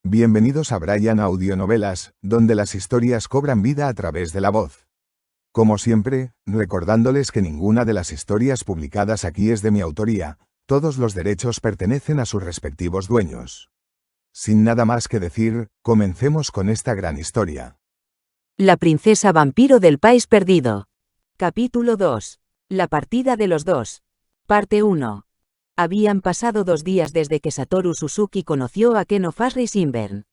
Bienvenidos a Brian Audionovelas, donde las historias cobran vida a través de la voz. Como siempre, recordándoles que ninguna de las historias publicadas aquí es de mi autoría, todos los derechos pertenecen a sus respectivos dueños. Sin nada más que decir, comencemos con esta gran historia. La princesa vampiro del país perdido. Capítulo 2. La partida de los dos. Parte 1. Habían pasado 2 días desde que Satoru Suzuki conoció a Ken Ofari Sinbern.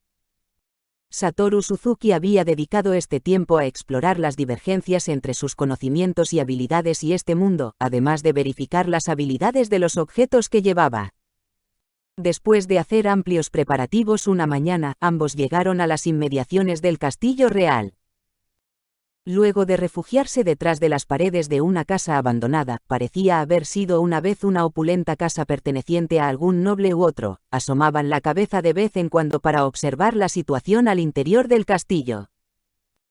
Satoru Suzuki había dedicado este tiempo a explorar las divergencias entre sus conocimientos y habilidades y este mundo, además de verificar las habilidades de los objetos que llevaba. Después de hacer amplios preparativos una mañana, ambos llegaron a las inmediaciones del castillo real. Luego de refugiarse detrás de las paredes de una casa abandonada, parecía haber sido una vez una opulenta casa perteneciente a algún noble u otro, asomaban la cabeza de vez en cuando para observar la situación al interior del castillo.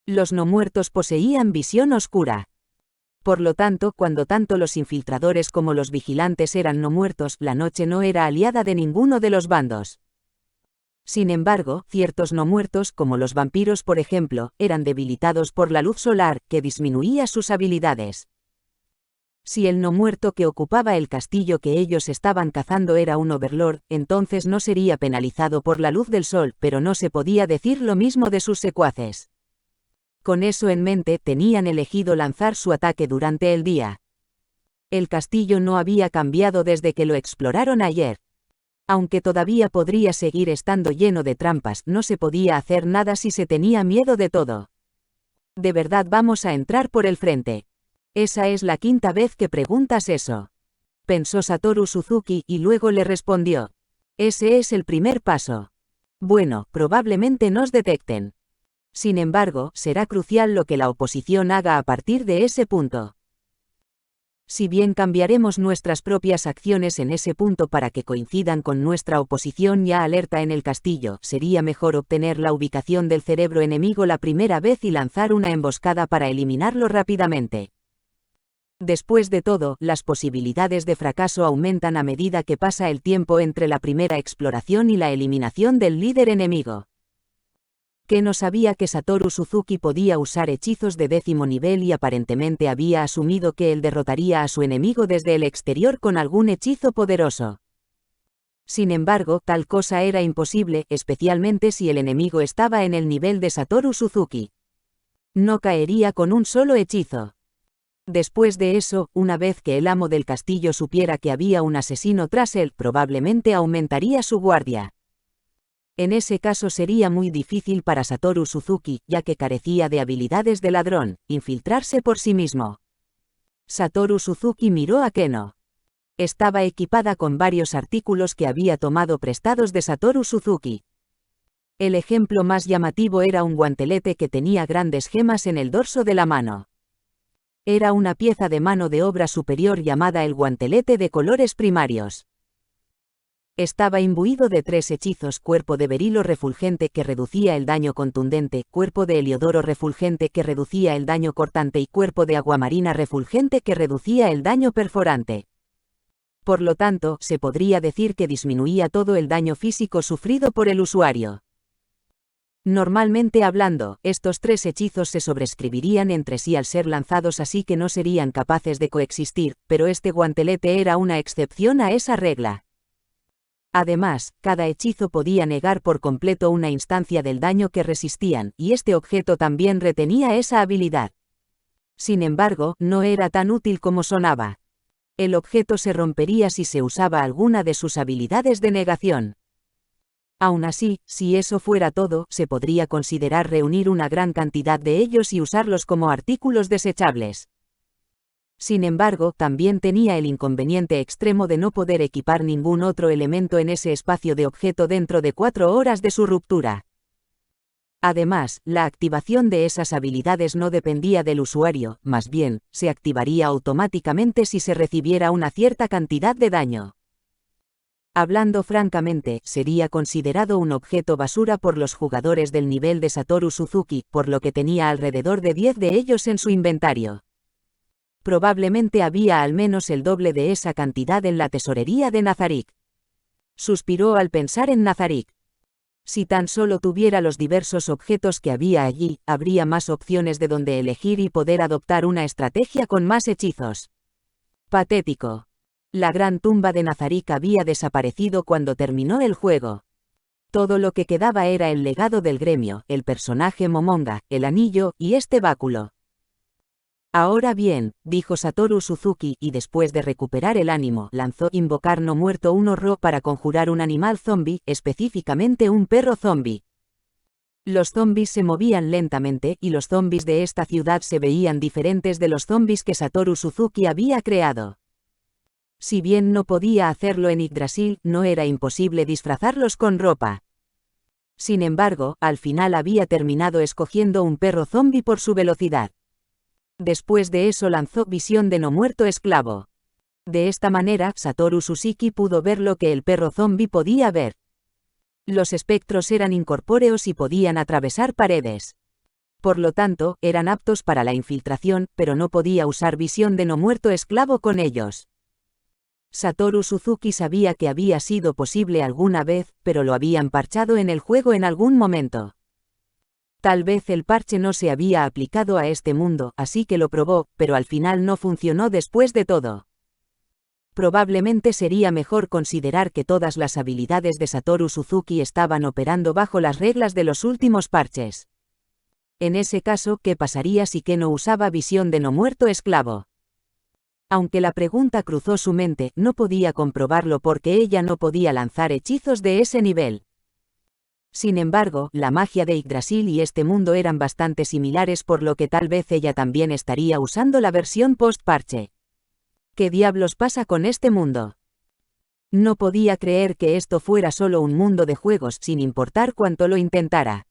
Los no muertos poseían visión oscura. Por lo tanto, cuando tanto los infiltradores como los vigilantes eran no muertos, la noche no era aliada de ninguno de los bandos. Sin embargo, ciertos no muertos, como los vampiros por ejemplo, eran debilitados por la luz solar, que disminuía sus habilidades. Si el no muerto que ocupaba el castillo que ellos estaban cazando era un overlord, entonces no sería penalizado por la luz del sol, pero no se podía decir lo mismo de sus secuaces. Con eso en mente, tenían elegido lanzar su ataque durante el día. El castillo no había cambiado desde que lo exploraron ayer. Aunque todavía podría seguir estando lleno de trampas, no se podía hacer nada si se tenía miedo de todo. ¿De verdad vamos a entrar por el frente? Esa es la 5ª vez que preguntas eso. Pensó Satoru Suzuki y luego le respondió. Ese es el primer paso. Bueno, probablemente nos detecten. Sin embargo, será crucial lo que la oposición haga a partir de ese punto. Si bien cambiaremos nuestras propias acciones en ese punto para que coincidan con nuestra oposición ya alerta en el castillo, sería mejor obtener la ubicación del cerebro enemigo la primera vez y lanzar una emboscada para eliminarlo rápidamente. Después de todo, las posibilidades de fracaso aumentan a medida que pasa el tiempo entre la primera exploración y la eliminación del líder enemigo. Que no sabía que Satoru Suzuki podía usar hechizos de 10º nivel y aparentemente había asumido que él derrotaría a su enemigo desde el exterior con algún hechizo poderoso. Sin embargo, tal cosa era imposible, especialmente si el enemigo estaba en el nivel de Satoru Suzuki. No caería con un solo hechizo. Después de eso, una vez que el amo del castillo supiera que había un asesino tras él, probablemente aumentaría su guardia. En ese caso sería muy difícil para Satoru Suzuki, ya que carecía de habilidades de ladrón, infiltrarse por sí mismo. Satoru Suzuki miró a Keno. Estaba equipada con varios artículos que había tomado prestados de Satoru Suzuki. El ejemplo más llamativo era un guantelete que tenía grandes gemas en el dorso de la mano. Era una pieza de mano de obra superior llamada el guantelete de colores primarios. Estaba imbuido de 3 hechizos: cuerpo de berilo refulgente que reducía el daño contundente, cuerpo de heliodoro refulgente que reducía el daño cortante y cuerpo de aguamarina refulgente que reducía el daño perforante. Por lo tanto, se podría decir que disminuía todo el daño físico sufrido por el usuario. Normalmente hablando, estos 3 hechizos se sobrescribirían entre sí al ser lanzados, así que no serían capaces de coexistir, pero este guantelete era una excepción a esa regla. Además, cada hechizo podía negar por completo una instancia del daño que resistían, y este objeto también retenía esa habilidad. Sin embargo, no era tan útil como sonaba. El objeto se rompería si se usaba alguna de sus habilidades de negación. Aún así, si eso fuera todo, se podría considerar reunir una gran cantidad de ellos y usarlos como artículos desechables. Sin embargo, también tenía el inconveniente extremo de no poder equipar ningún otro elemento en ese espacio de objeto dentro de 4 horas de su ruptura. Además, la activación de esas habilidades no dependía del usuario, más bien, se activaría automáticamente si se recibiera una cierta cantidad de daño. Hablando francamente, sería considerado un objeto basura por los jugadores del nivel de Satoru Suzuki, por lo que tenía alrededor de 10 de ellos en su inventario. Probablemente había al menos el doble de esa cantidad en la tesorería de Nazarick. Suspiró al pensar en Nazarick. Si tan solo tuviera los diversos objetos que había allí, habría más opciones de donde elegir y poder adoptar una estrategia con más hechizos. Patético. La gran tumba de Nazarick había desaparecido cuando terminó el juego. Todo lo que quedaba era el legado del gremio, el personaje Momonga, el anillo y este báculo. Ahora bien, dijo Satoru Suzuki, y después de recuperar el ánimo, lanzó Invocar no muerto 1 para conjurar un animal zombie, específicamente un perro zombie. Los zombies se movían lentamente, y los zombies de esta ciudad se veían diferentes de los zombies que Satoru Suzuki había creado. Si bien no podía hacerlo en Yggdrasil, no era imposible disfrazarlos con ropa. Sin embargo, al final había terminado escogiendo un perro zombie por su velocidad. Después de eso lanzó Visión de no muerto esclavo. De esta manera, Satoru Suzuki pudo ver lo que el perro zombie podía ver. Los espectros eran incorpóreos y podían atravesar paredes. Por lo tanto, eran aptos para la infiltración, pero no podía usar Visión de no muerto esclavo con ellos. Satoru Suzuki sabía que había sido posible alguna vez, pero lo habían parchado en el juego en algún momento. Tal vez el parche no se había aplicado a este mundo, así que lo probó, pero al final no funcionó después de todo. Probablemente sería mejor considerar que todas las habilidades de Satoru Suzuki estaban operando bajo las reglas de los últimos parches. En ese caso, ¿qué pasaría si Keno usaba Visión de no muerto esclavo? Aunque la pregunta cruzó su mente, no podía comprobarlo porque ella no podía lanzar hechizos de ese nivel. Sin embargo, la magia de Yggdrasil y este mundo eran bastante similares, por lo que tal vez ella también estaría usando la versión post-parche. ¿Qué diablos pasa con este mundo? No podía creer que esto fuera solo un mundo de juegos, sin importar cuánto lo intentara.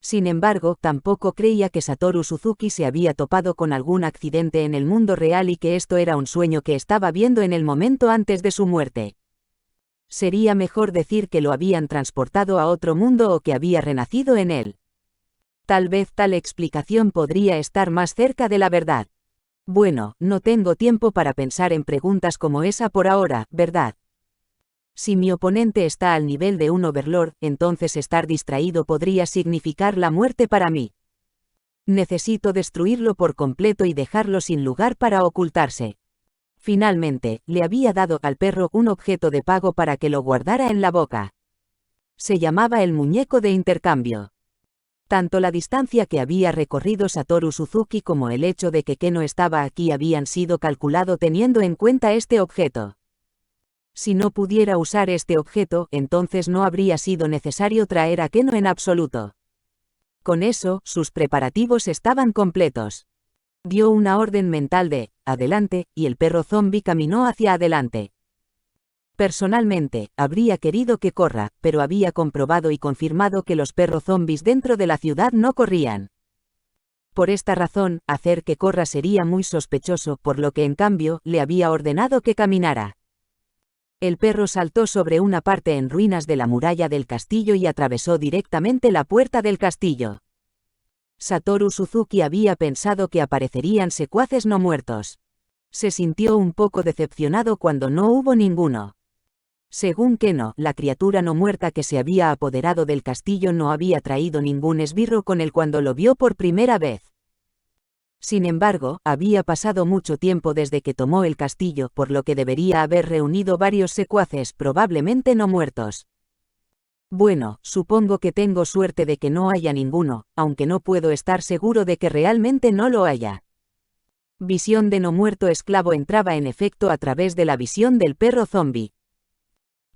Sin embargo, tampoco creía que Satoru Suzuki se había topado con algún accidente en el mundo real y que esto era un sueño que estaba viendo en el momento antes de su muerte. Sería mejor decir que lo habían transportado a otro mundo o que había renacido en él. Tal vez tal explicación podría estar más cerca de la verdad. Bueno, no tengo tiempo para pensar en preguntas como esa por ahora, ¿verdad? Si mi oponente está al nivel de un Overlord, entonces estar distraído podría significar la muerte para mí. Necesito destruirlo por completo y dejarlo sin lugar para ocultarse. Finalmente, le había dado al perro un objeto de pago para que lo guardara en la boca. Se llamaba el muñeco de intercambio. Tanto la distancia que había recorrido Satoru Suzuki como el hecho de que Keno estaba aquí habían sido calculado teniendo en cuenta este objeto. Si no pudiera usar este objeto, entonces no habría sido necesario traer a Keno en absoluto. Con eso, sus preparativos estaban completos. Dio una orden mental de «adelante», y el perro zombie caminó hacia adelante. Personalmente, habría querido que corra, pero había comprobado y confirmado que los perros zombies dentro de la ciudad no corrían. Por esta razón, hacer que corra sería muy sospechoso, por lo que en cambio, le había ordenado que caminara. El perro saltó sobre una parte en ruinas de la muralla del castillo y atravesó directamente la puerta del castillo. Satoru Suzuki había pensado que aparecerían secuaces no muertos. Se sintió un poco decepcionado cuando no hubo ninguno. Según Keno, la criatura no muerta que se había apoderado del castillo no había traído ningún esbirro con él cuando lo vio por primera vez. Sin embargo, había pasado mucho tiempo desde que tomó el castillo, por lo que debería haber reunido varios secuaces, probablemente no muertos. Bueno, supongo que tengo suerte de que no haya ninguno, aunque no puedo estar seguro de que realmente no lo haya. Visión de no muerto esclavo entraba en efecto a través de la visión del perro zombie.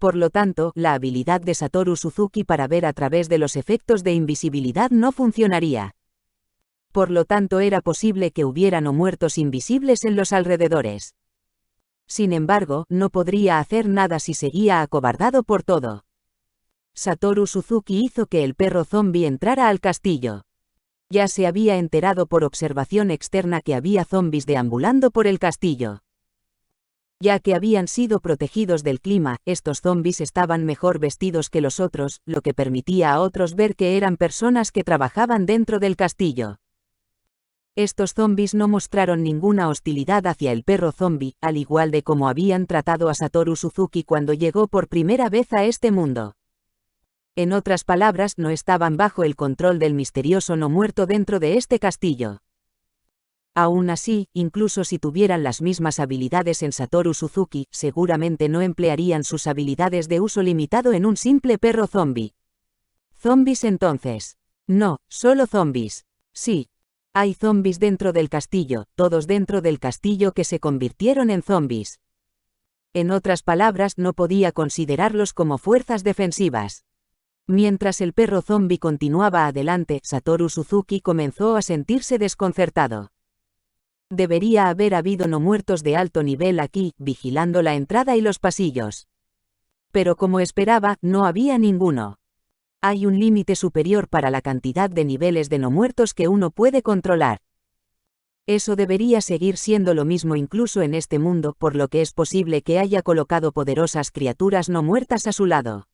Por lo tanto, la habilidad de Satoru Suzuki para ver a través de los efectos de invisibilidad no funcionaría. Por lo tanto, era posible que hubiera no muertos invisibles en los alrededores. Sin embargo, no podría hacer nada si seguía acobardado por todo. Satoru Suzuki hizo que el perro zombie entrara al castillo. Ya se había enterado por observación externa que había zombies deambulando por el castillo. Ya que habían sido protegidos del clima, estos zombies estaban mejor vestidos que los otros, lo que permitía a otros ver que eran personas que trabajaban dentro del castillo. Estos zombies no mostraron ninguna hostilidad hacia el perro zombie, al igual de como habían tratado a Satoru Suzuki cuando llegó por primera vez a este mundo. En otras palabras, no estaban bajo el control del misterioso no muerto dentro de este castillo. Aún así, incluso si tuvieran las mismas habilidades en Satoru Suzuki, seguramente no emplearían sus habilidades de uso limitado en un simple perro zombie. ¿Zombies entonces? No, solo zombies. Sí. Hay zombies dentro del castillo, todos dentro del castillo que se convirtieron en zombies. En otras palabras, no podía considerarlos como fuerzas defensivas. Mientras el perro zombie continuaba adelante, Satoru Suzuki comenzó a sentirse desconcertado. Debería haber habido no muertos de alto nivel aquí, vigilando la entrada y los pasillos. Pero como esperaba, no había ninguno. Hay un límite superior para la cantidad de niveles de no muertos que uno puede controlar. Eso debería seguir siendo lo mismo incluso en este mundo, por lo que es posible que haya colocado poderosas criaturas no muertas a su lado.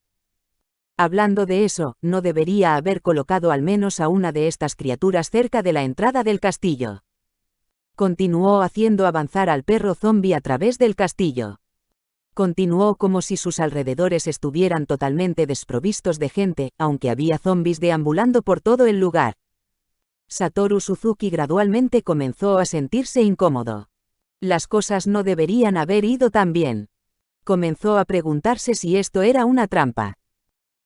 Hablando de eso, no debería haber colocado al menos a una de estas criaturas cerca de la entrada del castillo. Continuó haciendo avanzar al perro zombie a través del castillo. Continuó como si sus alrededores estuvieran totalmente desprovistos de gente, aunque había zombies deambulando por todo el lugar. Satoru Suzuki gradualmente comenzó a sentirse incómodo. Las cosas no deberían haber ido tan bien. Comenzó a preguntarse si esto era una trampa.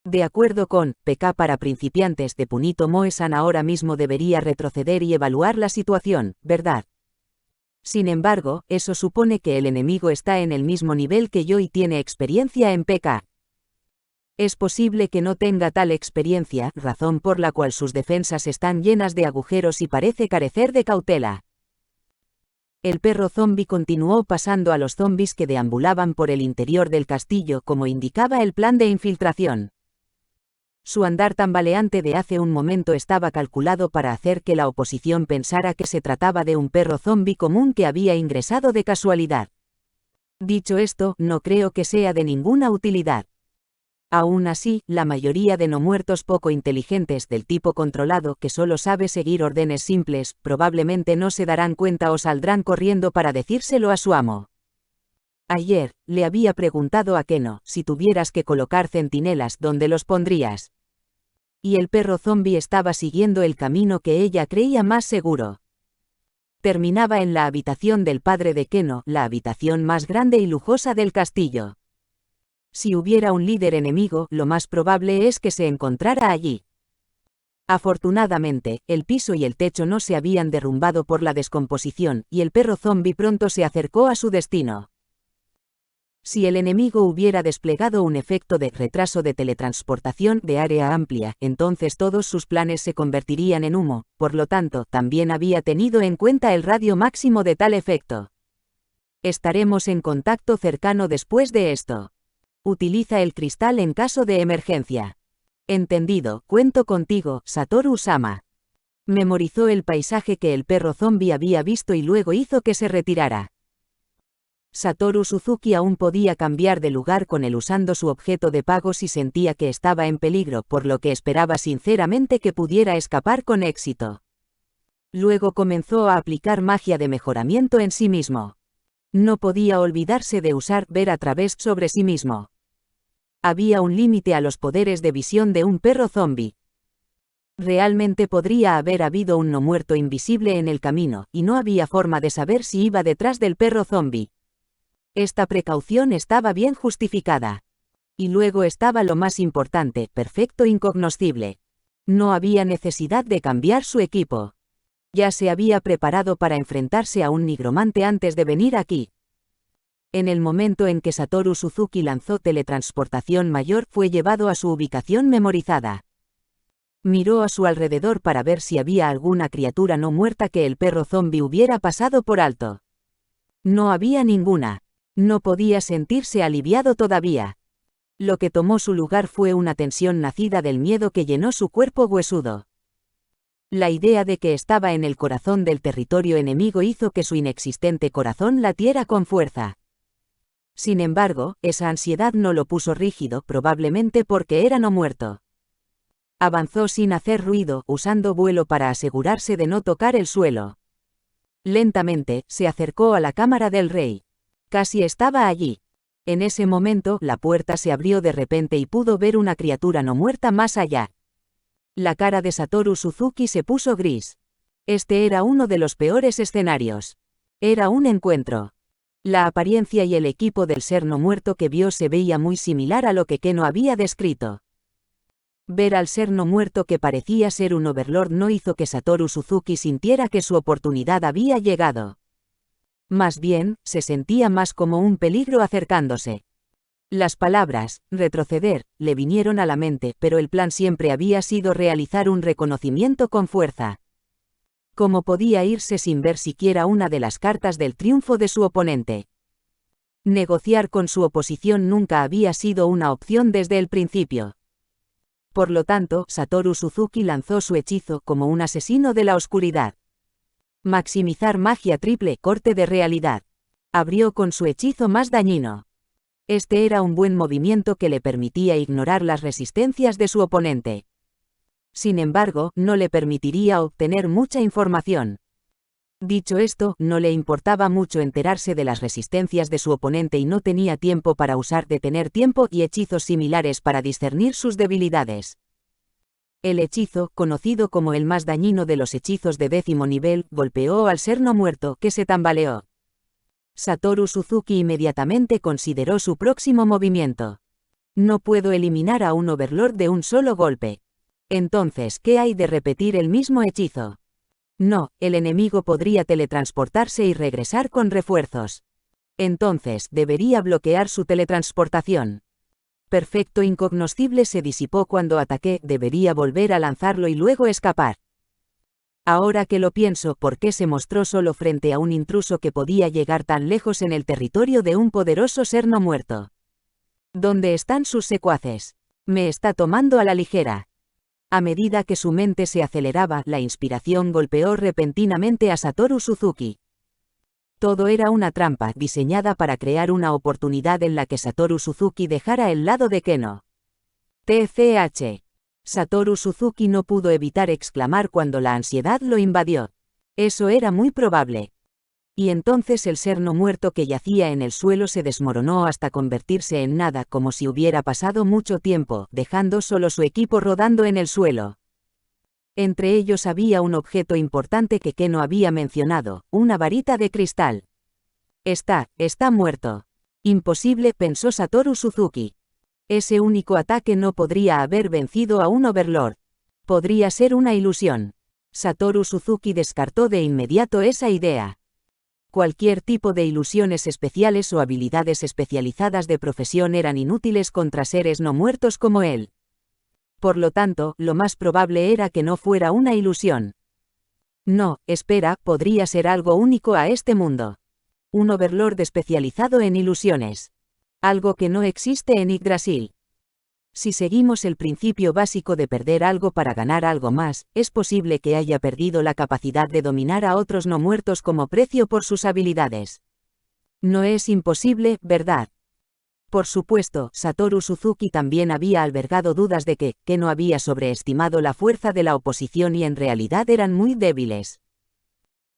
De acuerdo con PK para principiantes de Punito Moe-san, ahora mismo debería retroceder y evaluar la situación, ¿verdad? Sin embargo, eso supone que el enemigo está en el mismo nivel que yo y tiene experiencia en PK. Es posible que no tenga tal experiencia, razón por la cual sus defensas están llenas de agujeros y parece carecer de cautela. El perro zombie continuó pasando a los zombies que deambulaban por el interior del castillo como indicaba el plan de infiltración. Su andar tambaleante de hace un momento estaba calculado para hacer que la oposición pensara que se trataba de un perro zombie común que había ingresado de casualidad. Dicho esto, no creo que sea de ninguna utilidad. Aún así, la mayoría de no muertos poco inteligentes del tipo controlado que solo sabe seguir órdenes simples, probablemente no se darán cuenta o saldrán corriendo para decírselo a su amo. Ayer, le había preguntado a Keno, si tuvieras que colocar centinelas, ¿dónde los pondrías? Y el perro zombie estaba siguiendo el camino que ella creía más seguro. Terminaba en la habitación del padre de Keno, la habitación más grande y lujosa del castillo. Si hubiera un líder enemigo, lo más probable es que se encontrara allí. Afortunadamente, el piso y el techo no se habían derrumbado por la descomposición, y el perro zombie pronto se acercó a su destino. Si el enemigo hubiera desplegado un efecto de retraso de teletransportación de área amplia, entonces todos sus planes se convertirían en humo, por lo tanto, también había tenido en cuenta el radio máximo de tal efecto. Estaremos en contacto cercano después de esto. Utiliza el cristal en caso de emergencia. Entendido, cuento contigo, Satoru-sama. Memorizó el paisaje que el perro zombie había visto y luego hizo que se retirara. Satoru Suzuki aún podía cambiar de lugar con él usando su objeto de pago si sentía que estaba en peligro, por lo que esperaba sinceramente que pudiera escapar con éxito. Luego comenzó a aplicar magia de mejoramiento en sí mismo. No podía olvidarse de usar ver a través sobre sí mismo. Había un límite a los poderes de visión de un perro zombie. Realmente podría haber habido un no muerto invisible en el camino, y no había forma de saber si iba detrás del perro zombie. Esta precaución estaba bien justificada. Y luego estaba lo más importante, perfecto incognoscible. No había necesidad de cambiar su equipo. Ya se había preparado para enfrentarse a un nigromante antes de venir aquí. En el momento en que Satoru Suzuki lanzó teletransportación mayor, fue llevado a su ubicación memorizada. Miró a su alrededor para ver si había alguna criatura no muerta que el perro zombie hubiera pasado por alto. No había ninguna. No podía sentirse aliviado todavía. Lo que tomó su lugar fue una tensión nacida del miedo que llenó su cuerpo huesudo. La idea de que estaba en el corazón del territorio enemigo hizo que su inexistente corazón latiera con fuerza. Sin embargo, esa ansiedad no lo puso rígido, probablemente porque era no muerto. Avanzó sin hacer ruido, usando vuelo para asegurarse de no tocar el suelo. Lentamente, se acercó a la cámara del rey. Casi estaba allí. En ese momento, la puerta se abrió de repente y pudo ver una criatura no muerta más allá. La cara de Satoru Suzuki se puso gris. Este era uno de los peores escenarios. Era un encuentro. La apariencia y el equipo del ser no muerto que vio se veía muy similar a lo que Keno había descrito. Ver al ser no muerto que parecía ser un Overlord no hizo que Satoru Suzuki sintiera que su oportunidad había llegado. Más bien, se sentía más como un peligro acercándose. Las palabras, retroceder, le vinieron a la mente, pero el plan siempre había sido realizar un reconocimiento con fuerza. ¿Cómo podía irse sin ver siquiera una de las cartas del triunfo de su oponente? Negociar con su oposición nunca había sido una opción desde el principio. Por lo tanto, Satoru Suzuki lanzó su hechizo como un asesino de la oscuridad. Maximizar magia triple corte de realidad. Abrió con su hechizo más dañino. Este era un buen movimiento que le permitía ignorar las resistencias de su oponente. Sin embargo, no le permitiría obtener mucha información. Dicho esto, no le importaba mucho enterarse de las resistencias de su oponente y no tenía tiempo para usar detener tiempo y hechizos similares para discernir sus debilidades. El hechizo, conocido como el más dañino de los hechizos de 10º nivel, golpeó al ser no muerto, que se tambaleó. Satoru Suzuki inmediatamente consideró su próximo movimiento. No puedo eliminar a un Overlord de un solo golpe. Entonces, ¿qué hay de repetir el mismo hechizo? No, el enemigo podría teletransportarse y regresar con refuerzos. Entonces, debería bloquear su teletransportación. Perfecto incognoscible se disipó cuando ataqué, debería volver a lanzarlo y luego escapar. Ahora que lo pienso, ¿por qué se mostró solo frente a un intruso que podía llegar tan lejos en el territorio de un poderoso ser no muerto? ¿Dónde están sus secuaces? Me está tomando a la ligera. A medida que su mente se aceleraba, la inspiración golpeó repentinamente a Satoru Suzuki. Todo era una trampa diseñada para crear una oportunidad en la que Satoru Suzuki dejara el lado de Keno. TCH. Satoru Suzuki no pudo evitar exclamar cuando la ansiedad lo invadió. Eso era muy probable. Y entonces el ser no muerto que yacía en el suelo se desmoronó hasta convertirse en nada, como si hubiera pasado mucho tiempo, dejando solo su equipo rodando en el suelo. Entre ellos había un objeto importante que Keno había mencionado, una varita de cristal. Está muerto. Imposible, pensó Satoru Suzuki. Ese único ataque no podría haber vencido a un Overlord. Podría ser una ilusión. Satoru Suzuki descartó de inmediato esa idea. Cualquier tipo de ilusiones especiales o habilidades especializadas de profesión eran inútiles contra seres no muertos como él. Por lo tanto, lo más probable era que no fuera una ilusión. No, espera, podría ser algo único a este mundo. Un Overlord especializado en ilusiones. Algo que no existe en Yggdrasil. Si seguimos el principio básico de perder algo para ganar algo más, es posible que haya perdido la capacidad de dominar a otros no muertos como precio por sus habilidades. No es imposible, ¿verdad? Por supuesto, Satoru Suzuki también había albergado dudas de que no había sobreestimado la fuerza de la oposición y en realidad eran muy débiles.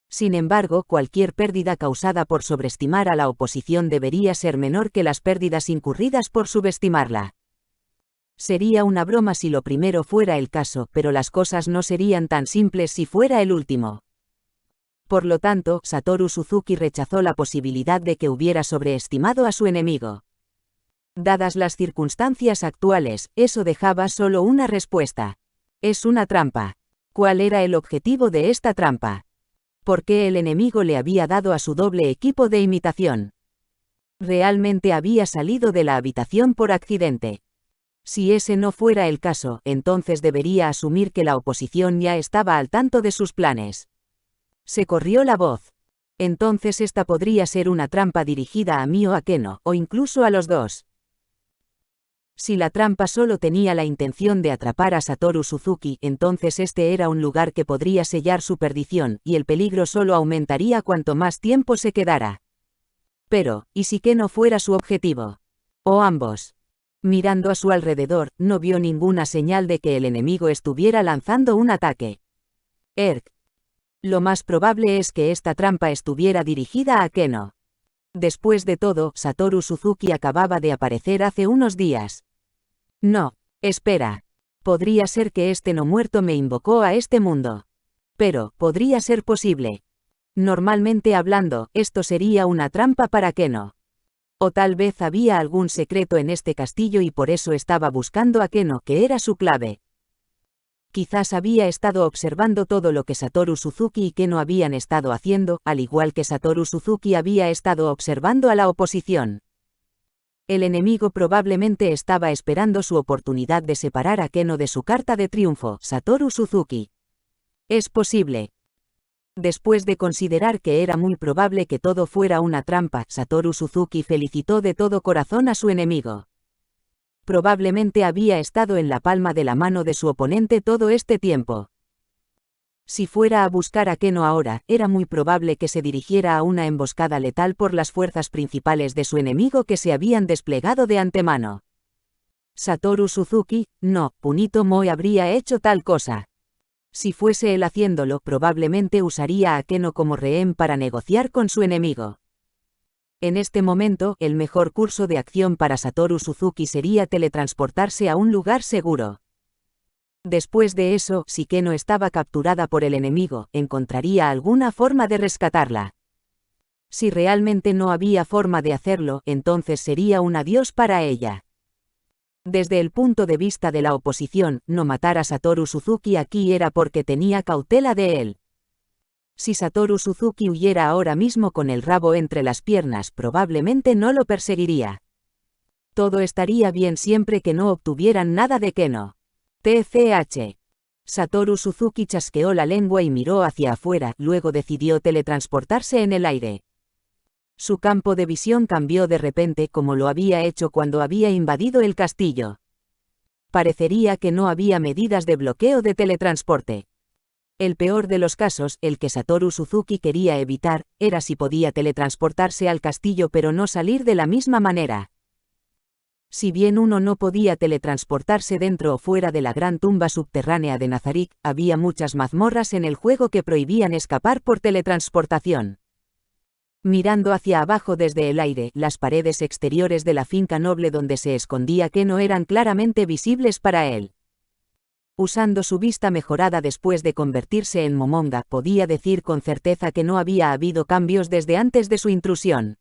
Sin embargo, cualquier pérdida causada por sobreestimar a la oposición debería ser menor que las pérdidas incurridas por subestimarla. Sería una broma si lo primero fuera el caso, pero las cosas no serían tan simples si fuera el último. Por lo tanto, Satoru Suzuki rechazó la posibilidad de que hubiera sobreestimado a su enemigo. Dadas las circunstancias actuales, eso dejaba solo una respuesta. Es una trampa. ¿Cuál era el objetivo de esta trampa? ¿Por qué el enemigo le había dado a su doble equipo de imitación? ¿Realmente había salido de la habitación por accidente? Si ese no fuera el caso, entonces debería asumir que la oposición ya estaba al tanto de sus planes. Se corrió la voz. Entonces esta podría ser una trampa dirigida a mí o a Keno, o incluso a los dos. Si la trampa solo tenía la intención de atrapar a Satoru Suzuki, entonces este era un lugar que podría sellar su perdición, y el peligro solo aumentaría cuanto más tiempo se quedara. Pero, ¿y si Keno fuera su objetivo? O ambos. Mirando a su alrededor, no vio ninguna señal de que el enemigo estuviera lanzando un ataque. Lo más probable es que esta trampa estuviera dirigida a Keno. Después de todo, Satoru Suzuki acababa de aparecer hace unos días. No, espera. Podría ser que este no muerto me invocó a este mundo. Pero, podría ser posible. Normalmente hablando, esto sería una trampa para Keno. O tal vez había algún secreto en este castillo y por eso estaba buscando a Keno, que era su clave. Quizás había estado observando todo lo que Satoru Suzuki y Keno habían estado haciendo, al igual que Satoru Suzuki había estado observando a la oposición. El enemigo probablemente estaba esperando su oportunidad de separar a Keno de su carta de triunfo, Satoru Suzuki. Es posible. Después de considerar que era muy probable que todo fuera una trampa, Satoru Suzuki felicitó de todo corazón a su enemigo. Probablemente había estado en la palma de la mano de su oponente todo este tiempo. Si fuera a buscar a Keno ahora, era muy probable que se dirigiera a una emboscada letal por las fuerzas principales de su enemigo que se habían desplegado de antemano. Satoru Suzuki, no, Punito Moe habría hecho tal cosa. Si fuese él haciéndolo, probablemente usaría a Keno como rehén para negociar con su enemigo. En este momento, el mejor curso de acción para Satoru Suzuki sería teletransportarse a un lugar seguro. Después de eso, si Keno estaba capturada por el enemigo, encontraría alguna forma de rescatarla. Si realmente no había forma de hacerlo, entonces sería un adiós para ella. Desde el punto de vista de la oposición, no matar a Satoru Suzuki aquí era porque tenía cautela de él. Si Satoru Suzuki huyera ahora mismo con el rabo entre las piernas, probablemente no lo perseguiría. Todo estaría bien siempre que no obtuvieran nada de Keno. TCH. Satoru Suzuki chasqueó la lengua y miró hacia afuera, luego decidió teletransportarse en el aire. Su campo de visión cambió de repente como lo había hecho cuando había invadido el castillo. Parecería que no había medidas de bloqueo de teletransporte. El peor de los casos, el que Satoru Suzuki quería evitar, era si podía teletransportarse al castillo pero no salir de la misma manera. Si bien uno no podía teletransportarse dentro o fuera de la gran tumba subterránea de Nazarick, había muchas mazmorras en el juego que prohibían escapar por teletransportación. Mirando hacia abajo desde el aire, las paredes exteriores de la finca noble donde se escondía Keno eran claramente visibles para él. Usando su vista mejorada después de convertirse en Momonga, podía decir con certeza que no había habido cambios desde antes de su intrusión.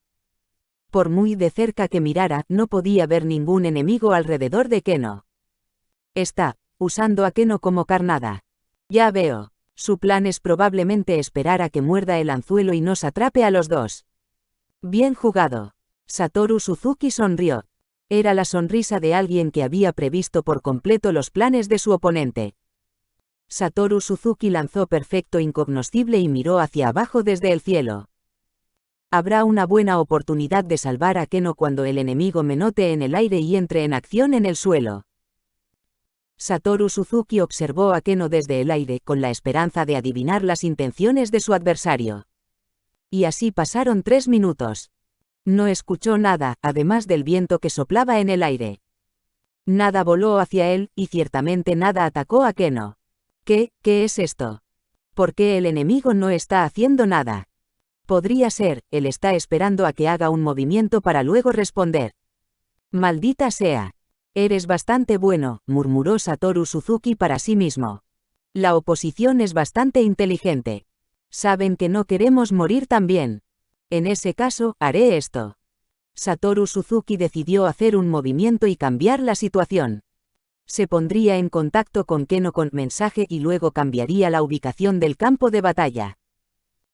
Por muy de cerca que mirara, no podía ver ningún enemigo alrededor de Keno. Está usando a Keno como carnada. Ya veo. Su plan es probablemente esperar a que muerda el anzuelo y nos atrape a los dos. Bien jugado. Satoru Suzuki sonrió. Era la sonrisa de alguien que había previsto por completo los planes de su oponente. Satoru Suzuki lanzó perfecto incognoscible y miró hacia abajo desde el cielo. Habrá una buena oportunidad de salvar a Keno cuando el enemigo me note en el aire y entre en acción en el suelo. Satoru Suzuki observó a Keno desde el aire con la esperanza de adivinar las intenciones de su adversario. Y así pasaron 3 minutos. No escuchó nada, además del viento que soplaba en el aire. Nada voló hacia él, y ciertamente nada atacó a Keno. ¿Qué es esto? ¿Por qué el enemigo no está haciendo nada? Podría ser, él está esperando a que haga un movimiento para luego responder. Maldita sea. Eres bastante bueno, murmuró Satoru Suzuki para sí mismo. La oposición es bastante inteligente. Saben que no queremos morir también. En ese caso, haré esto. Satoru Suzuki decidió hacer un movimiento y cambiar la situación. Se pondría en contacto con Keno con mensaje y luego cambiaría la ubicación del campo de batalla.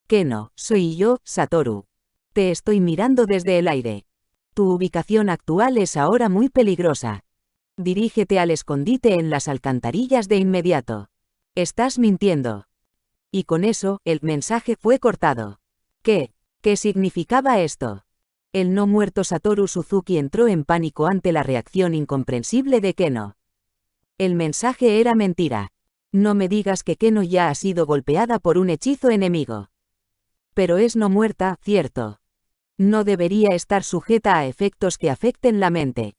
Keno, soy yo, Satoru. Te estoy mirando desde el aire. Tu ubicación actual es ahora muy peligrosa. Dirígete al escondite en las alcantarillas de inmediato. Estás mintiendo. Y con eso, el mensaje fue cortado. ¿Qué significaba esto? El no muerto Satoru Suzuki entró en pánico ante la reacción incomprensible de Keno. El mensaje era mentira. No me digas que Keno ya ha sido golpeada por un hechizo enemigo. Pero es no muerta, ¿cierto? No debería estar sujeta a efectos que afecten la mente.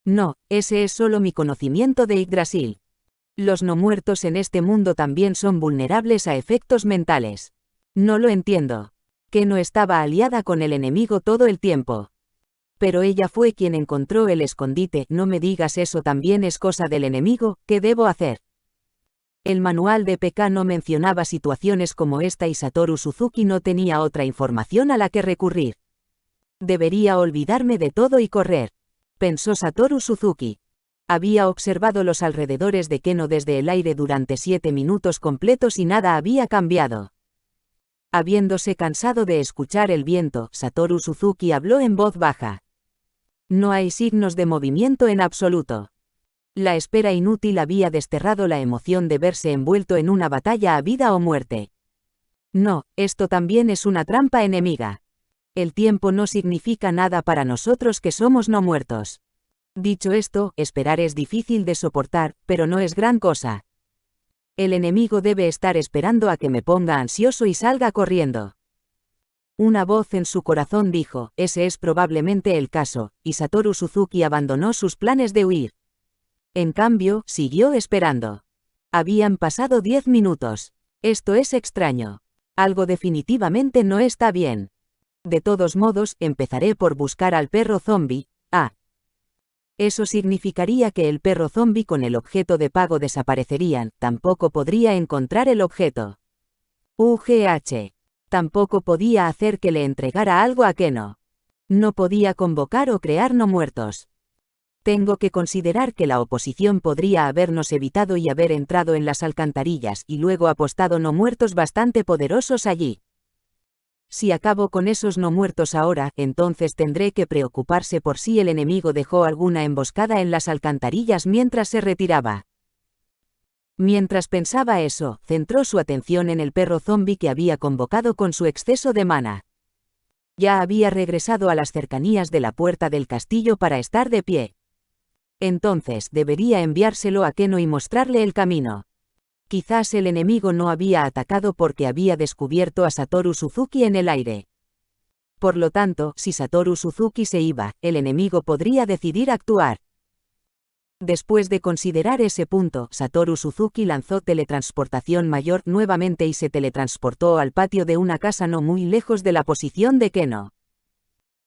No, ese es solo mi conocimiento de Yggdrasil. Los no muertos en este mundo también son vulnerables a efectos mentales. No lo entiendo. Keno estaba aliada con el enemigo todo el tiempo. Pero ella fue quien encontró el escondite. No me digas eso, también es cosa del enemigo. ¿Qué debo hacer? El manual de PK no mencionaba situaciones como esta y Satoru Suzuki no tenía otra información a la que recurrir. Debería olvidarme de todo y correr, pensó Satoru Suzuki. Había observado los alrededores de Keno desde el aire durante 7 minutos completos y nada había cambiado. Habiéndose cansado de escuchar el viento, Satoru Suzuki habló en voz baja. No hay signos de movimiento en absoluto. La espera inútil había desterrado la emoción de verse envuelto en una batalla a vida o muerte. No, esto también es una trampa enemiga. El tiempo no significa nada para nosotros que somos no muertos. Dicho esto, esperar es difícil de soportar, pero no es gran cosa. El enemigo debe estar esperando a que me ponga ansioso y salga corriendo. Una voz en su corazón dijo, ese es probablemente el caso, y Satoru Suzuki abandonó sus planes de huir. En cambio, siguió esperando. Habían pasado 10 minutos. Esto es extraño. Algo definitivamente no está bien. De todos modos, empezaré por buscar al perro zombie. Eso significaría que el perro zombie con el objeto de pago desaparecerían. Tampoco podría encontrar el objeto. Tampoco podía hacer que le entregara algo a Keno. No podía convocar o crear no muertos. Tengo que considerar que la oposición podría habernos evitado y haber entrado en las alcantarillas y luego apostado no muertos bastante poderosos allí. Si acabo con esos no muertos ahora, entonces tendré que preocuparse por si el enemigo dejó alguna emboscada en las alcantarillas mientras se retiraba. Mientras pensaba eso, centró su atención en el perro zombie que había convocado con su exceso de mana. Ya había regresado a las cercanías de la puerta del castillo para estar de pie. Entonces debería enviárselo a Keno y mostrarle el camino. Quizás el enemigo no había atacado porque había descubierto a Satoru Suzuki en el aire. Por lo tanto, si Satoru Suzuki se iba, el enemigo podría decidir actuar. Después de considerar ese punto, Satoru Suzuki lanzó teletransportación mayor nuevamente y se teletransportó al patio de una casa no muy lejos de la posición de Keno.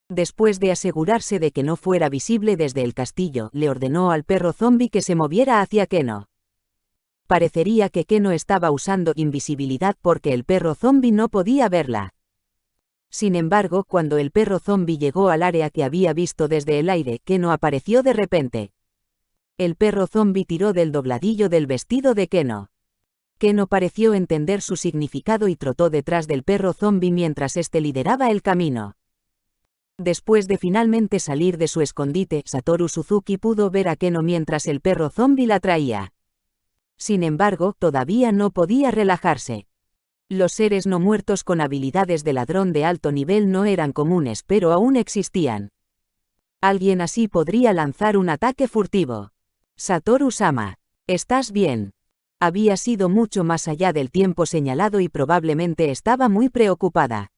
Después de asegurarse de que no fuera visible desde el castillo, le ordenó al perro zombie que se moviera hacia Keno. Parecería que Keno estaba usando invisibilidad porque el perro zombie no podía verla. Sin embargo, cuando el perro zombie llegó al área que había visto desde el aire, Keno apareció de repente. El perro zombie tiró del dobladillo del vestido de Keno. Keno pareció entender su significado y trotó detrás del perro zombie mientras éste lideraba el camino. Después de finalmente salir de su escondite, Satoru Suzuki pudo ver a Keno mientras el perro zombie la traía. Sin embargo, todavía no podía relajarse. Los seres no muertos con habilidades de ladrón de alto nivel no eran comunes, pero aún existían. Alguien así podría lanzar un ataque furtivo. Satoru-sama, ¿estás bien? Había sido mucho más allá del tiempo señalado y probablemente estaba muy preocupada.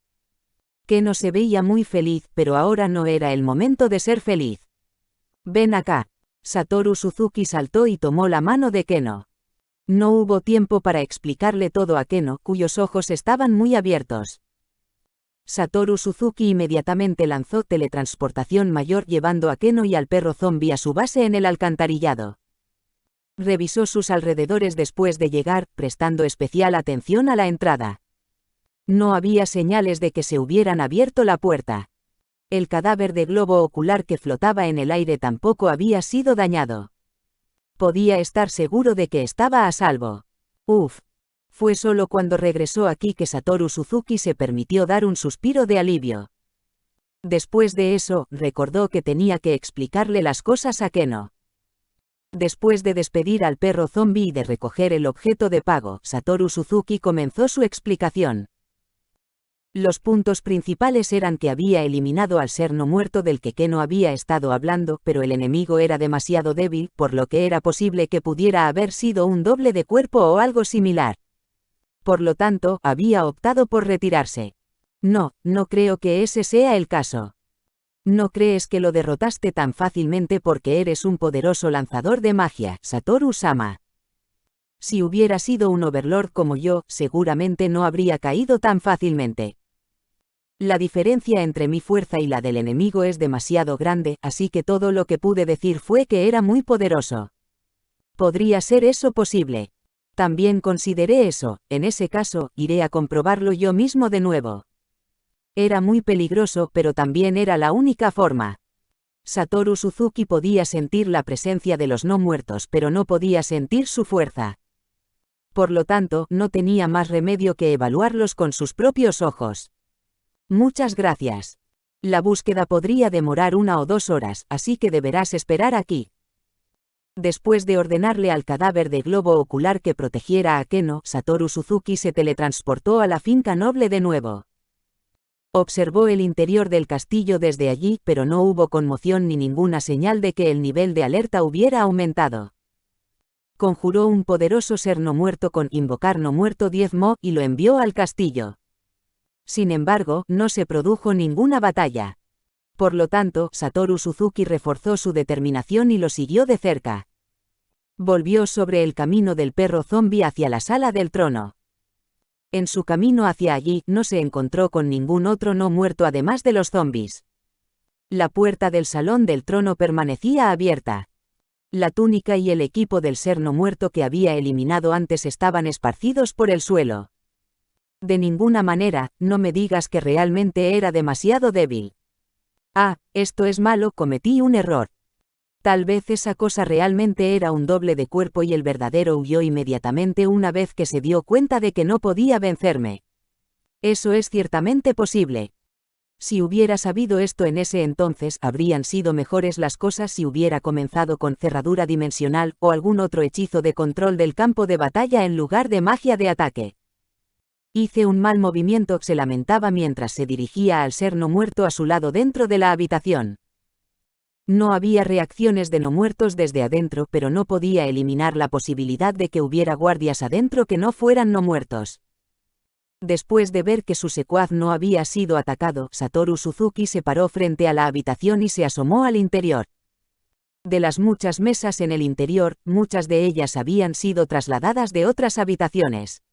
Keno se veía muy feliz, pero ahora no era el momento de ser feliz. Ven acá. Satoru Suzuki saltó y tomó la mano de Keno. No hubo tiempo para explicarle todo a Keno, cuyos ojos estaban muy abiertos. Satoru Suzuki inmediatamente lanzó teletransportación mayor llevando a Keno y al perro zombie a su base en el alcantarillado. Revisó sus alrededores después de llegar, prestando especial atención a la entrada. No había señales de que se hubieran abierto la puerta. El cadáver de globo ocular que flotaba en el aire tampoco había sido dañado. Podía estar seguro de que estaba a salvo. Fue solo cuando regresó aquí que Satoru Suzuki se permitió dar un suspiro de alivio. Después de eso, recordó que tenía que explicarle las cosas a Keno. Después de despedir al perro zombie y de recoger el objeto de pago, Satoru Suzuki comenzó su explicación. Los puntos principales eran que había eliminado al ser no muerto del que Keno había estado hablando, pero el enemigo era demasiado débil, por lo que era posible que pudiera haber sido un doble de cuerpo o algo similar. Por lo tanto, había optado por retirarse. No creo que ese sea el caso. ¿No crees que lo derrotaste tan fácilmente porque eres un poderoso lanzador de magia, Satoru-sama? Si hubiera sido un overlord como yo, seguramente no habría caído tan fácilmente. La diferencia entre mi fuerza y la del enemigo es demasiado grande, así que todo lo que pude decir fue que era muy poderoso. ¿Podría ser eso posible? También consideré eso, en ese caso, iré a comprobarlo yo mismo de nuevo. Era muy peligroso, pero también era la única forma. Satoru Suzuki podía sentir la presencia de los no muertos, pero no podía sentir su fuerza. Por lo tanto, no tenía más remedio que evaluarlos con sus propios ojos. Muchas gracias. La búsqueda podría demorar 1 o 2 horas, así que deberás esperar aquí. Después de ordenarle al cadáver de globo ocular que protegiera a Keno, Satoru Suzuki se teletransportó a la finca noble de nuevo. Observó el interior del castillo desde allí, pero no hubo conmoción ni ninguna señal de que el nivel de alerta hubiera aumentado. Conjuró un poderoso ser no muerto con invocar no muerto 10 Mo y lo envió al castillo. Sin embargo, no se produjo ninguna batalla. Por lo tanto, Satoru Suzuki reforzó su determinación y lo siguió de cerca. Volvió sobre el camino del perro zombi hacia la sala del trono. En su camino hacia allí, no se encontró con ningún otro no muerto además de los zombis. La puerta del salón del trono permanecía abierta. La túnica y el equipo del ser no muerto que había eliminado antes estaban esparcidos por el suelo. De ninguna manera, no me digas que realmente era demasiado débil. Ah, esto es malo, cometí un error. Tal vez esa cosa realmente era un doble de cuerpo y el verdadero huyó inmediatamente una vez que se dio cuenta de que no podía vencerme. Eso es ciertamente posible. Si hubiera sabido esto en ese entonces, habrían sido mejores las cosas si hubiera comenzado con cerradura dimensional o algún otro hechizo de control del campo de batalla en lugar de magia de ataque. Hice un mal movimiento, se lamentaba mientras se dirigía al ser no muerto a su lado dentro de la habitación. No había reacciones de no muertos desde adentro, pero no podía eliminar la posibilidad de que hubiera guardias adentro que no fueran no muertos. Después de ver que su secuaz no había sido atacado, Satoru Suzuki se paró frente a la habitación y se asomó al interior. De las muchas mesas en el interior, muchas de ellas habían sido trasladadas de otras habitaciones.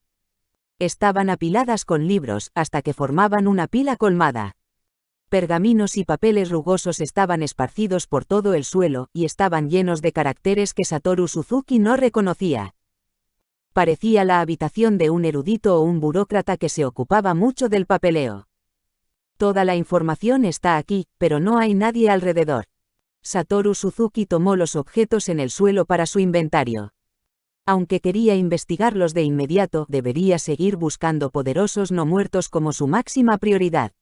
Estaban apiladas con libros, hasta que formaban una pila colmada. Pergaminos y papeles rugosos estaban esparcidos por todo el suelo, y estaban llenos de caracteres que Satoru Suzuki no reconocía. Parecía la habitación de un erudito o un burócrata que se ocupaba mucho del papeleo. Toda la información está aquí, pero no hay nadie alrededor. Satoru Suzuki tomó los objetos en el suelo para su inventario. Aunque quería investigarlos de inmediato, debería seguir buscando poderosos no muertos como su máxima prioridad.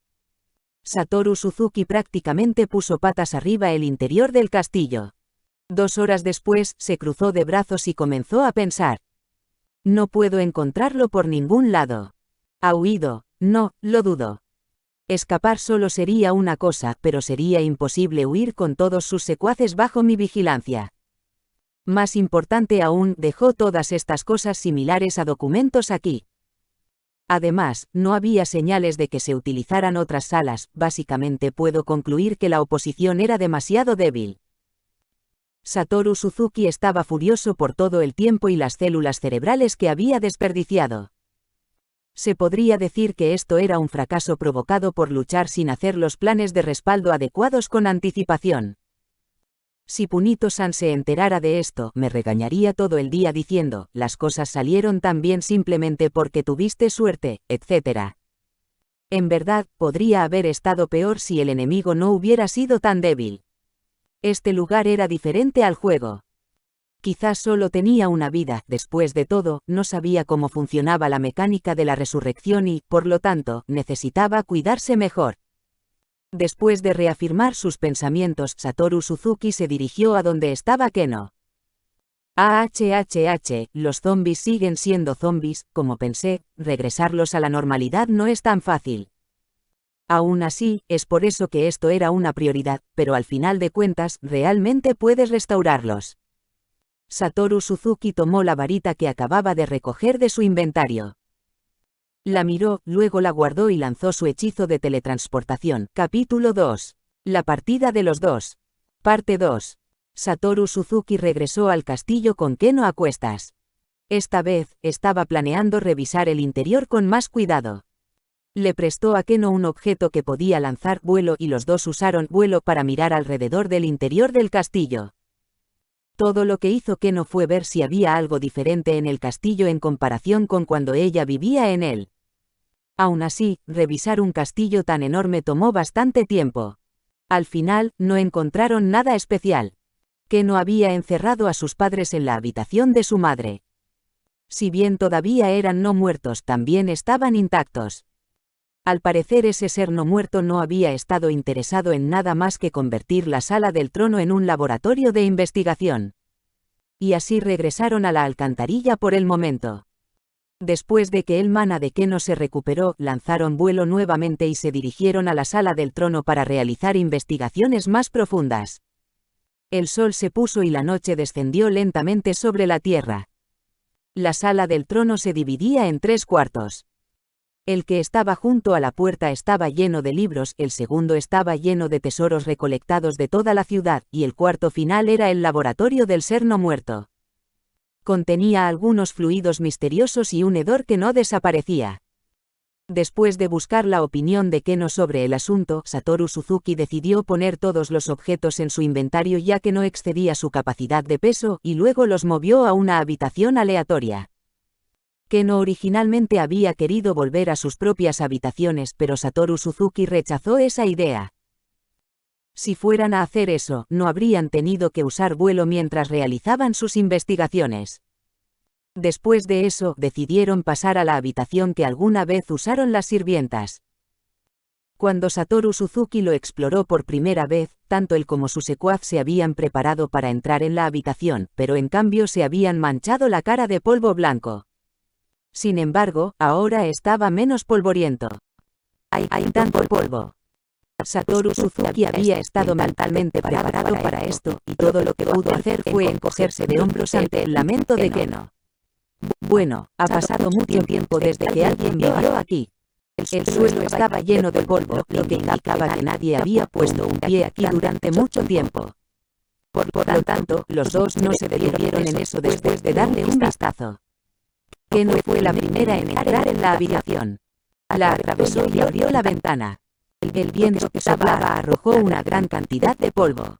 Satoru Suzuki prácticamente puso patas arriba el interior del castillo. 2 horas después, se cruzó de brazos y comenzó a pensar. No puedo encontrarlo por ningún lado. ¿Ha huido? No, lo dudo. Escapar solo sería una cosa, pero sería imposible huir con todos sus secuaces bajo mi vigilancia. Más importante aún, dejó todas estas cosas similares a documentos aquí. Además, no había señales de que se utilizaran otras salas, básicamente puedo concluir que la oposición era demasiado débil. Satoru Suzuki estaba furioso por todo el tiempo y las células cerebrales que había desperdiciado. Se podría decir que esto era un fracaso provocado por luchar sin hacer los planes de respaldo adecuados con anticipación. Si Punito-san se enterara de esto, me regañaría todo el día diciendo, las cosas salieron tan bien simplemente porque tuviste suerte, etc. En verdad, podría haber estado peor si el enemigo no hubiera sido tan débil. Este lugar era diferente al juego. Quizás solo tenía una vida, después de todo, no sabía cómo funcionaba la mecánica de la resurrección y, por lo tanto, necesitaba cuidarse mejor. Después de reafirmar sus pensamientos, Satoru Suzuki se dirigió a donde estaba Keno. Los zombies siguen siendo zombies, como pensé, regresarlos a la normalidad no es tan fácil. Aún así, es por eso que esto era una prioridad, pero al final de cuentas, realmente puedes restaurarlos. Satoru Suzuki tomó la varita que acababa de recoger de su inventario. La miró, luego la guardó y lanzó su hechizo de teletransportación. Capítulo 2. La partida de los dos. Parte 2. Satoru Suzuki regresó al castillo con Keno a cuestas. Esta vez, estaba planeando revisar el interior con más cuidado. Le prestó a Keno un objeto que podía lanzar vuelo y los dos usaron vuelo para mirar alrededor del interior del castillo. Todo lo que hizo Keno fue ver si había algo diferente en el castillo en comparación con cuando ella vivía en él. Aún así, revisar un castillo tan enorme tomó bastante tiempo. Al final, no encontraron nada especial. Keno había encerrado a sus padres en la habitación de su madre. Si bien todavía eran no muertos, también estaban intactos. Al parecer ese ser no muerto no había estado interesado en nada más que convertir la sala del trono en un laboratorio de investigación. Y así regresaron a la alcantarilla por el momento. Después de que el mana de Keno se recuperó, lanzaron vuelo nuevamente y se dirigieron a la sala del trono para realizar investigaciones más profundas. El sol se puso y la noche descendió lentamente sobre la tierra. La sala del trono se dividía en 3 cuartos. El que estaba junto a la puerta estaba lleno de libros, el segundo estaba lleno de tesoros recolectados de toda la ciudad, y el cuarto final era el laboratorio del ser no muerto. Contenía algunos fluidos misteriosos y un hedor que no desaparecía. Después de buscar la opinión de Keno sobre el asunto, Satoru Suzuki decidió poner todos los objetos en su inventario ya que no excedía su capacidad de peso, y luego los movió a una habitación aleatoria. Keno originalmente había querido volver a sus propias habitaciones, pero Satoru Suzuki rechazó esa idea. Si fueran a hacer eso, no habrían tenido que usar vuelo mientras realizaban sus investigaciones. Después de eso, decidieron pasar a la habitación que alguna vez usaron las sirvientas. Cuando Satoru Suzuki lo exploró por primera vez, tanto él como su secuaz se habían preparado para entrar en la habitación, pero en cambio se habían manchado la cara de polvo blanco. Sin embargo, ahora estaba menos polvoriento. Hay tanto polvo. Satoru Suzuki había estado mentalmente preparado para esto, y todo lo que pudo hacer fue encogerse de hombros ante el lamento de Keno. Bueno, ha pasado mucho tiempo desde que alguien vivió aquí. El suelo estaba lleno de polvo, lo que indicaba que nadie había puesto un pie aquí durante mucho tiempo. Por lo tanto, los dos no se detuvieron en eso después de darle un vistazo. Keno fue la primera en entrar en la habitación. La atravesó y abrió la ventana. El viento que soplaba arrojó una gran cantidad de polvo.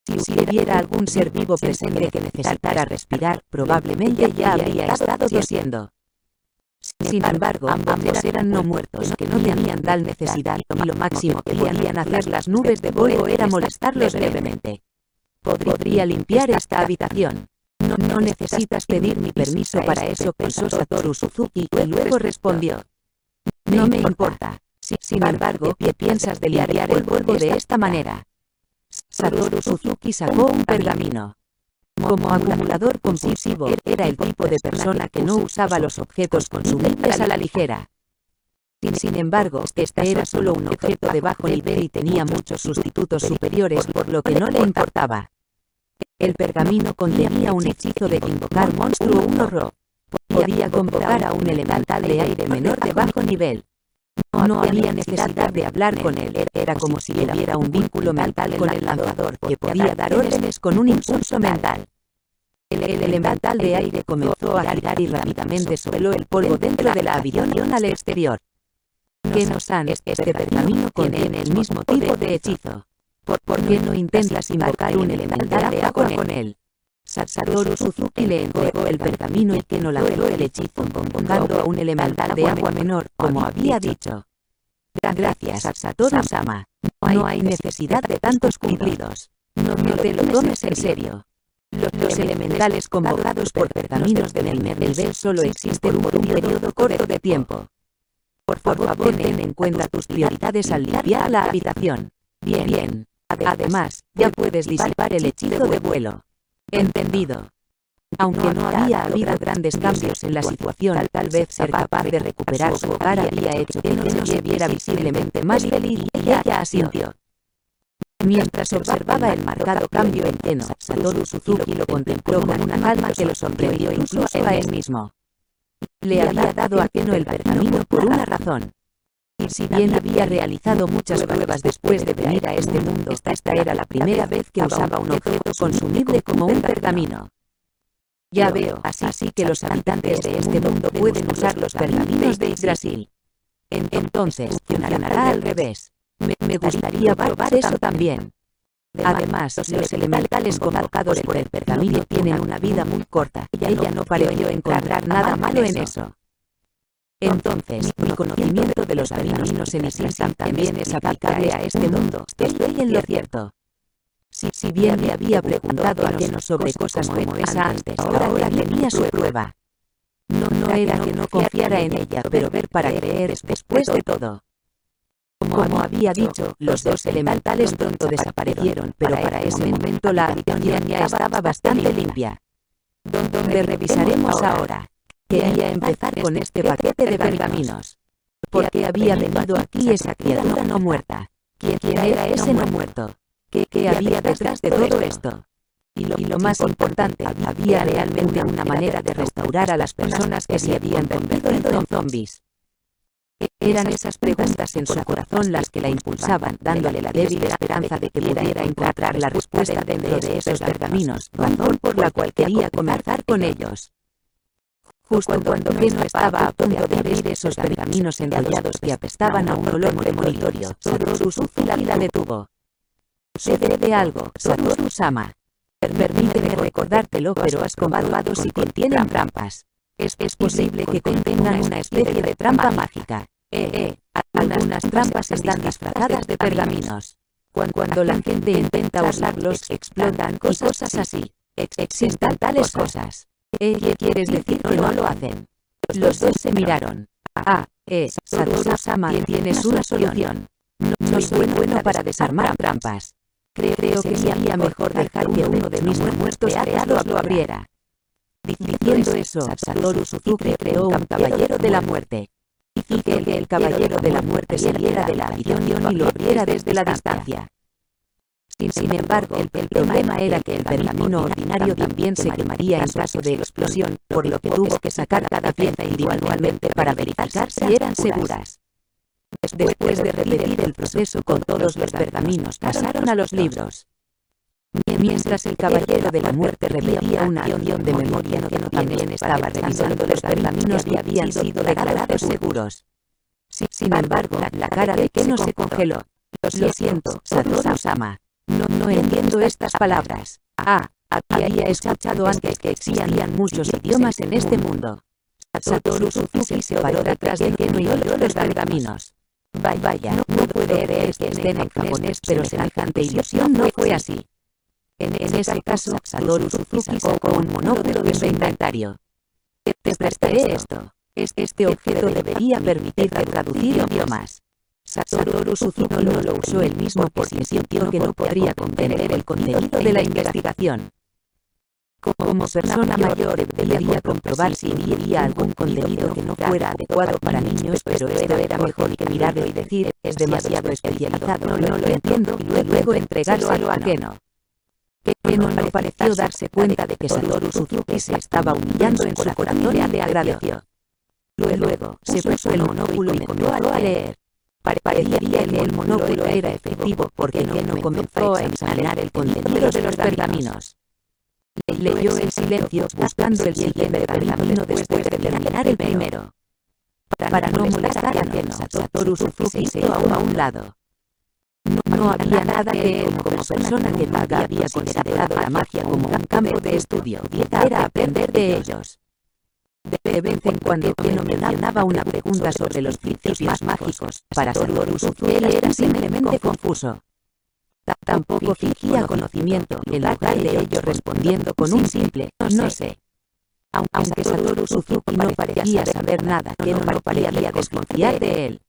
Si hubiera algún ser vivo presente que necesitara respirar, probablemente ya habría estado tosiendo. Sin embargo, ambos eran no muertos que no tenían tal necesidad, y lo máximo que podían hacer las nubes de polvo era molestarlos levemente. Podría limpiar esta habitación. No necesitas pedir mi permiso para eso, pensó Satoru Suzuki, y luego respondió. No me importa. Sin embargo, ¿qué piensas de limpiar el polvo de esta manera? Satoru Suzuki sacó un pergamino. Como acumulador compulsivo, era el tipo de persona que no usaba los objetos consumibles a la ligera. Sin embargo, este era solo un objeto de bajo nivel y tenía muchos sustitutos superiores, por lo que no le importaba. El pergamino contenía un hechizo de invocar monstruo 1-ro. Podía convocar a un elemental de aire menor de bajo nivel. No había necesidad de hablar con él, era como si hubiera un vínculo mental con el lanzador que podía dar órdenes con un impulso mental. El elemental de aire comenzó a girar y rápidamente sopló el polvo dentro de la habitación al exterior. Keno-san, este pergamino contiene el mismo tipo de hechizo. ¿Por qué no intentas invocar un elemental de agua con él? Satoru Suzuki le entregó el pergamino y Keno lanzó el hechizo convocando a un elemental de agua menor, como había dicho. Gracias, Satoru-sama. No hay necesidad de tantos cumplidos. No te lo tomes en serio. Los elementales convocados por pergaminos de primer nivel solo existen por un periodo corto de tiempo. Por favor, ten en cuenta tus prioridades al limpiar la habitación. Bien. Además, ya puedes disipar el hechizo de vuelo. Entendido. Aunque no había habido grandes cambios en la situación, tal vez ser capaz de recuperar su hogar había hecho que no se viera visiblemente más feliz, y ella asintió. Mientras observaba el marcado cambio en Keno, Satoru Suzuki lo contempló con una calma que lo sorprendió incluso a él mismo. Le había dado a Keno el pergamino por una razón. Y si bien había realizado muchas pruebas después de venir a este mundo, esta era la primera vez que usaba un objeto consumible como un pergamino. Ya veo, así que los habitantes de este mundo pueden usar los pergaminos de Yggdrasil. Entonces funcionará al revés. Me gustaría probar eso también. Además, los elementales convocados por el pergamino tienen una vida muy corta, y ella no pareció encontrar nada malo en eso. Entonces, mi conocimiento de los pergaminos en Isilsan también es aplicable a este mundo. Estoy en lo cierto. Si bien me había preguntado a Keno sobre cosas como esa antes, ahora tenía su prueba. No era que no confiara en ella, pero ver para creer después de todo. Como había dicho, los dos elementales pronto desaparecieron, pero para ese momento la habitación ya estaba bastante limpia. Donde revisaremos ahora. Quería empezar con este paquete de pergaminos. ¿Por qué había venido aquí esa criatura no muerta? ¿Quién era ese no muerto? ¿Qué había detrás de todo esto? Y lo más importante, ¿había realmente una manera de restaurar a las personas que se habían convertido en zombies? Eran esas preguntas en su corazón las que la impulsaban, dándole la débil esperanza de que pudiera encontrar la respuesta dentro de esos pergaminos, razón por la cual quería comenzar con ellos. Justo cuando Keno estaba a punto de abrir esos pergaminos enrollados que apestaban a un olor premonitorio, Satoru Suzuki la detuvo. Se debe algo, Satoru-sama. Permíteme recordártelo, pero has comprobado si contienen trampas. Es posible que contengan una especie de trampa mágica. Algunas trampas están disfrazadas de pergaminos. Cuando la gente intenta usarlos, explotan y cosas así. Existen tales cosas. ¿Qué quieres decir que no lo hacen? Los dos se miraron. Satoru-sama, tienes una solución. No soy bueno para desarmar trampas. Creo que sería mejor dejar que uno de mis muertos creados lo abriera. Diciendo eso, Satoru Suzuki creó un caballero de la muerte. Hizo que el caballero de la muerte saliera de la habitación y lo abriera desde la distancia. Sin embargo, el problema era que el pergamino ordinario también se quemaría en caso de explosión, por lo que tuvo que sacar cada pieza individualmente para verificar si eran seguras. Después de repetir el proceso con todos los pergaminos, pasaron a los libros. Mientras el caballero de la muerte repetía una acción de memoria que no también estaba revisando los pergaminos y habían sido declarados seguros. Sin embargo, la cara de Keno se congeló. Lo siento, Satoru-sama. No entiendo estas palabras. Había escuchado antes que existían muchos idiomas en este mundo. Satoru Suzuki se paró detrás de Keno y olió los pergaminos. Vaya, no puedo creer que estén en japonés, pero semejante ilusión no fue así. En ese caso, Satoru Suzuki sacó un monóculo de su inventario. Te prestaré esto. Este objeto debería permitirte traducir idiomas. Satoru Suzuki no lo usó él mismo porque sintió que no podría comprender el contenido de la investigación. Como persona mayor debería comprobar si había algún contenido que no fuera adecuado para niños, pero esto era mejor que mirarlo y decir, es demasiado especializado, no lo entiendo, y luego entregárselo a Keno. Keno no pareció darse cuenta de que Satoru Suzuki se estaba humillando en su corazón y le agradeció. Luego, se puso el monóculo y comenzó a leer. Parecía que el monóculo era efectivo porque Keno comenzó a examinar el contenido de los pergaminos. Leyó en silencio, buscando el siguiente pergamino después de terminar el primero. Para no molestar a Keno, Satoru Suzuki se hizo a un lado. No había nada que él, como persona que nunca había considerado la magia como un campo de estudio, era aprender de ellos. De vez en cuando Keno mencionaba una pregunta sobre los principios mágicos. Para Satoru Suzuki él era simplemente confuso. Tampoco fingía conocimiento, en lugar de ello respondiendo con un simple, no sé. Aunque Satoru Suzuki no parecía saber nada, Keno no parecía desconfiar de él.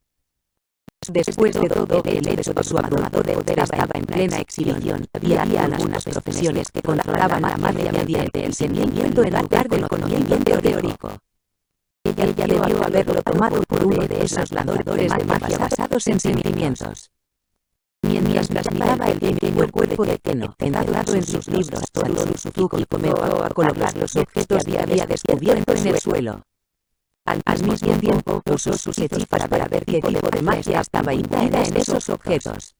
Después de todo, el hecho de su abrumador poder estaba en plena exhibición. Había algunas profesiones que controlaban la magia mediante el sentimiento en lugar del conocimiento teórico. Ella debió haberlo tomado por uno de esos lanzadores de magia basados en sentimientos. Mientras miraba el cuerpo de Keno, encerrado en sus libros, Satoru Suzuki comenzó a colocar los objetos que había descubierto en el suelo. Al mismo tiempo, usó sus hechizos para ver qué tipo de magia estaba imbuida en esos objetos.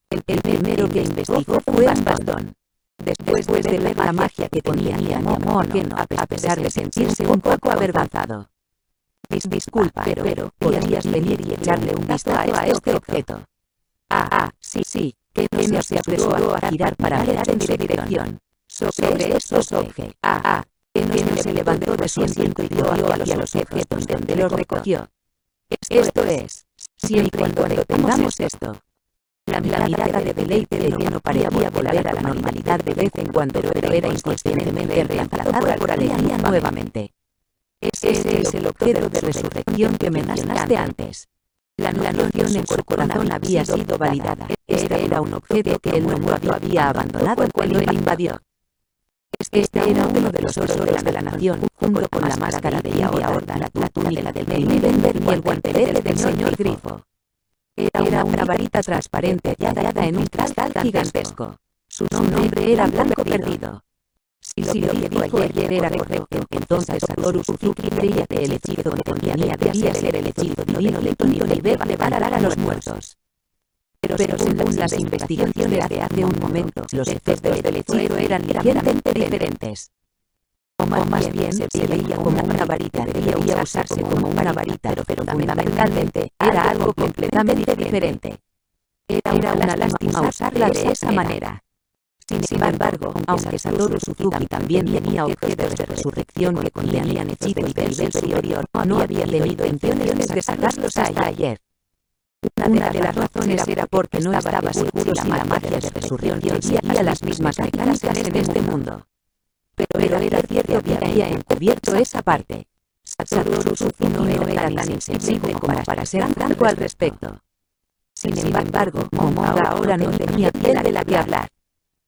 El primero que investigó fue un bastón. Después de ver la magia que tenía, llamó a Keno, a pesar de sentirse un poco avergonzado. Disculpa, pero podrías venir y echarle un vistazo a este objeto. Sí, que no se apresuró a girar para mirar en su dirección. Sobre estos objetos. Que no se levantó de su asiento y corrió hacia los objetos donde los recogió. Esto es, siempre y cuando tengamos esto. La mirada de deleite de que no parecía volver a la normalidad de vez en cuando, pero era inconscientemente reemplazada por alegría nuevamente. Ese es el objeto de resurrección que mencionaste antes. La noción en su corazón había sido validada. Este era un objeto que el mundo había abandonado cuando él invadió. Este era uno de los tesoros de la nación, junto con la máscara de Yaorda, la túnica del Meilender y el guantelete del señor Grifo. Era una varita transparente tallada en un cristal gigantesco. Su nombre era Blanco Perdido. Si lo que dijo ayer era correcto, entonces Satoru Suzuki creía que el hechizo que contenía debía ser el hechizo divino de levantar a los muertos. Pero según las investigaciones de hace un momento, los efectos del hechizo eran ligeramente diferentes. O más bien se veía como una varita, debía usarse como una varita, pero fundamentalmente era algo completamente diferente. Era una lástima usarla de esa manera. Sin embargo, aunque Satoru Suzuki también tenía objetos de resurrección que contenían hechizos de nivel superior, no había tenido intenciones de sacarlos hasta ayer. Una de las razones era porque no estaba seguro si la magia de resurrección seguía las mismas mecánicas en este mundo. Pero era cierto que había encubierto esa parte. Satoru Suzuki no era tan insensible como para ser franco al respecto. Sin embargo, Momoga ahora no tenía piedra de la que hablar.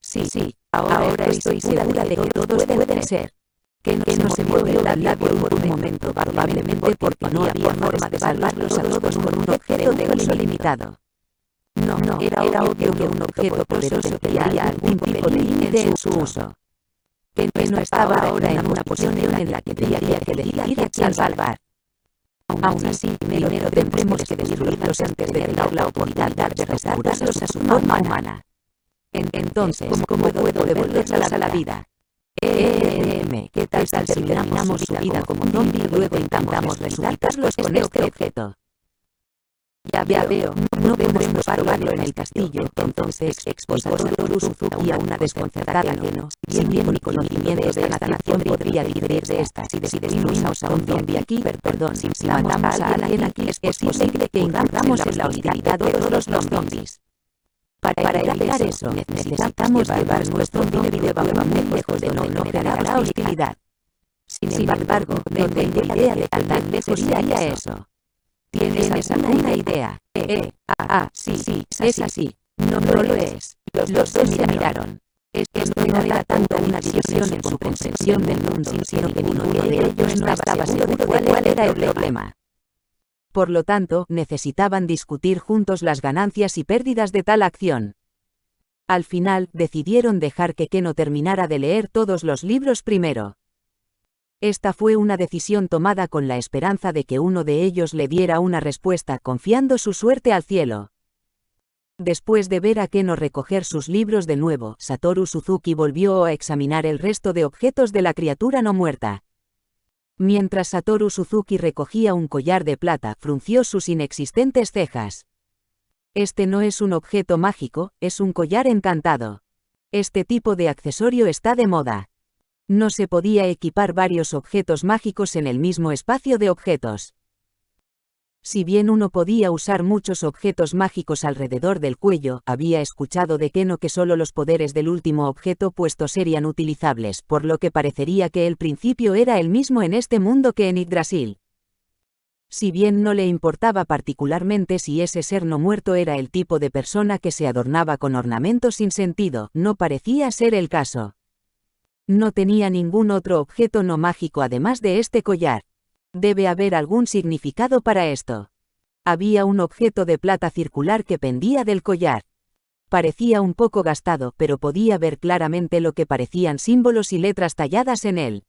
Sí, ahora estoy segura de que todos pueden ser. Que no se movió la labio por un momento, probablemente porque no había forma de salvarlos a todos con un objeto de uso limitado. No, era obvio que un objeto poderoso tenía algún tipo de límite en su uso. Que no estaba ahora en una posición en la que tendría que decidir a quién salvar. Aún así, primero tendremos que destruirlos antes de dar la oportunidad de restaurarlos a su forma humana. Entonces, ¿cómo puedo devolverlos a la vida? ¿Qué tal si terminamos su vida como zombie y luego intentamos resucitarlos con este objeto? Ya veo, no podremos probarlo en el castillo, entonces expulsó Satoru Suzuki a una desconcertada no. Si bien mi conocimiento de esta nación podría diferir de esta, si destruimos a un zombie aquí, si matamos a alguien aquí, es posible que incurramos en la hostilidad de todos los zombies. Para evitar eso, necesitamos llevar nuestro zombie muy lejos de no generar la hostilidad. Sin embargo, no tengo idea de qué tan lejos sería eso. ¿Tienes alguna idea? Sí, es así. No lo es. Los dos se miraron. Esto no era tanto una división en su comprensión del mundo, sino que ninguno de ellos no estaba seguro de cuál era el problema. Por lo tanto, necesitaban discutir juntos las ganancias y pérdidas de tal acción. Al final, decidieron dejar que Keno terminara de leer todos los libros primero. Esta fue una decisión tomada con la esperanza de que uno de ellos le diera una respuesta confiando su suerte al cielo. Después de ver a Keno recoger sus libros de nuevo, Satoru Suzuki volvió a examinar el resto de objetos de la criatura no muerta. Mientras Satoru Suzuki recogía un collar de plata, frunció sus inexistentes cejas. Este no es un objeto mágico, es un collar encantado. Este tipo de accesorio está de moda. No se podía equipar varios objetos mágicos en el mismo espacio de objetos. Si bien uno podía usar muchos objetos mágicos alrededor del cuello, había escuchado de Keno que solo los poderes del último objeto puesto serían utilizables, por lo que parecería que el principio era el mismo en este mundo que en Yggdrasil. Si bien no le importaba particularmente si ese ser no muerto era el tipo de persona que se adornaba con ornamentos sin sentido, no parecía ser el caso. No tenía ningún otro objeto no mágico además de este collar. Debe haber algún significado para esto. Había un objeto de plata circular que pendía del collar. Parecía un poco gastado, pero podía ver claramente lo que parecían símbolos y letras talladas en él.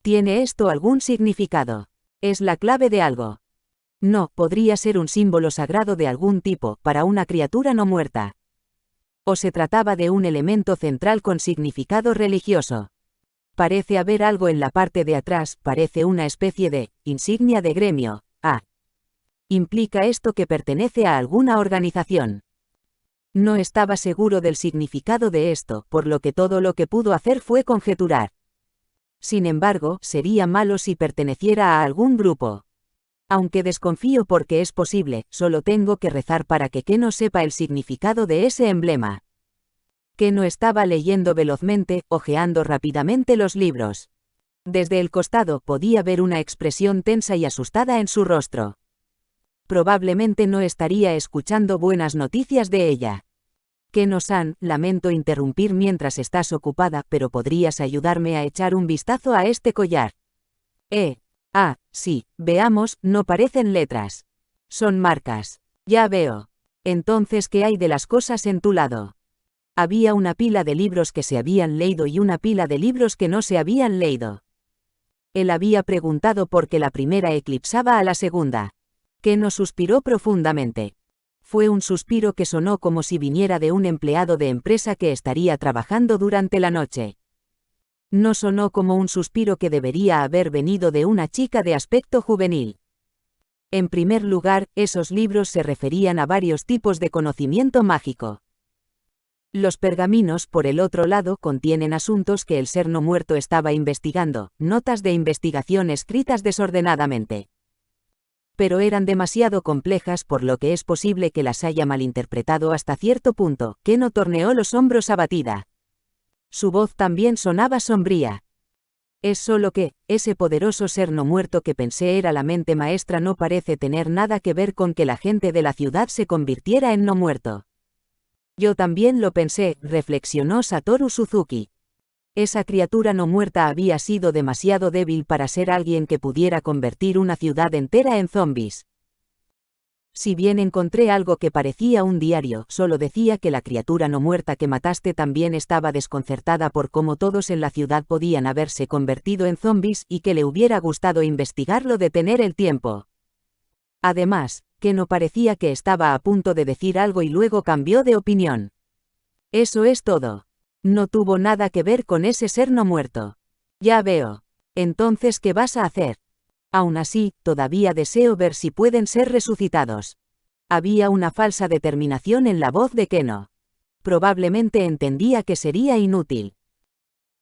¿Tiene esto algún significado? ¿Es la clave de algo? No, podría ser un símbolo sagrado de algún tipo, para una criatura no muerta. ¿O se trataba de un elemento central con significado religioso? Parece haber algo en la parte de atrás, parece una especie de insignia de gremio. Ah. ¿Implica esto que pertenece a alguna organización? No estaba seguro del significado de esto, por lo que todo lo que pudo hacer fue conjeturar. Sin embargo, sería malo si perteneciera a algún grupo. Aunque desconfío porque es posible, solo tengo que rezar para que Keno sepa el significado de ese emblema. Keno estaba leyendo velozmente, hojeando rápidamente los libros. Desde el costado podía ver una expresión tensa y asustada en su rostro. Probablemente no estaría escuchando buenas noticias de ella. Keno-san, lamento interrumpir mientras estás ocupada, pero podrías ayudarme a echar un vistazo a este collar. Sí, veamos, no parecen letras. Son marcas. Ya veo. Entonces, ¿qué hay de las cosas en tu lado? Había una pila de libros que se habían leído y una pila de libros que no se habían leído. Él había preguntado por qué la primera eclipsaba a la segunda. Keno suspiró profundamente. Fue un suspiro que sonó como si viniera de un empleado de empresa que estaría trabajando durante la noche. No sonó como un suspiro que debería haber venido de una chica de aspecto juvenil. En primer lugar, esos libros se referían a varios tipos de conocimiento mágico. Los pergaminos, por el otro lado, contienen asuntos que el ser no muerto estaba investigando, notas de investigación escritas desordenadamente. Pero eran demasiado complejas, por lo que es posible que las haya malinterpretado hasta cierto punto. Keno torneó los hombros abatida. Su voz también sonaba sombría. Es solo que, ese poderoso ser no muerto que pensé era la mente maestra no parece tener nada que ver con que la gente de la ciudad se convirtiera en no muerto. Yo también lo pensé, reflexionó Satoru Suzuki. Esa criatura no muerta había sido demasiado débil para ser alguien que pudiera convertir una ciudad entera en zombies. Si bien encontré algo que parecía un diario, solo decía que la criatura no muerta que mataste también estaba desconcertada por cómo todos en la ciudad podían haberse convertido en zombies y que le hubiera gustado investigarlo, detener el tiempo. Además, que no parecía que estaba a punto de decir algo y luego cambió de opinión. Eso es todo. No tuvo nada que ver con ese ser no muerto. Ya veo. Entonces, ¿qué vas a hacer? Aún así, todavía deseo ver si pueden ser resucitados. Había una falsa determinación en la voz de Keno. Probablemente entendía que sería inútil.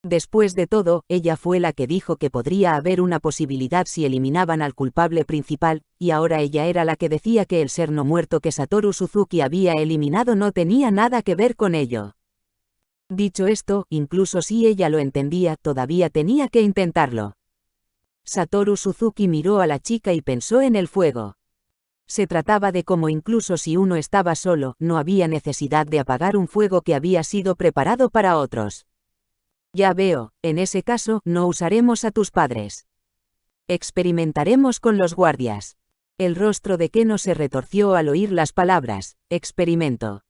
Después de todo, ella fue la que dijo que podría haber una posibilidad si eliminaban al culpable principal, y ahora ella era la que decía que el ser no muerto que Satoru Suzuki había eliminado no tenía nada que ver con ello. Dicho esto, incluso si ella lo entendía, todavía tenía que intentarlo. Satoru Suzuki miró a la chica y pensó en el fuego. Se trataba de cómo incluso si uno estaba solo, no había necesidad de apagar un fuego que había sido preparado para otros. Ya veo, en ese caso, no usaremos a tus padres. Experimentaremos con los guardias. El rostro de Keno se retorció al oír las palabras, experimento.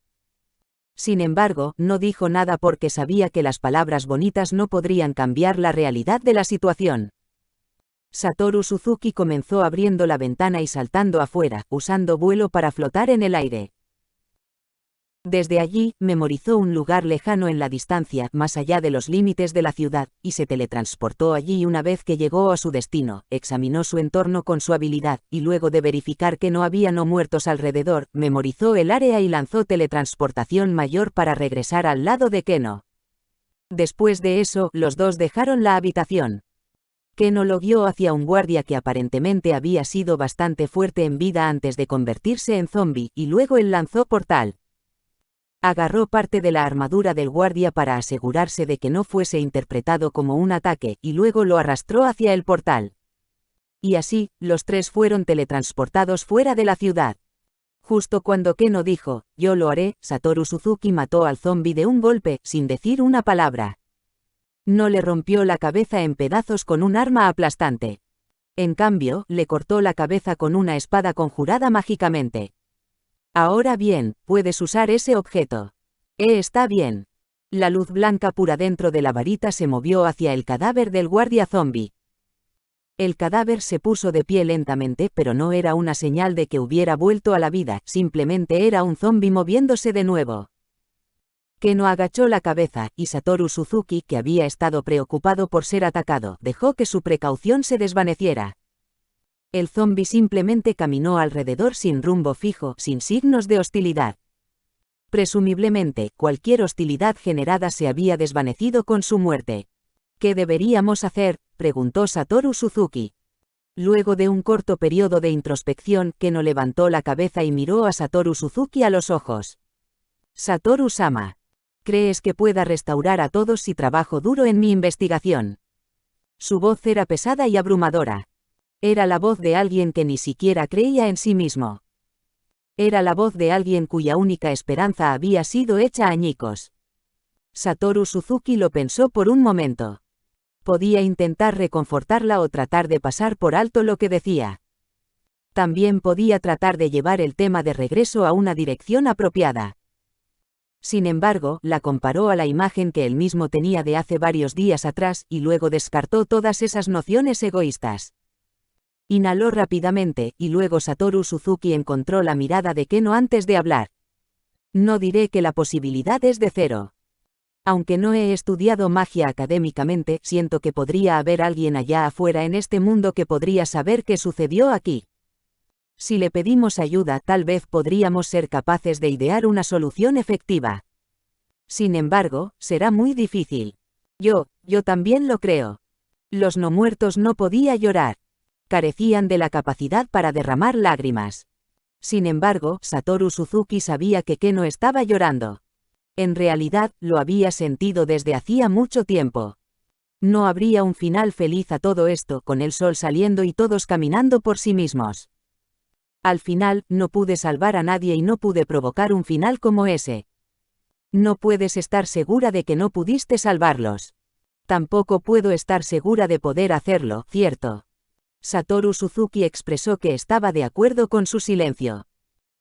Sin embargo, no dijo nada porque sabía que las palabras bonitas no podrían cambiar la realidad de la situación. Satoru Suzuki comenzó abriendo la ventana y saltando afuera, usando vuelo para flotar en el aire. Desde allí, memorizó un lugar lejano en la distancia, más allá de los límites de la ciudad, y se teletransportó allí. Una vez que llegó a su destino, examinó su entorno con su habilidad, y luego de verificar que no había no muertos alrededor, memorizó el área y lanzó teletransportación mayor para regresar al lado de Keno. Después de eso, los dos dejaron la habitación. Keno lo guió hacia un guardia que aparentemente había sido bastante fuerte en vida antes de convertirse en zombie, y luego él lanzó portal. Agarró parte de la armadura del guardia para asegurarse de que no fuese interpretado como un ataque, y luego lo arrastró hacia el portal. Y así, los tres fueron teletransportados fuera de la ciudad. Justo cuando Keno dijo, yo lo haré, Satoru Suzuki mató al zombie de un golpe, sin decir una palabra. No le rompió la cabeza en pedazos con un arma aplastante. En cambio, le cortó la cabeza con una espada conjurada mágicamente. Ahora bien, puedes usar ese objeto. Está bien. La luz blanca pura dentro de la varita se movió hacia el cadáver del guardia zombie. El cadáver se puso de pie lentamente, pero no era una señal de que hubiera vuelto a la vida, simplemente era un zombie moviéndose de nuevo. Keno agachó la cabeza, y Satoru Suzuki, que había estado preocupado por ser atacado, dejó que su precaución se desvaneciera. El zombi simplemente caminó alrededor sin rumbo fijo, sin signos de hostilidad. Presumiblemente, cualquier hostilidad generada se había desvanecido con su muerte. ¿Qué deberíamos hacer?, preguntó Satoru Suzuki. Luego de un corto periodo de introspección, Keno levantó la cabeza y miró a Satoru Suzuki a los ojos. Satoru-sama, ¿crees que pueda restaurar a todos si trabajo duro en mi investigación? Su voz era pesada y abrumadora. Era la voz de alguien que ni siquiera creía en sí mismo. Era la voz de alguien cuya única esperanza había sido hecha añicos. Satoru Suzuki lo pensó por un momento. Podía intentar reconfortarla o tratar de pasar por alto lo que decía. También podía tratar de llevar el tema de regreso a una dirección apropiada. Sin embargo, la comparó a la imagen que él mismo tenía de hace varios días atrás, y luego descartó todas esas nociones egoístas. Inhaló rápidamente, y luego Satoru Suzuki encontró la mirada de Keno antes de hablar. No diré que la posibilidad es de 0. Aunque no he estudiado magia académicamente, siento que podría haber alguien allá afuera en este mundo que podría saber qué sucedió aquí. Si le pedimos ayuda, tal vez podríamos ser capaces de idear una solución efectiva. Sin embargo, será muy difícil. Yo también lo creo. Los no muertos no podían llorar. Carecían de la capacidad para derramar lágrimas. Sin embargo, Satoru Suzuki sabía que Keno estaba llorando. En realidad, lo había sentido desde hacía mucho tiempo. No habría un final feliz a todo esto, con el sol saliendo y todos caminando por sí mismos. Al final, no pude salvar a nadie y no pude provocar un final como ese. No puedes estar segura de que no pudiste salvarlos. Tampoco puedo estar segura de poder hacerlo, ¿cierto? Satoru Suzuki expresó que estaba de acuerdo con su silencio.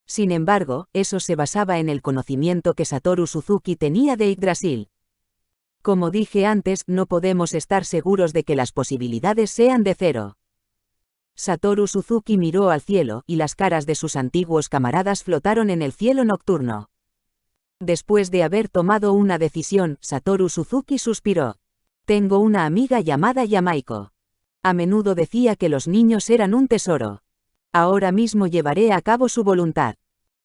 Sin embargo, eso se basaba en el conocimiento que Satoru Suzuki tenía de Yggdrasil. Como dije antes, no podemos estar seguros de que las posibilidades sean de 0. Satoru Suzuki miró al cielo, y las caras de sus antiguos camaradas flotaron en el cielo nocturno. Después de haber tomado una decisión, Satoru Suzuki suspiró. Tengo una amiga llamada Yamaiko. A menudo decía que los niños eran un tesoro. Ahora mismo llevaré a cabo su voluntad.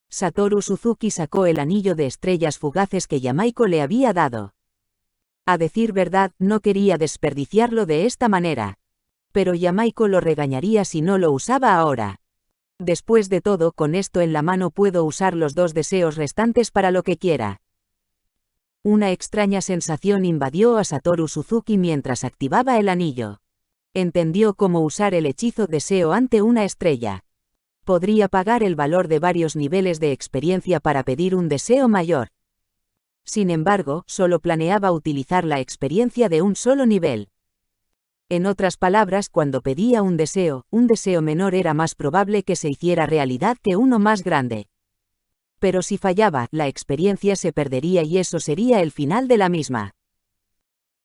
Satoru Suzuki sacó el anillo de estrellas fugaces que Yamaiko le había dado. A decir verdad, no quería desperdiciarlo de esta manera. Pero Yamaiko lo regañaría si no lo usaba ahora. Después de todo, con esto en la mano puedo usar los 2 deseos restantes para lo que quiera. Una extraña sensación invadió a Satoru Suzuki mientras activaba el anillo. Entendió cómo usar el hechizo deseo ante una estrella. Podría pagar el valor de varios niveles de experiencia para pedir un deseo mayor. Sin embargo, solo planeaba utilizar la experiencia de un solo nivel. En otras palabras, cuando pedía un deseo menor era más probable que se hiciera realidad que uno más grande. Pero si fallaba, la experiencia se perdería y eso sería el final de la misma.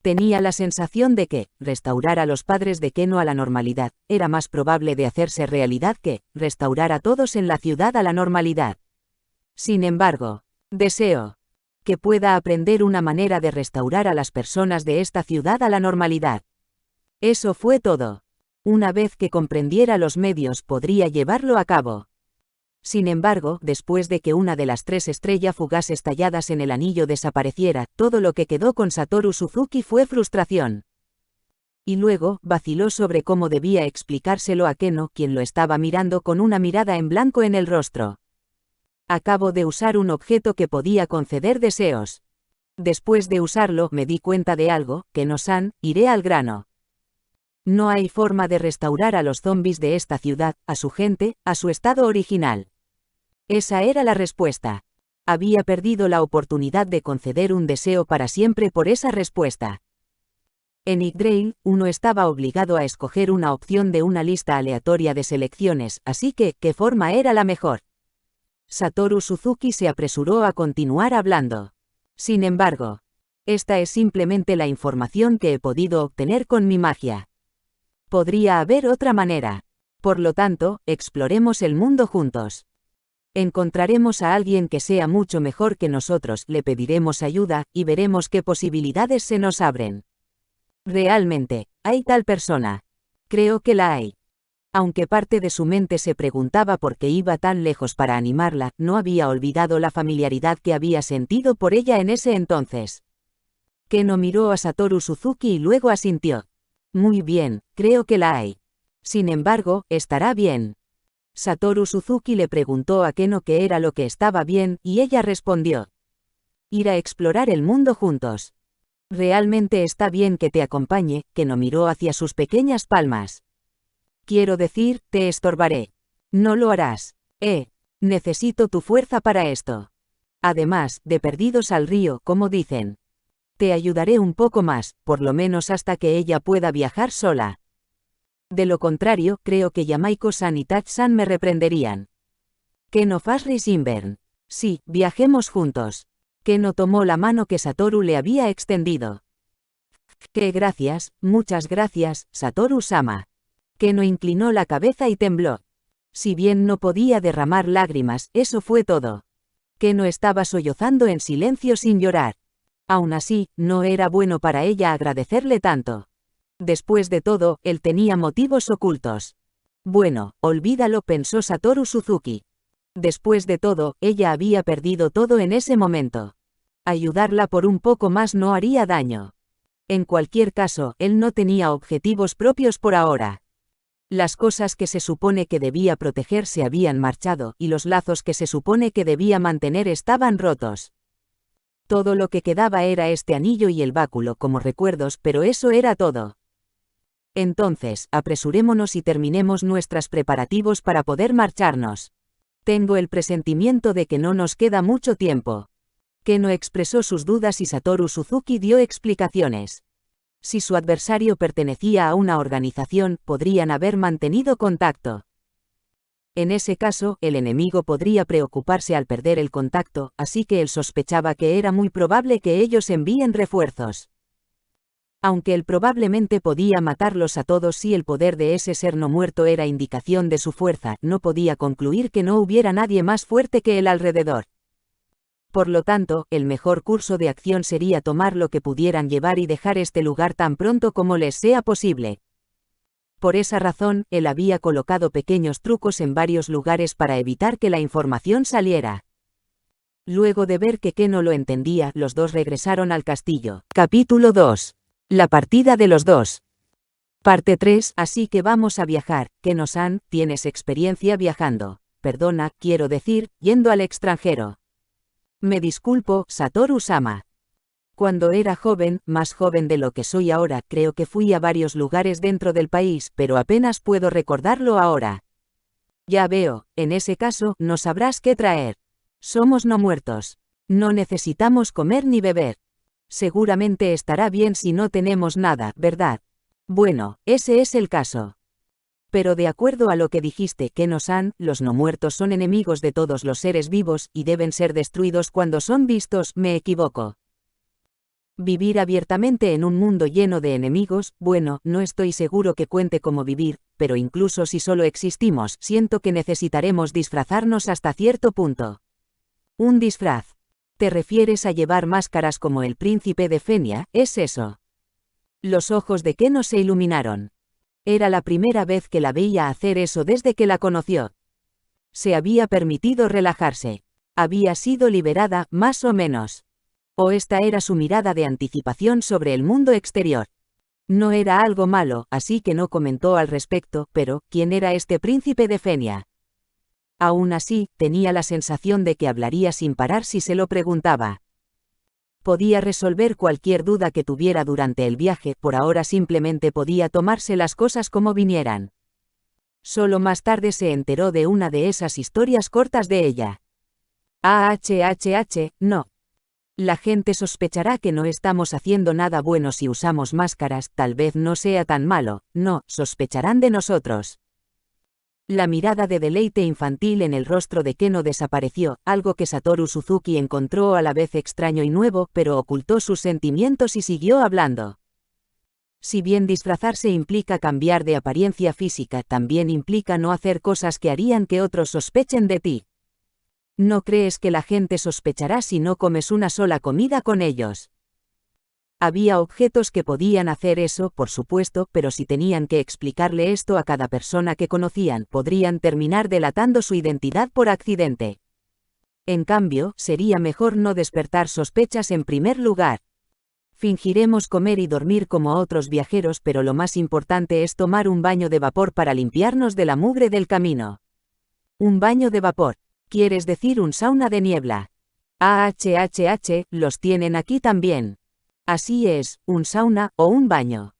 Tenía la sensación de que, restaurar a los padres de Keno a la normalidad, era más probable de hacerse realidad que, restaurar a todos en la ciudad a la normalidad. Sin embargo, deseo que pueda aprender una manera de restaurar a las personas de esta ciudad a la normalidad. Eso fue todo. Una vez que comprendiera los medios, podría llevarlo a cabo. Sin embargo, después de que una de las 3 estrellas fugaces talladas en el anillo desapareciera, todo lo que quedó con Satoru Suzuki fue frustración. Y luego, vaciló sobre cómo debía explicárselo a Keno, quien lo estaba mirando con una mirada en blanco en el rostro. Acabo de usar un objeto que podía conceder deseos. Después de usarlo, me di cuenta de algo, Keno-san, iré al grano. No hay forma de restaurar a los zombis de esta ciudad, a su gente, a su estado original. Esa era la respuesta. Había perdido la oportunidad de conceder un deseo para siempre por esa respuesta. En Yggdrasil, uno estaba obligado a escoger una opción de una lista aleatoria de selecciones, así que, ¿qué forma era la mejor? Satoru Suzuki se apresuró a continuar hablando. Sin embargo, esta es simplemente la información que he podido obtener con mi magia. Podría haber otra manera. Por lo tanto, exploremos el mundo juntos. Encontraremos a alguien que sea mucho mejor que nosotros, le pediremos ayuda, y veremos qué posibilidades se nos abren. Realmente, ¿hay tal persona? Creo que la hay. Aunque parte de su mente se preguntaba por qué iba tan lejos para animarla, no había olvidado la familiaridad que había sentido por ella en ese entonces. Keno miró a Satoru Suzuki y luego asintió. Muy bien, creo que la hay. Sin embargo, estará bien. Satoru Suzuki le preguntó a Keno qué era lo que estaba bien, y ella respondió. Ir a explorar el mundo juntos. Realmente está bien que te acompañe. Keno miró hacia sus pequeñas palmas. Quiero decir, te estorbaré. No lo harás. Necesito tu fuerza para esto. Además, de perdidos al río, como dicen. Te ayudaré un poco más, por lo menos hasta que ella pueda viajar sola. De lo contrario, creo que Yamaiko-san y Tachi-san me reprenderían. Keno Fasri Sinbern. Sí, viajemos juntos. Keno tomó la mano que Satoru le había extendido. ¡Qué gracias, muchas gracias, Satoru-sama! Keno inclinó la cabeza y tembló. Si bien no podía derramar lágrimas, eso fue todo. Keno estaba sollozando en silencio sin llorar. Aún así, no era bueno para ella agradecerle tanto. Después de todo, él tenía motivos ocultos. Bueno, olvídalo, pensó Satoru Suzuki. Después de todo, ella había perdido todo en ese momento. Ayudarla por un poco más no haría daño. En cualquier caso, él no tenía objetivos propios por ahora. Las cosas que se supone que debía proteger se habían marchado, y los lazos que se supone que debía mantener estaban rotos. Todo lo que quedaba era este anillo y el báculo como recuerdos, pero eso era todo. Entonces, apresurémonos y terminemos nuestros preparativos para poder marcharnos. Tengo el presentimiento de que no nos queda mucho tiempo. Keno expresó sus dudas y Satoru Suzuki dio explicaciones. Si su adversario pertenecía a una organización, podrían haber mantenido contacto. En ese caso, el enemigo podría preocuparse al perder el contacto, así que él sospechaba que era muy probable que ellos envíen refuerzos. Aunque él probablemente podía matarlos a todos si el poder de ese ser no muerto era indicación de su fuerza, no podía concluir que no hubiera nadie más fuerte que él alrededor. Por lo tanto, el mejor curso de acción sería tomar lo que pudieran llevar y dejar este lugar tan pronto como les sea posible. Por esa razón, él había colocado pequeños trucos en varios lugares para evitar que la información saliera. Luego de ver que Keno lo entendía, los dos regresaron al castillo. Capítulo 2. La partida de los dos. Parte 3. Así que vamos a viajar. Keno-san, ¿tienes experiencia viajando? Perdona, quiero decir, yendo al extranjero. Me disculpo, Satoru-sama. Cuando era joven, más joven de lo que soy ahora, creo que fui a varios lugares dentro del país, pero apenas puedo recordarlo ahora. Ya veo, en ese caso, no sabrás qué traer. Somos no muertos. No necesitamos comer ni beber. Seguramente estará bien si no tenemos nada, ¿verdad? Bueno, ese es el caso. Pero de acuerdo a lo que dijiste, Keno-san, los no muertos son enemigos de todos los seres vivos, y deben ser destruidos cuando son vistos, ¿me equivoco? Vivir abiertamente en un mundo lleno de enemigos, bueno, no estoy seguro que cuente como vivir, pero incluso si solo existimos, siento que necesitaremos disfrazarnos hasta cierto punto. Un disfraz. ¿Te refieres a llevar máscaras como el príncipe de Fenia? ¿Es eso? Los ojos de Keno se iluminaron. Era la primera vez que la veía hacer eso desde que la conoció. Se había permitido relajarse. Había sido liberada, más o menos. O esta era su mirada de anticipación sobre el mundo exterior. No era algo malo, así que no comentó al respecto, pero, ¿quién era este príncipe de Fenia? Aún así, tenía la sensación de que hablaría sin parar si se lo preguntaba. Podía resolver cualquier duda que tuviera durante el viaje, por ahora simplemente podía tomarse las cosas como vinieran. Solo más tarde se enteró de una de esas historias cortas de ella. No. La gente sospechará que no estamos haciendo nada bueno si usamos máscaras, tal vez no sea tan malo, no, sospecharán de nosotros. La mirada de deleite infantil en el rostro de Keno desapareció, algo que Satoru Suzuki encontró a la vez extraño y nuevo, pero ocultó sus sentimientos y siguió hablando. Si bien disfrazarse implica cambiar de apariencia física, también implica no hacer cosas que harían que otros sospechen de ti. ¿No crees que la gente sospechará si no comes una sola comida con ellos? Había objetos que podían hacer eso, por supuesto, pero si tenían que explicarle esto a cada persona que conocían, podrían terminar delatando su identidad por accidente. En cambio, sería mejor no despertar sospechas en primer lugar. Fingiremos comer y dormir como otros viajeros, pero lo más importante es tomar un baño de vapor para limpiarnos de la mugre del camino. Un baño de vapor. ¿Quieres decir un sauna de niebla? Los tienen aquí también. Así es, un sauna o un baño.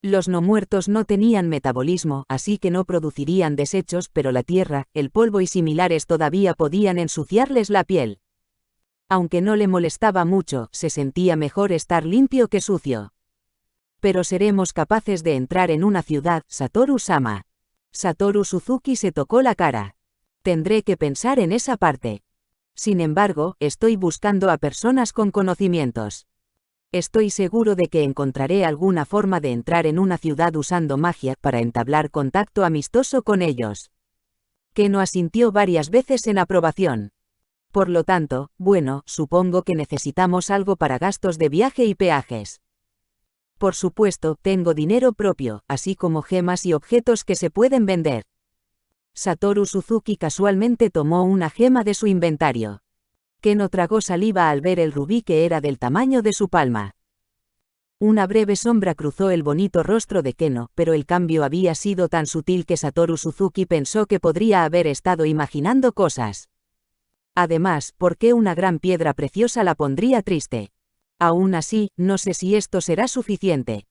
Los no muertos no tenían metabolismo, así que no producirían desechos, pero la tierra, el polvo y similares todavía podían ensuciarles la piel. Aunque no le molestaba mucho, se sentía mejor estar limpio que sucio. Pero seremos capaces de entrar en una ciudad, Satoru-sama. Satoru Suzuki se tocó la cara. Tendré que pensar en esa parte. Sin embargo, estoy buscando a personas con conocimientos. Estoy seguro de que encontraré alguna forma de entrar en una ciudad usando magia para entablar contacto amistoso con ellos. Keno asintió varias veces en aprobación. Por lo tanto, bueno, supongo que necesitamos algo para gastos de viaje y peajes. Por supuesto, tengo dinero propio, así como gemas y objetos que se pueden vender. Satoru Suzuki casualmente tomó una gema de su inventario. Keno tragó saliva al ver el rubí que era del tamaño de su palma. Una breve sombra cruzó el bonito rostro de Keno, pero el cambio había sido tan sutil que Satoru Suzuki pensó que podría haber estado imaginando cosas. Además, ¿por qué una gran piedra preciosa la pondría triste? Aún así, no sé si esto será suficiente.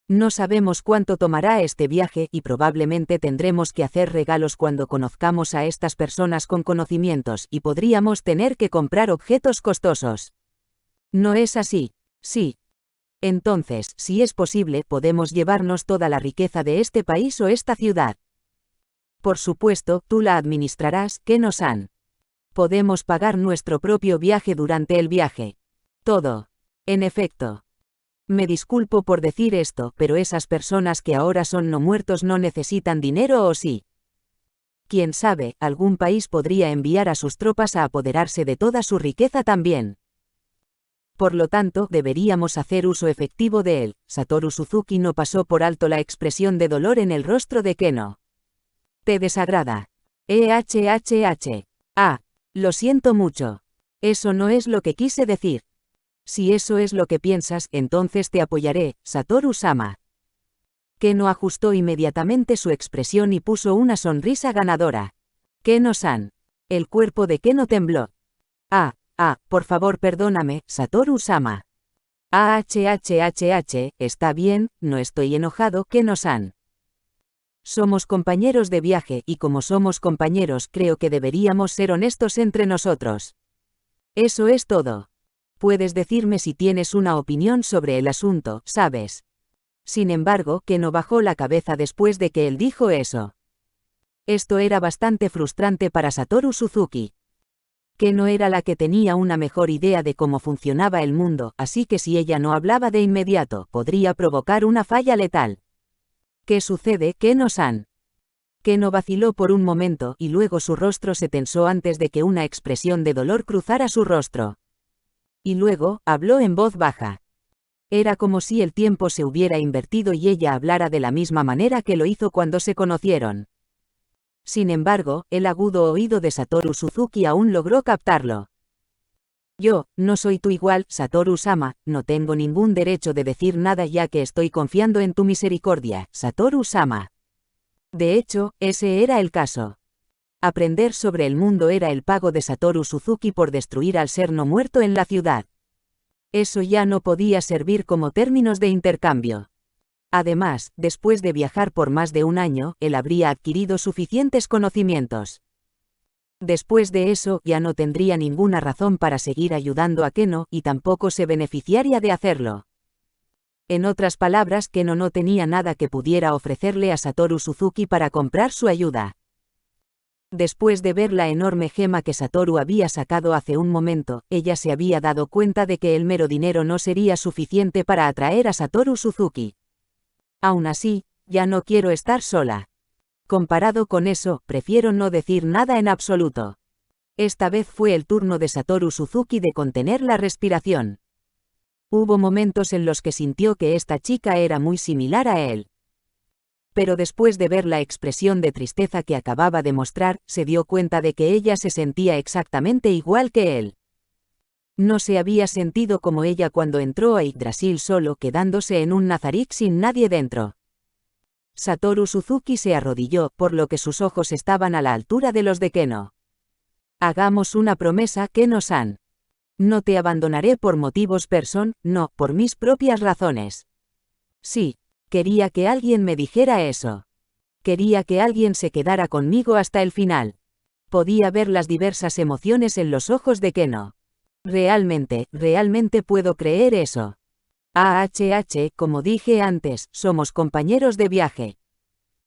No sabemos cuánto tomará este viaje y probablemente tendremos que hacer regalos cuando conozcamos a estas personas con conocimientos y podríamos tener que comprar objetos costosos. ¿No es así? Sí. Entonces, si es posible, podemos llevarnos toda la riqueza de este país o esta ciudad. Por supuesto, tú la administrarás, Keno-san. Podemos pagar nuestro propio viaje durante el viaje. Todo. En efecto. Me disculpo por decir esto, pero esas personas que ahora son no muertos no necesitan dinero, ¿o sí? Quién sabe, algún país podría enviar a sus tropas a apoderarse de toda su riqueza también. Por lo tanto, deberíamos hacer uso efectivo de él. Satoru Suzuki no pasó por alto la expresión de dolor en el rostro de Keno. ¿Te desagrada? Ah, lo siento mucho. Eso no es lo que quise decir. Si eso es lo que piensas, entonces te apoyaré, Satoru-sama. Keno ajustó inmediatamente su expresión y puso una sonrisa ganadora. Keno-san. El cuerpo de Keno tembló. Por favor perdóname, Satoru-sama. Está bien, no estoy enojado, Keno-san. Somos compañeros de viaje y como somos compañeros creo que deberíamos ser honestos entre nosotros. Eso es todo. Puedes decirme si tienes una opinión sobre el asunto, ¿sabes? Sin embargo, Keno bajó la cabeza después de que él dijo eso. Esto era bastante frustrante para Satoru Suzuki. Keno era la que tenía una mejor idea de cómo funcionaba el mundo, así que si ella no hablaba de inmediato, podría provocar una falla letal. ¿Qué sucede, Keno-san? Keno vaciló por un momento y luego su rostro se tensó antes de que una expresión de dolor cruzara su rostro. Y luego, habló en voz baja. Era como si el tiempo se hubiera invertido y ella hablara de la misma manera que lo hizo cuando se conocieron. Sin embargo, el agudo oído de Satoru Suzuki aún logró captarlo. Yo, no soy tu igual, Satoru-sama, no tengo ningún derecho de decir nada ya que estoy confiando en tu misericordia, Satoru-sama. De hecho, ese era el caso. Aprender sobre el mundo era el pago de Satoru Suzuki por destruir al ser no muerto en la ciudad. Eso ya no podía servir como términos de intercambio. Además, después de viajar por más de un año, él habría adquirido suficientes conocimientos. Después de eso, ya no tendría ninguna razón para seguir ayudando a Keno, y tampoco se beneficiaría de hacerlo. En otras palabras, Keno no tenía nada que pudiera ofrecerle a Satoru Suzuki para comprar su ayuda. Después de ver la enorme gema que Satoru había sacado hace un momento, ella se había dado cuenta de que el mero dinero no sería suficiente para atraer a Satoru Suzuki. Aún así, ya no quiero estar sola. Comparado con eso, prefiero no decir nada en absoluto. Esta vez fue el turno de Satoru Suzuki de contener la respiración. Hubo momentos en los que sintió que esta chica era muy similar a él. Pero después de ver la expresión de tristeza que acababa de mostrar, se dio cuenta de que ella se sentía exactamente igual que él. No se había sentido como ella cuando entró a Yggdrasil solo, quedándose en un Nazarick sin nadie dentro. Satoru Suzuki se arrodilló, por lo que sus ojos estaban a la altura de los de Keno. Hagamos una promesa, Keno-san. No te abandonaré por motivos no, por mis propias razones. Sí, quería que alguien me dijera eso. Quería que alguien se quedara conmigo hasta el final. Podía ver las diversas emociones en los ojos de Keno. Realmente puedo creer eso. Como dije antes, somos compañeros de viaje.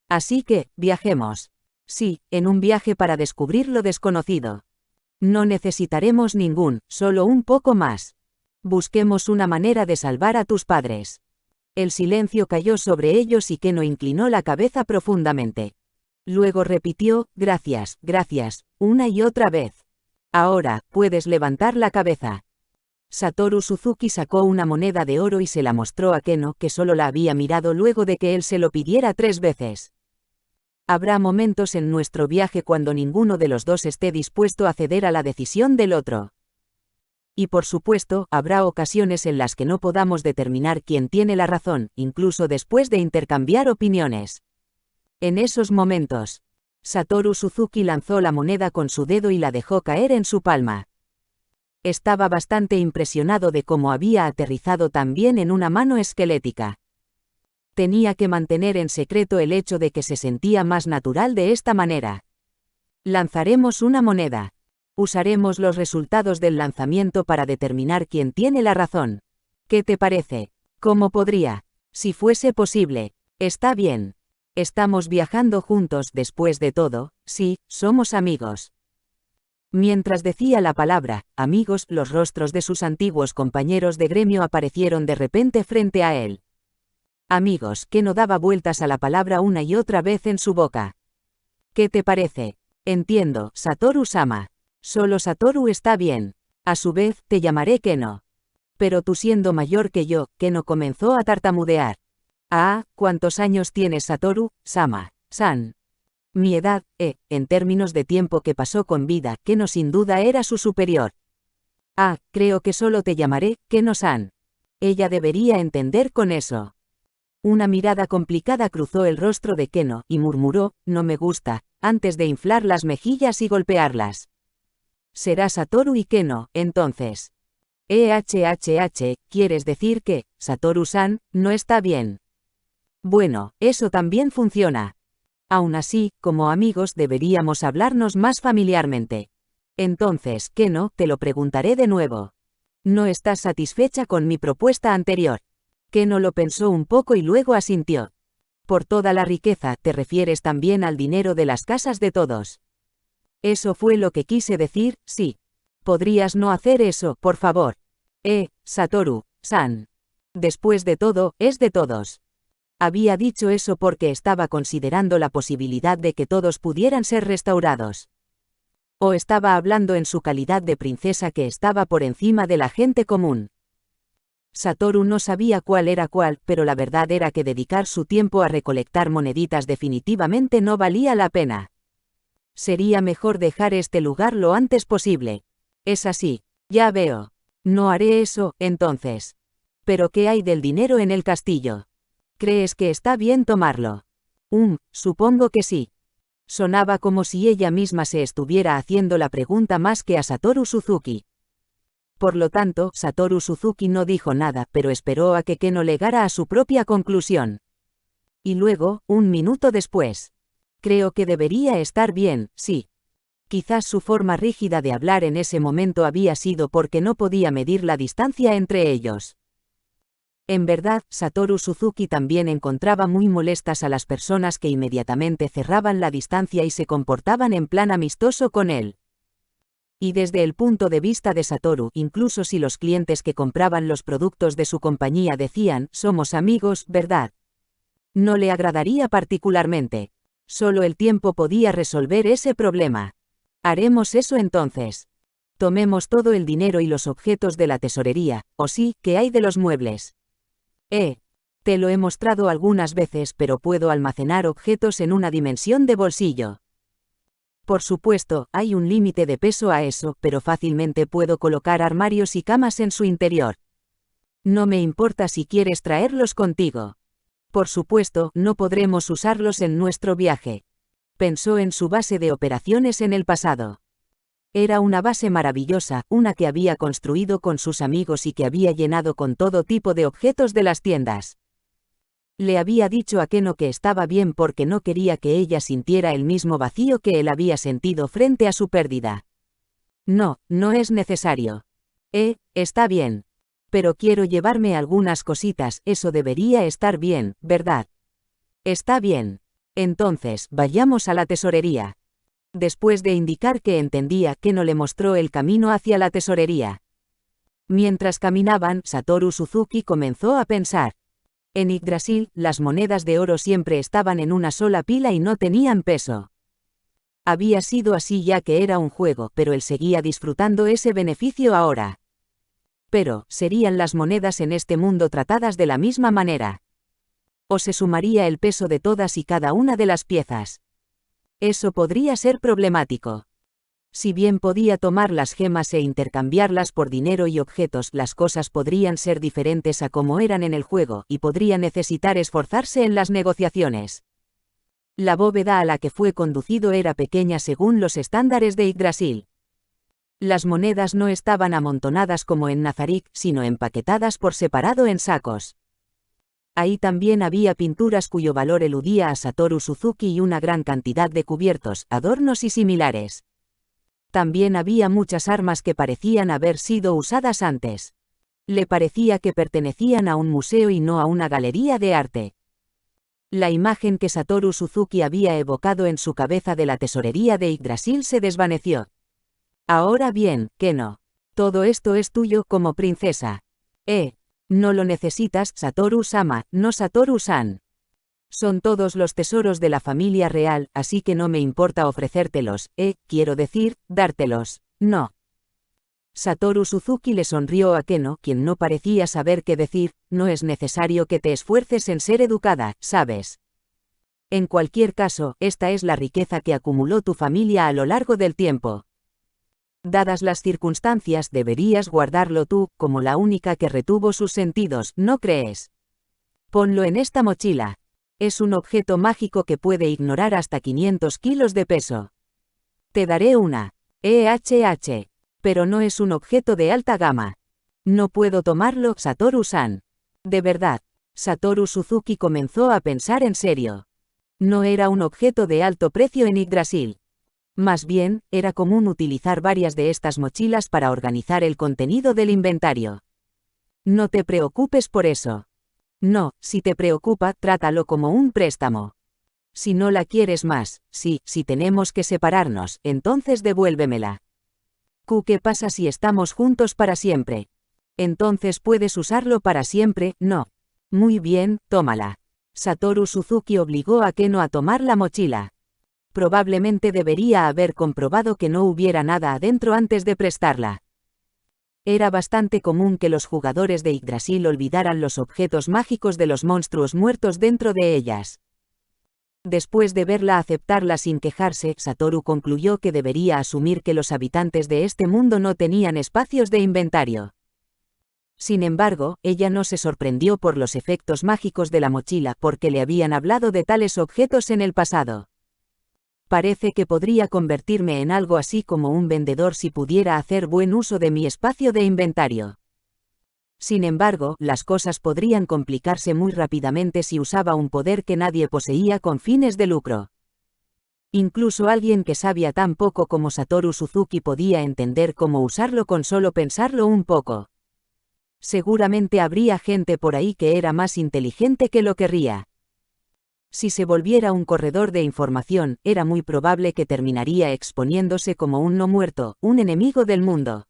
Así que, viajemos. Sí, en un viaje para descubrir lo desconocido. No necesitaremos solo un poco más. Busquemos una manera de salvar a tus padres. El silencio cayó sobre ellos y Keno inclinó la cabeza profundamente. Luego repitió, gracias, una y otra vez. Ahora, puedes levantar la cabeza. Satoru Suzuki sacó una moneda de oro y se la mostró a Keno, que solo la había mirado luego de que él se lo pidiera 3 veces. Habrá momentos en nuestro viaje cuando ninguno de los dos esté dispuesto a ceder a la decisión del otro. Y por supuesto, habrá ocasiones en las que no podamos determinar quién tiene la razón, incluso después de intercambiar opiniones. En esos momentos, Satoru Suzuki lanzó la moneda con su dedo y la dejó caer en su palma. Estaba bastante impresionado de cómo había aterrizado tan bien en una mano esquelética. Tenía que mantener en secreto el hecho de que se sentía más natural de esta manera. Lanzaremos una moneda. Usaremos los resultados del lanzamiento para determinar quién tiene la razón. ¿Qué te parece? ¿Cómo podría? Si fuese posible. Está bien. Estamos viajando juntos después de todo, sí, somos amigos. Mientras decía la palabra, amigos, los rostros de sus antiguos compañeros de gremio aparecieron de repente frente a él. Amigos, Keno daba vueltas a la palabra una y otra vez en su boca. ¿Qué te parece? Entiendo, Satoru-sama. Solo Satoru está bien. A su vez, te llamaré Keno. Pero tú siendo mayor que yo, Keno comenzó a tartamudear. ¿Cuántos años tienes, Satoru-sama-san? Mi edad, en términos de tiempo que pasó con vida, Keno sin duda era su superior. Creo que solo te llamaré Keno-san. Ella debería entender con eso. Una mirada complicada cruzó el rostro de Keno y murmuró, no me gusta, antes de inflar las mejillas y golpearlas. Será Satoru y Keno, entonces. ¿Quieres decir que, Satoru-san, no está bien? Bueno, eso también funciona. Aún así, como amigos deberíamos hablarnos más familiarmente. Entonces, Keno, te lo preguntaré de nuevo. ¿No estás satisfecha con mi propuesta anterior? Keno lo pensó un poco y luego asintió. Por toda la riqueza, ¿te refieres también al dinero de las casas de todos? Eso fue lo que quise decir, sí. ¿Podrías no hacer eso, por favor? Satoru-san. Después de todo, es de todos. Había dicho eso porque estaba considerando la posibilidad de que todos pudieran ser restaurados. O estaba hablando en su calidad de princesa que estaba por encima de la gente común. Satoru no sabía cuál era cuál, pero la verdad era que dedicar su tiempo a recolectar moneditas definitivamente no valía la pena. Sería mejor dejar este lugar lo antes posible. Es así, ya veo. No haré eso, entonces. ¿Pero qué hay del dinero en el castillo? ¿Crees que está bien tomarlo? Supongo que sí. Sonaba como si ella misma se estuviera haciendo la pregunta más que a Satoru Suzuki. Por lo tanto, Satoru Suzuki no dijo nada, pero esperó a que Keno llegara a su propia conclusión. Y luego, un minuto después. Creo que debería estar bien, sí. Quizás su forma rígida de hablar en ese momento había sido porque no podía medir la distancia entre ellos. En verdad, Satoru Suzuki también encontraba muy molestas a las personas que inmediatamente cerraban la distancia y se comportaban en plan amistoso con él. Y desde el punto de vista de Satoru, incluso si los clientes que compraban los productos de su compañía decían, somos amigos, ¿verdad? No le agradaría particularmente. Solo el tiempo podía resolver ese problema. Haremos eso entonces. Tomemos todo el dinero y los objetos de la tesorería, o sí, ¿qué hay de los muebles? Te lo he mostrado algunas veces, pero puedo almacenar objetos en una dimensión de bolsillo. Por supuesto, hay un límite de peso a eso, pero fácilmente puedo colocar armarios y camas en su interior. No me importa si quieres traerlos contigo. Por supuesto, no podremos usarlos en nuestro viaje. Pensó en su base de operaciones en el pasado. Era una base maravillosa, una que había construido con sus amigos y que había llenado con todo tipo de objetos de las tiendas. Le había dicho a Keno que estaba bien porque no quería que ella sintiera el mismo vacío que él había sentido frente a su pérdida. No, no es necesario. Está bien. Pero quiero llevarme algunas cositas, eso debería estar bien, ¿verdad? Está bien. Entonces, vayamos a la tesorería. Después de indicar que entendía, Keno le mostró el camino hacia la tesorería. Mientras caminaban, Satoru Suzuki comenzó a pensar. En Yggdrasil, las monedas de oro siempre estaban en una sola pila y no tenían peso. Había sido así ya que era un juego, pero él seguía disfrutando ese beneficio ahora. Pero, ¿serían las monedas en este mundo tratadas de la misma manera? ¿O se sumaría el peso de todas y cada una de las piezas? Eso podría ser problemático. Si bien podía tomar las gemas e intercambiarlas por dinero y objetos, las cosas podrían ser diferentes a como eran en el juego, y podría necesitar esforzarse en las negociaciones. La bóveda a la que fue conducido era pequeña según los estándares de Yggdrasil. Las monedas no estaban amontonadas como en Nazarick, sino empaquetadas por separado en sacos. Ahí también había pinturas cuyo valor eludía a Satoru Suzuki y una gran cantidad de cubiertos, adornos y similares. También había muchas armas que parecían haber sido usadas antes. Le parecía que pertenecían a un museo y no a una galería de arte. La imagen que Satoru Suzuki había evocado en su cabeza de la tesorería de Yggdrasil se desvaneció. Ahora bien, Keno. Todo esto es tuyo como princesa. No lo necesitas, Satoru-sama, no Satoru-san. Son todos los tesoros de la familia real, así que no me importa ofrecértelos, quiero decir, dártelos. No. Satoru Suzuki le sonrió a Keno, quien no parecía saber qué decir. No es necesario que te esfuerces en ser educada, ¿sabes? En cualquier caso, esta es la riqueza que acumuló tu familia a lo largo del tiempo. Dadas las circunstancias, deberías guardarlo tú, como la única que retuvo sus sentidos, ¿no crees? Ponlo en esta mochila. Es un objeto mágico que puede ignorar hasta 500 kilos de peso. Te daré una. Pero no es un objeto de alta gama. No puedo tomarlo, Satoru-san. De verdad. Satoru Suzuki comenzó a pensar en serio. No era un objeto de alto precio en Yggdrasil. Más bien, era común utilizar varias de estas mochilas para organizar el contenido del inventario. No te preocupes por eso. No, si te preocupa, trátalo como un préstamo. Si no la quieres más, si tenemos que separarnos, entonces devuélvemela. ¿Qué pasa si estamos juntos para siempre? Entonces puedes usarlo para siempre, ¿no? Muy bien, tómala. Satoru Suzuki obligó a Keno a tomar la mochila. Probablemente debería haber comprobado que no hubiera nada adentro antes de prestarla. Era bastante común que los jugadores de Yggdrasil olvidaran los objetos mágicos de los monstruos muertos dentro de ellas. Después de verla aceptarla sin quejarse, Satoru concluyó que debería asumir que los habitantes de este mundo no tenían espacios de inventario. Sin embargo, ella no se sorprendió por los efectos mágicos de la mochila porque le habían hablado de tales objetos en el pasado. Parece que podría convertirme en algo así como un vendedor si pudiera hacer buen uso de mi espacio de inventario. Sin embargo, las cosas podrían complicarse muy rápidamente si usaba un poder que nadie poseía con fines de lucro. Incluso alguien que sabía tan poco como Satoru Suzuki podía entender cómo usarlo con solo pensarlo un poco. Seguramente habría gente por ahí que era más inteligente que lo querría. Si se volviera un corredor de información, era muy probable que terminaría exponiéndose como un no muerto, un enemigo del mundo.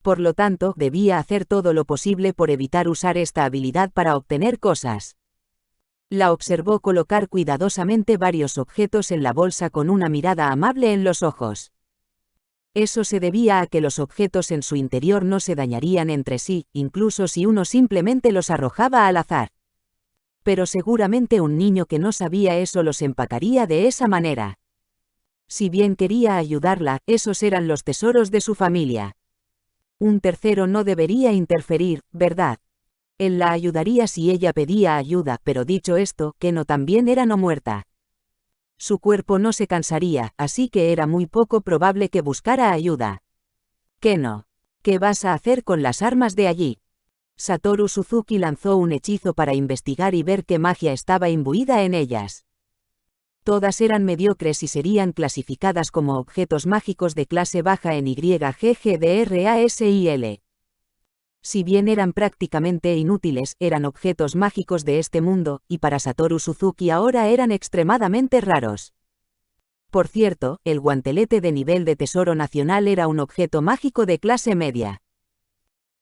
Por lo tanto, debía hacer todo lo posible por evitar usar esta habilidad para obtener cosas. La observó colocar cuidadosamente varios objetos en la bolsa con una mirada amable en los ojos. Eso se debía a que los objetos en su interior no se dañarían entre sí, incluso si uno simplemente los arrojaba al azar. Pero seguramente un niño que no sabía eso los empacaría de esa manera. Si bien quería ayudarla, esos eran los tesoros de su familia. Un tercero no debería interferir, ¿verdad? Él la ayudaría si ella pedía ayuda, pero dicho esto, Keno también era no muerta. Su cuerpo no se cansaría, así que era muy poco probable que buscara ayuda. Keno, ¿qué vas a hacer con las armas de allí? Satoru Suzuki lanzó un hechizo para investigar y ver qué magia estaba imbuida en ellas. Todas eran mediocres y serían clasificadas como objetos mágicos de clase baja en YGGDRASIL. Si bien eran prácticamente inútiles, eran objetos mágicos de este mundo, y para Satoru Suzuki ahora eran extremadamente raros. Por cierto, el guantelete de nivel de tesoro nacional era un objeto mágico de clase media.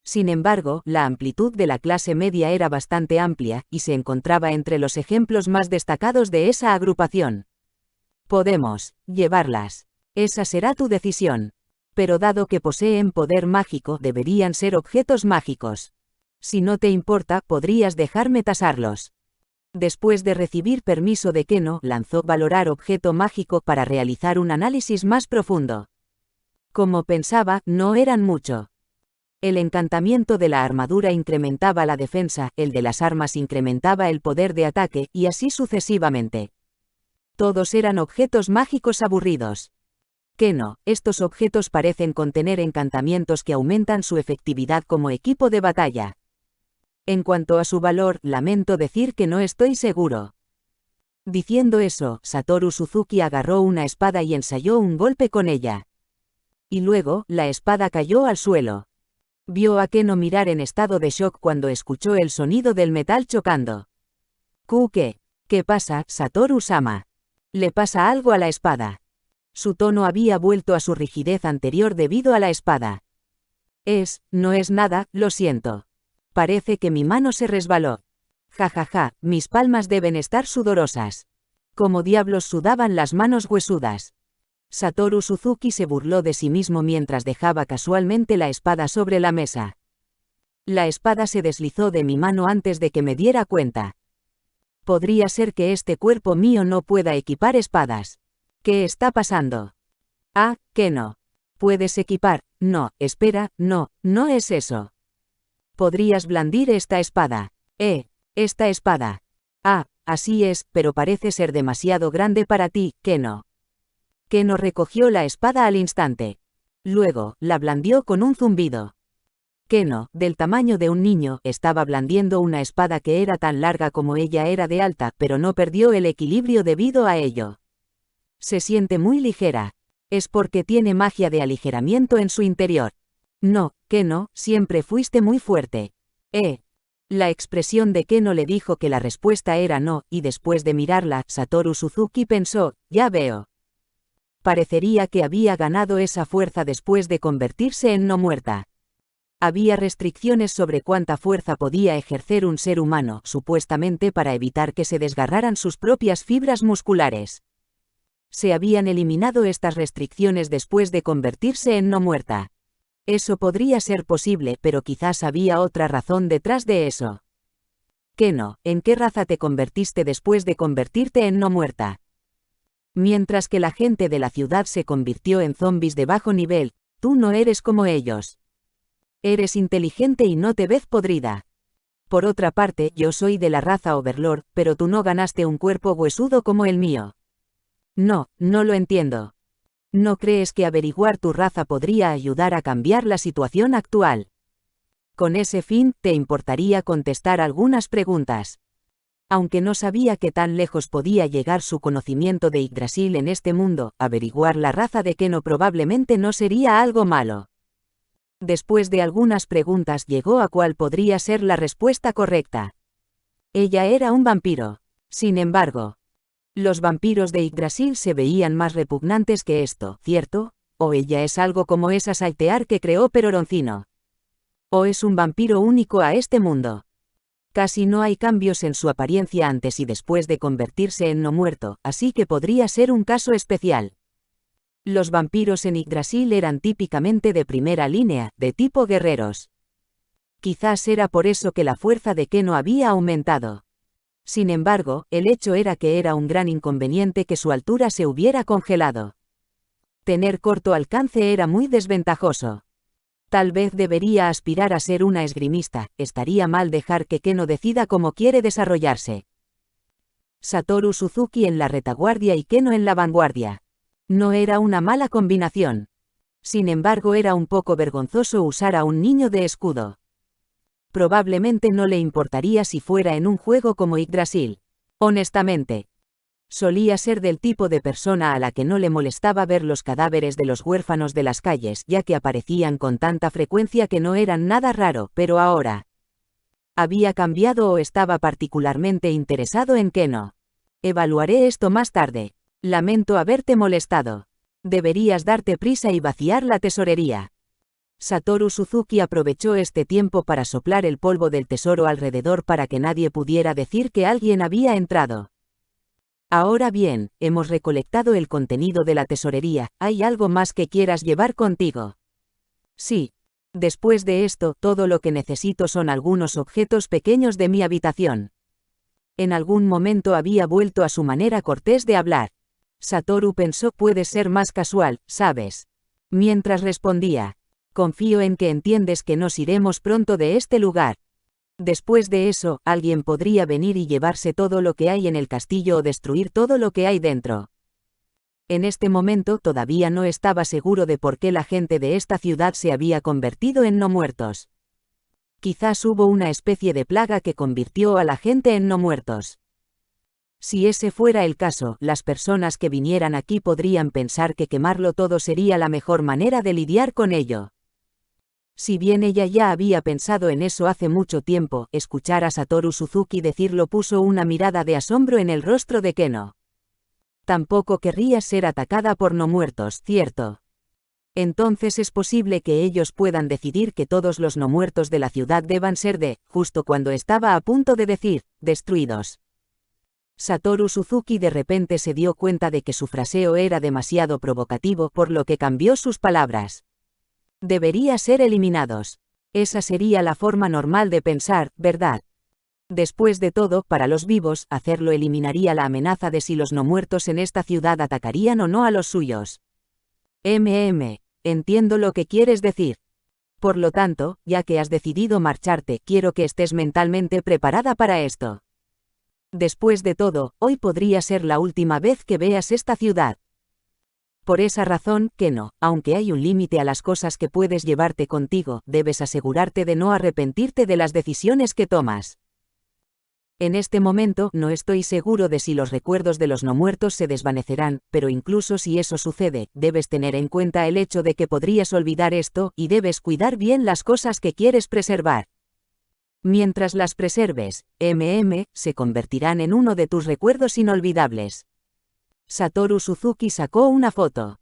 Sin embargo, la amplitud de la clase media era bastante amplia, y se encontraba entre los ejemplos más destacados de esa agrupación. Podemos llevarlas. Esa será tu decisión. Pero dado que poseen poder mágico, deberían ser objetos mágicos. Si no te importa, podrías dejarme tasarlos. Después de recibir permiso de Keno, lanzó valorar objeto mágico para realizar un análisis más profundo. Como pensaba, no eran mucho. El encantamiento de la armadura incrementaba la defensa, el de las armas incrementaba el poder de ataque, y así sucesivamente. Todos eran objetos mágicos aburridos. Keno, estos objetos parecen contener encantamientos que aumentan su efectividad como equipo de batalla. En cuanto a su valor, lamento decir que no estoy seguro. Diciendo eso, Satoru Suzuki agarró una espada y ensayó un golpe con ella. Y luego, la espada cayó al suelo. Vio a Keno mirar en estado de shock cuando escuchó el sonido del metal chocando. ¿Qué? ¿Qué pasa, Satoru-sama? ¿Le pasa algo a la espada? Su tono había vuelto a su rigidez anterior debido a la espada. No es nada, lo siento. Parece que mi mano se resbaló. Jajaja, mis palmas deben estar sudorosas. Como diablos sudaban las manos huesudas. Satoru Suzuki se burló de sí mismo mientras dejaba casualmente la espada sobre la mesa. La espada se deslizó de mi mano antes de que me diera cuenta. Podría ser que este cuerpo mío no pueda equipar espadas. ¿Qué está pasando? ¿Qué no? ¿Puedes equipar? No, espera, no es eso. ¿Podrías blandir esta espada? Esta espada. Así es, pero parece ser demasiado grande para ti, Keno. Keno recogió la espada al instante. Luego, la blandió con un zumbido. Keno, del tamaño de un niño, estaba blandiendo una espada que era tan larga como ella era de alta, pero no perdió el equilibrio debido a ello. Se siente muy ligera. Es porque tiene magia de aligeramiento en su interior. No, Keno, siempre fuiste muy fuerte. La expresión de Keno le dijo que la respuesta era no, y después de mirarla, Satoru Suzuki pensó, ya veo. Parecería que había ganado esa fuerza después de convertirse en no muerta. Había restricciones sobre cuánta fuerza podía ejercer un ser humano, supuestamente para evitar que se desgarraran sus propias fibras musculares. Se habían eliminado estas restricciones después de convertirse en no muerta. Eso podría ser posible, pero quizás había otra razón detrás de eso. Keno, ¿en qué raza te convertiste después de convertirte en no muerta? Mientras que la gente de la ciudad se convirtió en zombies de bajo nivel, tú no eres como ellos. Eres inteligente y no te ves podrida. Por otra parte, yo soy de la raza Overlord, pero tú no ganaste un cuerpo huesudo como el mío. No lo entiendo. ¿No crees que averiguar tu raza podría ayudar a cambiar la situación actual? Con ese fin, ¿te importaría contestar algunas preguntas? Aunque no sabía qué tan lejos podía llegar su conocimiento de Yggdrasil en este mundo, averiguar la raza de Keno probablemente no sería algo malo. Después de algunas preguntas llegó a cuál podría ser la respuesta correcta. Ella era un vampiro. Sin embargo, los vampiros de Yggdrasil se veían más repugnantes que esto, ¿cierto? ¿O ella es algo como esa saltear que creó Peroroncino? ¿O es un vampiro único a este mundo? Casi no hay cambios en su apariencia antes y después de convertirse en no muerto, así que podría ser un caso especial. Los vampiros en Yggdrasil eran típicamente de primera línea, de tipo guerreros. Quizás era por eso que la fuerza de Keno había aumentado. Sin embargo, el hecho era que era un gran inconveniente que su altura se hubiera congelado. Tener corto alcance era muy desventajoso. Tal vez debería aspirar a ser una esgrimista, estaría mal dejar que Keno decida cómo quiere desarrollarse. Satoru Suzuki en la retaguardia y Keno en la vanguardia. No era una mala combinación. Sin embargo, era un poco vergonzoso usar a un niño de escudo. Probablemente no le importaría si fuera en un juego como Yggdrasil. Honestamente. Solía ser del tipo de persona a la que no le molestaba ver los cadáveres de los huérfanos de las calles, ya que aparecían con tanta frecuencia que no eran nada raro, pero ahora había cambiado o estaba particularmente interesado en Keno. Evaluaré esto más tarde. Lamento haberte molestado. Deberías darte prisa y vaciar la tesorería. Satoru Suzuki aprovechó este tiempo para soplar el polvo del tesoro alrededor para que nadie pudiera decir que alguien había entrado. Ahora bien, hemos recolectado el contenido de la tesorería, ¿hay algo más que quieras llevar contigo? Sí. Después de esto, todo lo que necesito son algunos objetos pequeños de mi habitación. En algún momento había vuelto a su manera cortés de hablar. Satoru pensó, puede ser más casual, ¿sabes? Mientras respondía, confío en que entiendes que nos iremos pronto de este lugar. Después de eso, alguien podría venir y llevarse todo lo que hay en el castillo o destruir todo lo que hay dentro. En este momento todavía no estaba seguro de por qué la gente de esta ciudad se había convertido en no muertos. Quizás hubo una especie de plaga que convirtió a la gente en no muertos. Si ese fuera el caso, las personas que vinieran aquí podrían pensar que quemarlo todo sería la mejor manera de lidiar con ello. Si bien ella ya había pensado en eso hace mucho tiempo, escuchar a Satoru Suzuki decirlo puso una mirada de asombro en el rostro de Keno. Tampoco querrías ser atacada por no muertos, ¿cierto? Entonces es posible que ellos puedan decidir que todos los no muertos de la ciudad deban ser justo cuando estaba a punto de decir, destruidos. Satoru Suzuki de repente se dio cuenta de que su fraseo era demasiado provocativo, por lo que cambió sus palabras. Debería ser eliminados. Esa sería la forma normal de pensar, ¿verdad? Después de todo, para los vivos, hacerlo eliminaría la amenaza de si los no muertos en esta ciudad atacarían o no a los suyos. Entiendo lo que quieres decir. Por lo tanto, ya que has decidido marcharte, quiero que estés mentalmente preparada para esto. Después de todo, hoy podría ser la última vez que veas esta ciudad. Por esa razón, Keno, aunque hay un límite a las cosas que puedes llevarte contigo, debes asegurarte de no arrepentirte de las decisiones que tomas. En este momento, no estoy seguro de si los recuerdos de los no muertos se desvanecerán, pero incluso si eso sucede, debes tener en cuenta el hecho de que podrías olvidar esto, y debes cuidar bien las cosas que quieres preservar. Mientras las preserves, se convertirán en uno de tus recuerdos inolvidables. Satoru Suzuki sacó una foto.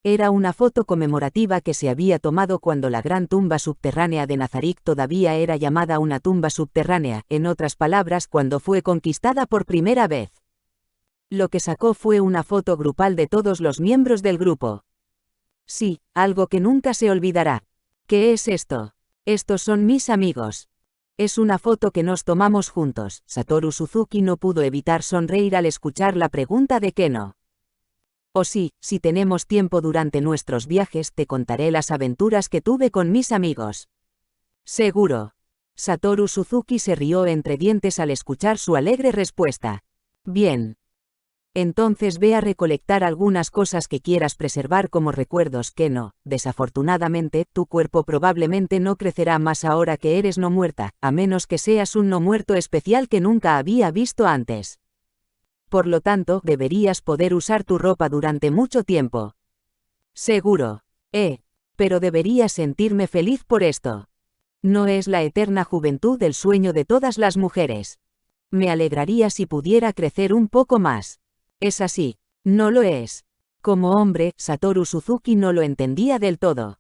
Era una foto conmemorativa que se había tomado cuando la gran tumba subterránea de Nazarick todavía era llamada una tumba subterránea, en otras palabras, cuando fue conquistada por primera vez. Lo que sacó fue una foto grupal de todos los miembros del grupo. Sí, algo que nunca se olvidará. ¿Qué es esto? Estos son mis amigos. Es una foto que nos tomamos juntos. Satoru Suzuki no pudo evitar sonreír al escuchar la pregunta de Keno. Oh sí, si tenemos tiempo durante nuestros viajes te contaré las aventuras que tuve con mis amigos. Seguro. Satoru Suzuki se rió entre dientes al escuchar su alegre respuesta. Bien. Entonces ve a recolectar algunas cosas que quieras preservar como recuerdos. Keno, desafortunadamente, tu cuerpo probablemente no crecerá más ahora que eres no muerta, a menos que seas un no muerto especial que nunca había visto antes. Por lo tanto, deberías poder usar tu ropa durante mucho tiempo. Seguro. Pero deberías sentirme feliz por esto. No es la eterna juventud del sueño de todas las mujeres. Me alegraría si pudiera crecer un poco más. Es así. No lo es. Como hombre, Satoru Suzuki no lo entendía del todo.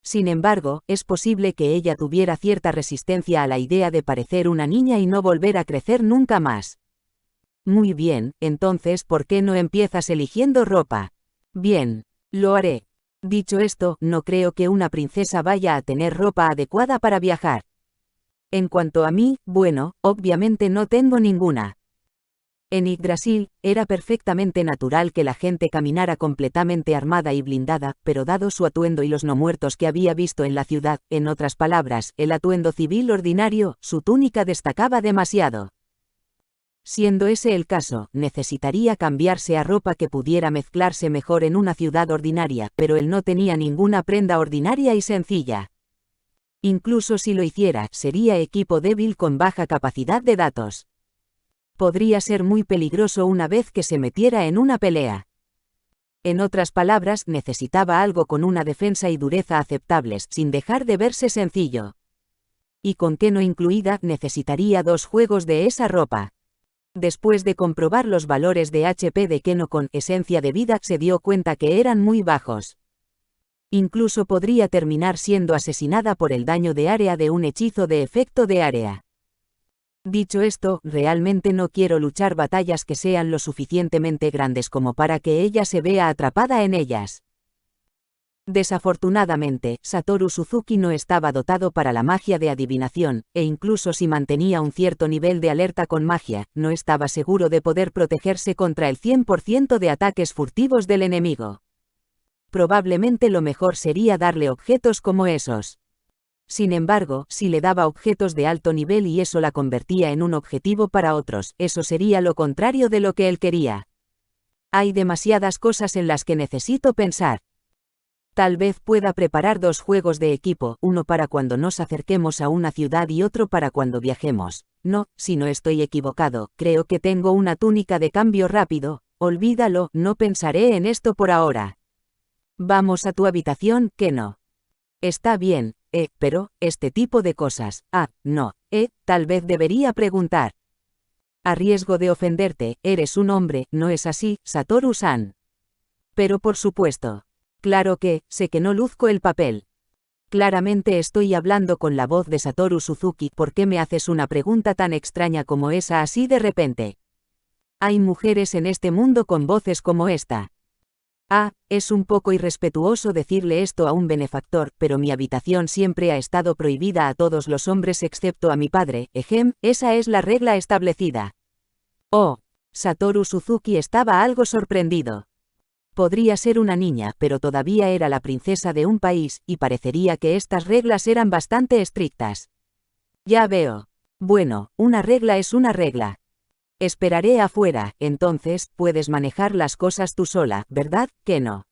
Sin embargo, es posible que ella tuviera cierta resistencia a la idea de parecer una niña y no volver a crecer nunca más. Muy bien, entonces ¿por qué no empiezas eligiendo ropa? Bien. Lo haré. Dicho esto, no creo que una princesa vaya a tener ropa adecuada para viajar. En cuanto a mí, bueno, obviamente no tengo ninguna. En Yggdrasil, era perfectamente natural que la gente caminara completamente armada y blindada, pero dado su atuendo y los no muertos que había visto en la ciudad, en otras palabras, el atuendo civil ordinario, su túnica destacaba demasiado. Siendo ese el caso, necesitaría cambiarse a ropa que pudiera mezclarse mejor en una ciudad ordinaria, pero él no tenía ninguna prenda ordinaria y sencilla. Incluso si lo hiciera, sería equipo débil con baja capacidad de datos. Podría ser muy peligroso una vez que se metiera en una pelea. En otras palabras, necesitaba algo con una defensa y dureza aceptables, sin dejar de verse sencillo. Y con Keno incluida, necesitaría 2 juegos de esa ropa. Después de comprobar los valores de HP de Keno con esencia de vida, se dio cuenta que eran muy bajos. Incluso podría terminar siendo asesinada por el daño de área de un hechizo de efecto de área. Dicho esto, realmente no quiero luchar batallas que sean lo suficientemente grandes como para que ella se vea atrapada en ellas. Desafortunadamente, Satoru Suzuki no estaba dotado para la magia de adivinación, e incluso si mantenía un cierto nivel de alerta con magia, no estaba seguro de poder protegerse contra el 100% de ataques furtivos del enemigo. Probablemente lo mejor sería darle objetos como esos. Sin embargo, si le daba objetos de alto nivel y eso la convertía en un objetivo para otros, eso sería lo contrario de lo que él quería. Hay demasiadas cosas en las que necesito pensar. Tal vez pueda preparar 2 juegos de equipo, uno para cuando nos acerquemos a una ciudad y otro para cuando viajemos. No, si no estoy equivocado, creo que tengo una túnica de cambio rápido. Olvídalo, no pensaré en esto por ahora. Vamos a tu habitación, Keno. Está bien, pero, este tipo de cosas, no, tal vez debería preguntar. A riesgo de ofenderte, eres un hombre, ¿no es así, Satoru-san? Pero por supuesto. Claro que, sé que no luzco el papel. Claramente estoy hablando con la voz de Satoru Suzuki. ¿Por qué me haces una pregunta tan extraña como esa así de repente? Hay mujeres en este mundo con voces como esta. Es un poco irrespetuoso decirle esto a un benefactor, pero mi habitación siempre ha estado prohibida a todos los hombres excepto a mi padre, esa es la regla establecida. Oh, Satoru Suzuki estaba algo sorprendido. Podría ser una niña, pero todavía era la princesa de un país, y parecería que estas reglas eran bastante estrictas. Ya veo. Bueno, una regla es una regla. Esperaré afuera, entonces, puedes manejar las cosas tú sola, ¿verdad, Keno?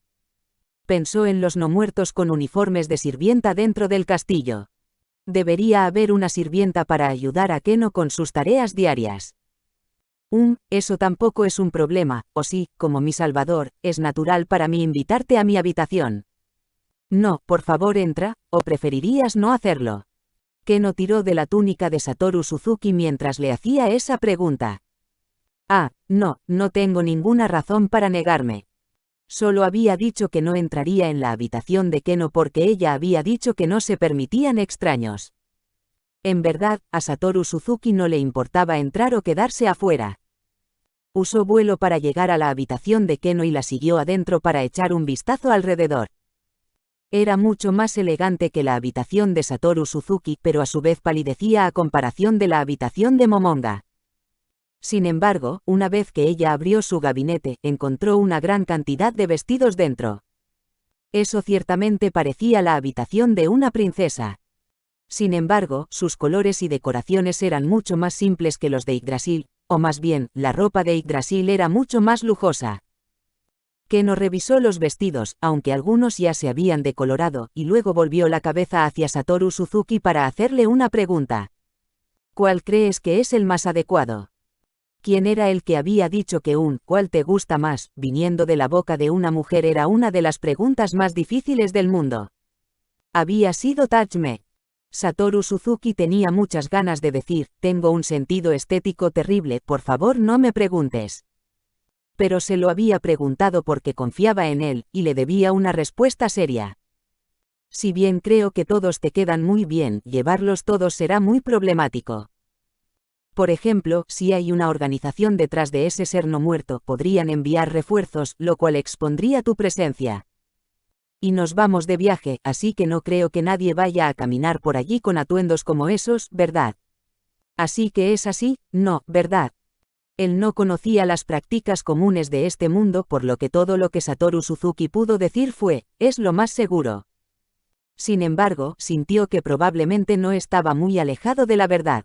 Pensó en los no muertos con uniformes de sirvienta dentro del castillo. Debería haber una sirvienta para ayudar a Keno con sus tareas diarias. Eso tampoco es un problema, o sí, como mi salvador, es natural para mí invitarte a mi habitación. No, por favor entra, o preferirías no hacerlo. Keno tiró de la túnica de Satoru Suzuki mientras le hacía esa pregunta. No tengo ninguna razón para negarme. Solo había dicho que no entraría en la habitación de Keno porque ella había dicho que no se permitían extraños. En verdad, a Satoru Suzuki no le importaba entrar o quedarse afuera. Usó vuelo para llegar a la habitación de Keno y la siguió adentro para echar un vistazo alrededor. Era mucho más elegante que la habitación de Satoru Suzuki, pero a su vez palidecía a comparación de la habitación de Momonga. Sin embargo, una vez que ella abrió su gabinete, encontró una gran cantidad de vestidos dentro. Eso ciertamente parecía la habitación de una princesa. Sin embargo, sus colores y decoraciones eran mucho más simples que los de Yggdrasil, o más bien, la ropa de Yggdrasil era mucho más lujosa. Keno revisó los vestidos, aunque algunos ya se habían decolorado, y luego volvió la cabeza hacia Satoru Suzuki para hacerle una pregunta. ¿Cuál crees que es el más adecuado? ¿Quién era el que había dicho que ¿cuál te gusta más, viniendo de la boca de una mujer era una de las preguntas más difíciles del mundo? Había sido Tajme. Satoru Suzuki tenía muchas ganas de decir, tengo un sentido estético terrible, por favor no me preguntes. Pero se lo había preguntado porque confiaba en él, y le debía una respuesta seria. Si bien creo que todos te quedan muy bien, llevarlos todos será muy problemático. Por ejemplo, si hay una organización detrás de ese ser no muerto, podrían enviar refuerzos, lo cual expondría tu presencia. Y nos vamos de viaje, así que no creo que nadie vaya a caminar por allí con atuendos como esos, ¿verdad? Así que es así, no, ¿verdad? Él no conocía las prácticas comunes de este mundo, por lo que todo lo que Satoru Suzuki pudo decir fue, es lo más seguro. Sin embargo, sintió que probablemente no estaba muy alejado de la verdad.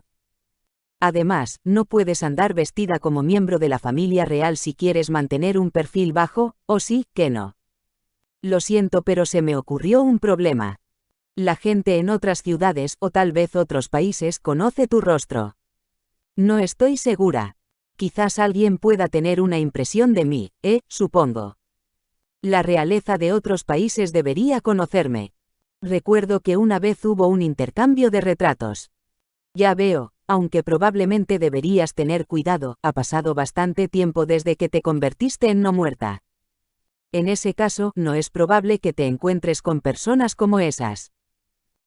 Además, no puedes andar vestida como miembro de la familia real si quieres mantener un perfil bajo, ¿o sí, que no? Lo siento, pero se me ocurrió un problema. La gente en otras ciudades o tal vez otros países conoce tu rostro. No estoy segura. Quizás alguien pueda tener una impresión de mí, supongo. La realeza de otros países debería conocerme. Recuerdo que una vez hubo un intercambio de retratos. Ya veo, aunque probablemente deberías tener cuidado, ha pasado bastante tiempo desde que te convertiste en no muerta. En ese caso, no es probable que te encuentres con personas como esas.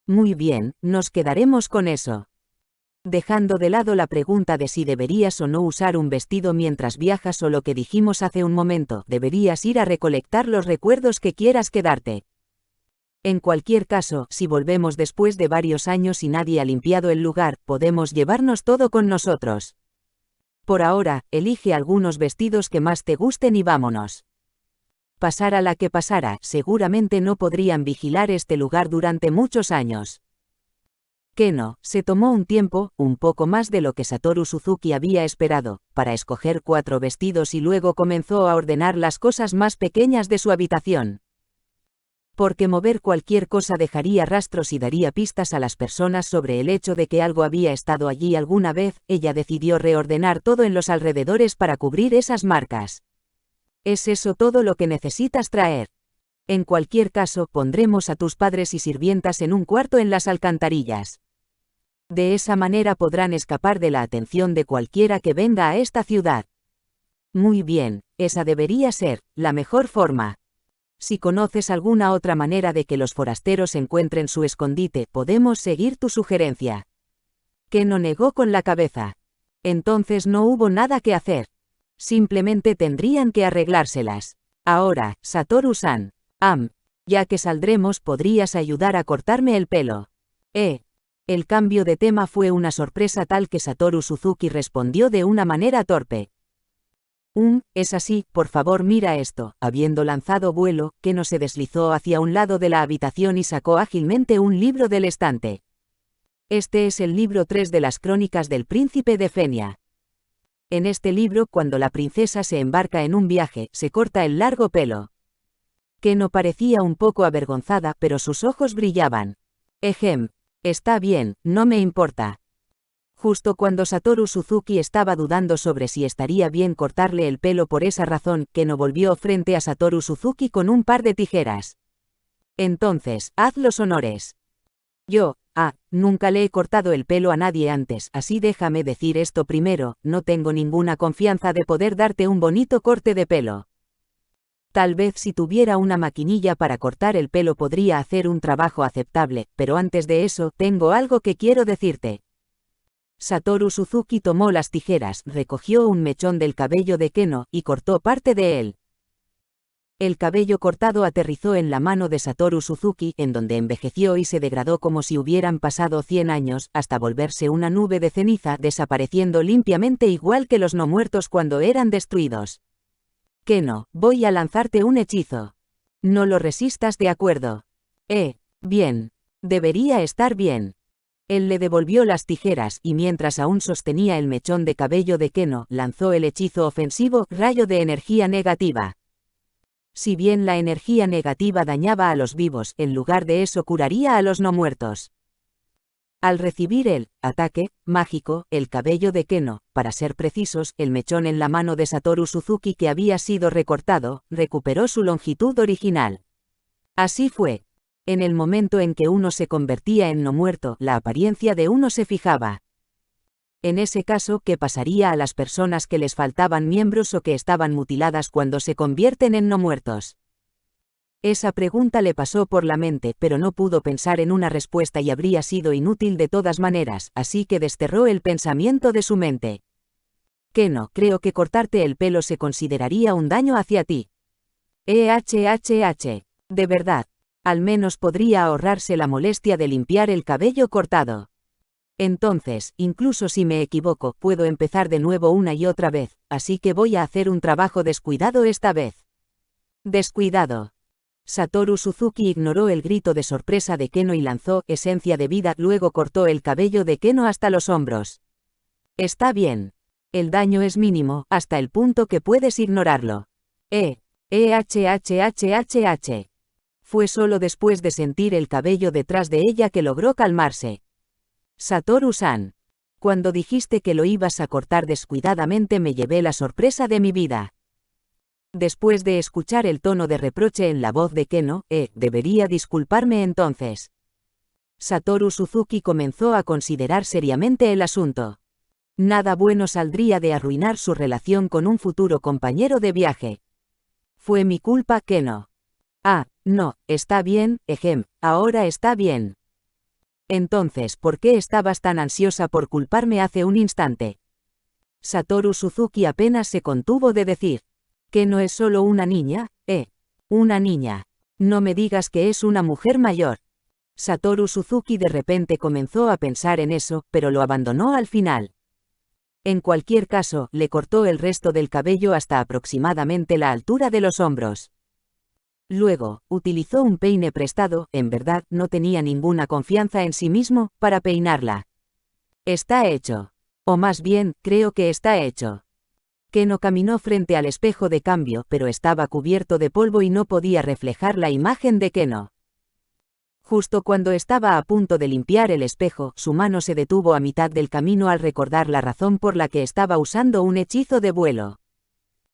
Muy bien, nos quedaremos con eso. Dejando de lado la pregunta de si deberías o no usar un vestido mientras viajas o lo que dijimos hace un momento, deberías ir a recolectar los recuerdos que quieras quedarte. En cualquier caso, si volvemos después de varios años y nadie ha limpiado el lugar, podemos llevarnos todo con nosotros. Por ahora, elige algunos vestidos que más te gusten y vámonos. Pasara la que pasara, seguramente no podrían vigilar este lugar durante muchos años. Keno se tomó un tiempo, un poco más de lo que Satoru Suzuki había esperado, para escoger 4 vestidos y luego comenzó a ordenar las cosas más pequeñas de su habitación. Porque mover cualquier cosa dejaría rastros y daría pistas a las personas sobre el hecho de que algo había estado allí alguna vez, ella decidió reordenar todo en los alrededores para cubrir esas marcas. ¿Es eso todo lo que necesitas traer? En cualquier caso, pondremos a tus padres y sirvientas en un cuarto en las alcantarillas. De esa manera podrán escapar de la atención de cualquiera que venga a esta ciudad. Muy bien, esa debería ser la mejor forma. Si conoces alguna otra manera de que los forasteros encuentren su escondite, podemos seguir tu sugerencia. Keno negó con la cabeza. Entonces no hubo nada que hacer. Simplemente tendrían que arreglárselas. Ahora, Satoru-san. Ya que saldremos, ¿podrías ayudar a cortarme el pelo? El cambio de tema fue una sorpresa tal que Satoru Suzuki respondió de una manera torpe. Es así, por favor mira esto. Habiendo lanzado vuelo, Keno se deslizó hacia un lado de la habitación y sacó ágilmente un libro del estante. Este es el libro 3 de las crónicas del príncipe de Fenia. En este libro, cuando la princesa se embarca en un viaje, se corta el largo pelo. Keno parecía un poco avergonzada, pero sus ojos brillaban. Está bien, no me importa. Justo cuando Satoru Suzuki estaba dudando sobre si estaría bien cortarle el pelo por esa razón, Keno volvió frente a Satoru Suzuki con un par de tijeras. Entonces, haz los honores. Yo, nunca le he cortado el pelo a nadie antes, así déjame decir esto primero, no tengo ninguna confianza de poder darte un bonito corte de pelo. Tal vez si tuviera una maquinilla para cortar el pelo podría hacer un trabajo aceptable, pero antes de eso, tengo algo que quiero decirte. Satoru Suzuki tomó las tijeras, recogió un mechón del cabello de Keno, y cortó parte de él. El cabello cortado aterrizó en la mano de Satoru Suzuki, en donde envejeció y se degradó como si hubieran pasado 100 años, hasta volverse una nube de ceniza, desapareciendo limpiamente igual que los no muertos cuando eran destruidos. Keno, voy a lanzarte un hechizo. No lo resistas, ¿de acuerdo? Bien. Debería estar bien. Él le devolvió las tijeras y mientras aún sostenía el mechón de cabello de Keno, lanzó el hechizo ofensivo, rayo de energía negativa. Si bien la energía negativa dañaba a los vivos, en lugar de eso curaría a los no muertos. Al recibir el ataque mágico, el cabello de Keno, para ser precisos, el mechón en la mano de Satoru Suzuki que había sido recortado, recuperó su longitud original. Así fue. En el momento en que uno se convertía en no muerto, la apariencia de uno se fijaba. En ese caso, ¿qué pasaría a las personas que les faltaban miembros o que estaban mutiladas cuando se convierten en no muertos? Esa pregunta le pasó por la mente, pero no pudo pensar en una respuesta y habría sido inútil de todas maneras, así que desterró el pensamiento de su mente. Keno, creo que cortarte el pelo se consideraría un daño hacia ti. De verdad. Al menos podría ahorrarse la molestia de limpiar el cabello cortado. Entonces, incluso si me equivoco, puedo empezar de nuevo una y otra vez, así que voy a hacer un trabajo descuidado esta vez. Descuidado. Satoru Suzuki ignoró el grito de sorpresa de Keno y lanzó esencia de vida, luego cortó el cabello de Keno hasta los hombros. Está bien. El daño es mínimo, hasta el punto que puedes ignorarlo. Fue solo después de sentir el cabello detrás de ella que logró calmarse. Satoru-san. Cuando dijiste que lo ibas a cortar descuidadamente me llevé la sorpresa de mi vida. Después de escuchar el tono de reproche en la voz de Keno, debería disculparme entonces. Satoru Suzuki comenzó a considerar seriamente el asunto. Nada bueno saldría de arruinar su relación con un futuro compañero de viaje. Fue mi culpa, Keno. Ah, no, está bien, ahora está bien. Entonces, ¿por qué estabas tan ansiosa por culparme hace un instante? Satoru Suzuki apenas se contuvo de decir. ¿Que no es solo una niña? Una niña. No me digas que es una mujer mayor. Satoru Suzuki de repente comenzó a pensar en eso, pero lo abandonó al final. En cualquier caso, le cortó el resto del cabello hasta aproximadamente la altura de los hombros. Luego, utilizó un peine prestado, en verdad, no tenía ninguna confianza en sí mismo, para peinarla. Está hecho. O más bien, creo que está hecho. Keno caminó frente al espejo de cambio, pero estaba cubierto de polvo y no podía reflejar la imagen de Keno. Justo cuando estaba a punto de limpiar el espejo, su mano se detuvo a mitad del camino al recordar la razón por la que estaba usando un hechizo de vuelo.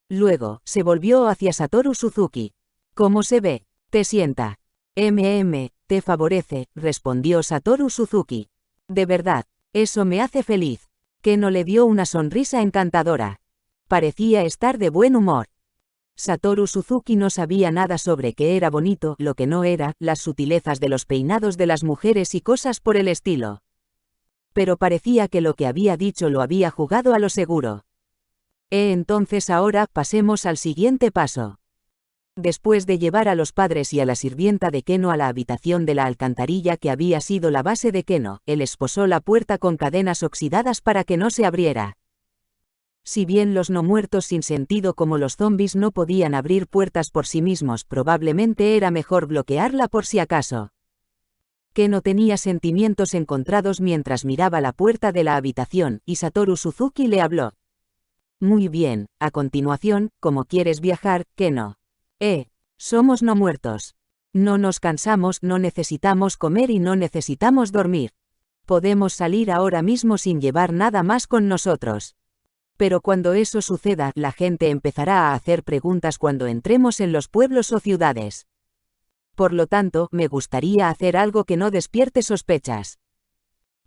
Luego, se volvió hacia Satoru Suzuki. ¿Cómo se ve? Te sienta. Te favorece, respondió Satoru Suzuki. De verdad, eso me hace feliz. Keno le dio una sonrisa encantadora. Parecía estar de buen humor. Satoru Suzuki no sabía nada sobre qué era bonito, lo que no era, las sutilezas de los peinados de las mujeres y cosas por el estilo. Pero parecía que lo que había dicho lo había jugado a lo seguro. Entonces ahora pasemos al siguiente paso. Después de llevar a los padres y a la sirvienta de Keno a la habitación de la alcantarilla que había sido la base de Keno, él esposó la puerta con cadenas oxidadas para que no se abriera. Si bien los no muertos sin sentido como los zombis no podían abrir puertas por sí mismos, probablemente era mejor bloquearla por si acaso. Keno tenía sentimientos encontrados mientras miraba la puerta de la habitación, y Satoru Suzuki le habló. Muy bien, a continuación, ¿cómo quieres viajar, Keno? Somos no muertos. No nos cansamos, no necesitamos comer y no necesitamos dormir. Podemos salir ahora mismo sin llevar nada más con nosotros. Pero cuando eso suceda, la gente empezará a hacer preguntas cuando entremos en los pueblos o ciudades. Por lo tanto, me gustaría hacer algo que no despierte sospechas.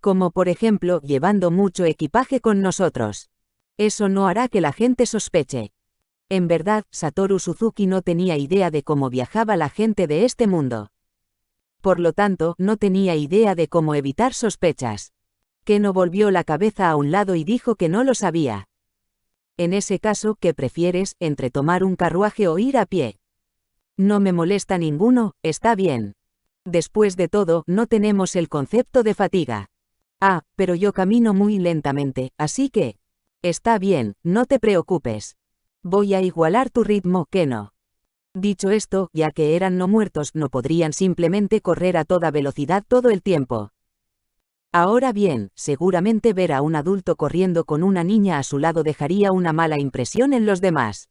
Como por ejemplo, llevando mucho equipaje con nosotros. Eso no hará que la gente sospeche. En verdad, Satoru Suzuki no tenía idea de cómo viajaba la gente de este mundo. Por lo tanto, no tenía idea de cómo evitar sospechas. Keno volvió la cabeza a un lado y dijo que no lo sabía. En ese caso, ¿qué prefieres, entre tomar un carruaje o ir a pie? No me molesta ninguno, está bien. Después de todo, no tenemos el concepto de fatiga. Pero yo camino muy lentamente, así que... Está bien, no te preocupes. Voy a igualar tu ritmo, Keno. Dicho esto, ya que eran no muertos, no podrían simplemente correr a toda velocidad todo el tiempo. Ahora bien, seguramente ver a un adulto corriendo con una niña a su lado dejaría una mala impresión en los demás.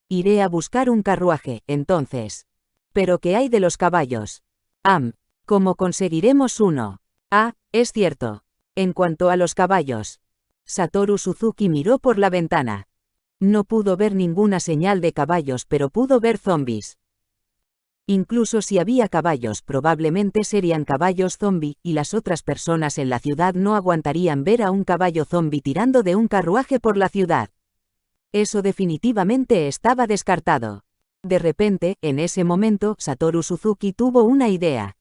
Iré a buscar un carruaje, entonces. ¿Pero qué hay de los caballos? ¿Cómo conseguiremos uno? Es cierto. En cuanto a los caballos. Satoru Suzuki miró por la ventana. No pudo ver ninguna señal de caballos, pero pudo ver zombis. Incluso si había caballos, probablemente serían caballos zombi, y las otras personas en la ciudad no aguantarían ver a un caballo zombi tirando de un carruaje por la ciudad. Eso definitivamente estaba descartado. De repente, en ese momento, Satoru Suzuki tuvo una idea.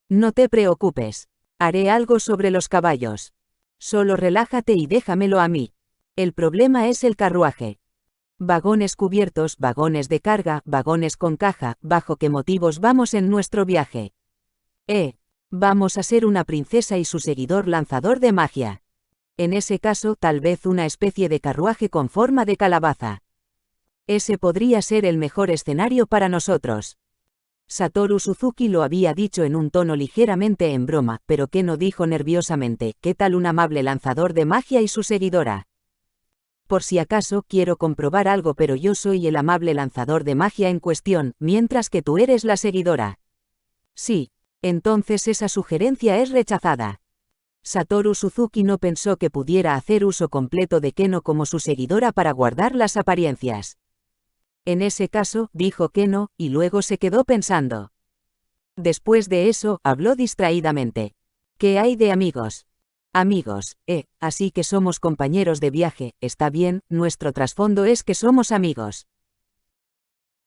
No te preocupes. Haré algo sobre los caballos. Solo relájate y déjamelo a mí. El problema es el carruaje. Vagones cubiertos, vagones de carga, vagones con caja, ¿bajo qué motivos vamos en nuestro viaje? Vamos a ser una princesa y su seguidor lanzador de magia. En ese caso, tal vez una especie de carruaje con forma de calabaza. Ese podría ser el mejor escenario para nosotros. Satoru Suzuki lo había dicho en un tono ligeramente en broma, pero Keno dijo nerviosamente, ¿qué tal un amable lanzador de magia y su seguidora? Por si acaso, quiero comprobar algo, pero yo soy el amable lanzador de magia en cuestión, mientras que tú eres la seguidora. Sí, entonces esa sugerencia es rechazada. Satoru Suzuki no pensó que pudiera hacer uso completo de Keno como su seguidora para guardar las apariencias. En ese caso, dijo Keno, y luego se quedó pensando. Después de eso, habló distraídamente. ¿Qué hay de amigos? Amigos, así que somos compañeros de viaje, está bien, nuestro trasfondo es que somos amigos.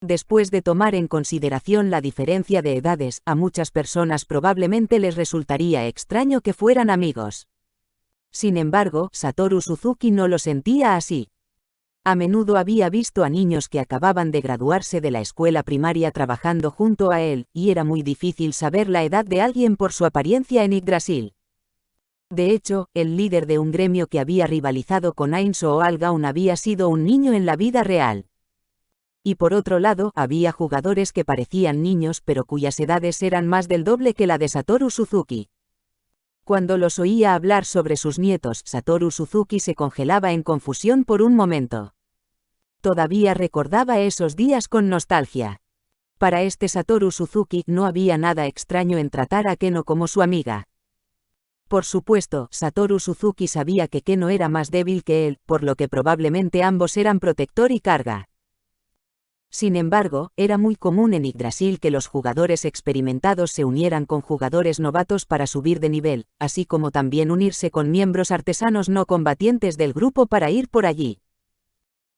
Después de tomar en consideración la diferencia de edades, a muchas personas probablemente les resultaría extraño que fueran amigos. Sin embargo, Satoru Suzuki no lo sentía así. A menudo había visto a niños que acababan de graduarse de la escuela primaria trabajando junto a él, y era muy difícil saber la edad de alguien por su apariencia en Yggdrasil. De hecho, el líder de un gremio que había rivalizado con Ainzo o Algaun había sido un niño en la vida real. Y por otro lado, había jugadores que parecían niños pero cuyas edades eran más del doble que la de Satoru Suzuki. Cuando los oía hablar sobre sus nietos, Satoru Suzuki se congelaba en confusión por un momento. Todavía recordaba esos días con nostalgia. Para este Satoru Suzuki no había nada extraño en tratar a Keno como su amiga. Por supuesto, Satoru Suzuki sabía que Keno era más débil que él, por lo que probablemente ambos eran protector y carga. Sin embargo, era muy común en Yggdrasil que los jugadores experimentados se unieran con jugadores novatos para subir de nivel, así como también unirse con miembros artesanos no combatientes del grupo para ir por allí.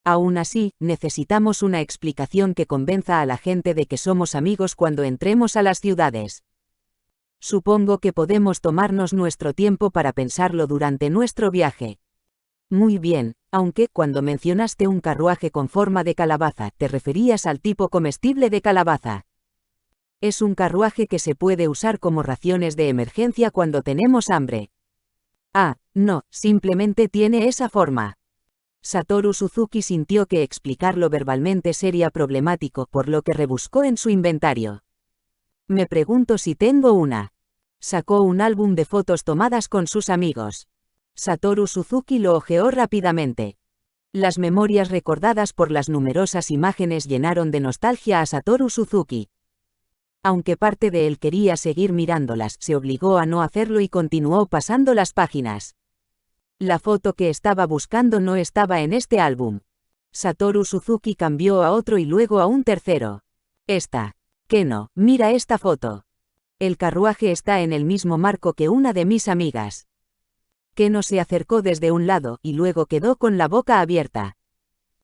Aún así, necesitamos una explicación que convenza a la gente de que somos amigos cuando entremos a las ciudades. Supongo que podemos tomarnos nuestro tiempo para pensarlo durante nuestro viaje. Muy bien, aunque cuando mencionaste un carruaje con forma de calabaza, te referías al tipo comestible de calabaza. Es un carruaje que se puede usar como raciones de emergencia cuando tenemos hambre. No, simplemente tiene esa forma. Satoru Suzuki sintió que explicarlo verbalmente sería problemático, por lo que rebuscó en su inventario. Me pregunto si tengo una. Sacó un álbum de fotos tomadas con sus amigos. Satoru Suzuki lo hojeó rápidamente. Las memorias recordadas por las numerosas imágenes llenaron de nostalgia a Satoru Suzuki. Aunque parte de él quería seguir mirándolas, se obligó a no hacerlo y continuó pasando las páginas. La foto que estaba buscando no estaba en este álbum. Satoru Suzuki cambió a otro y luego a un tercero. Esta. Keno, mira esta foto. El carruaje está en el mismo marco que una de mis amigas. Keno se acercó desde un lado y luego quedó con la boca abierta.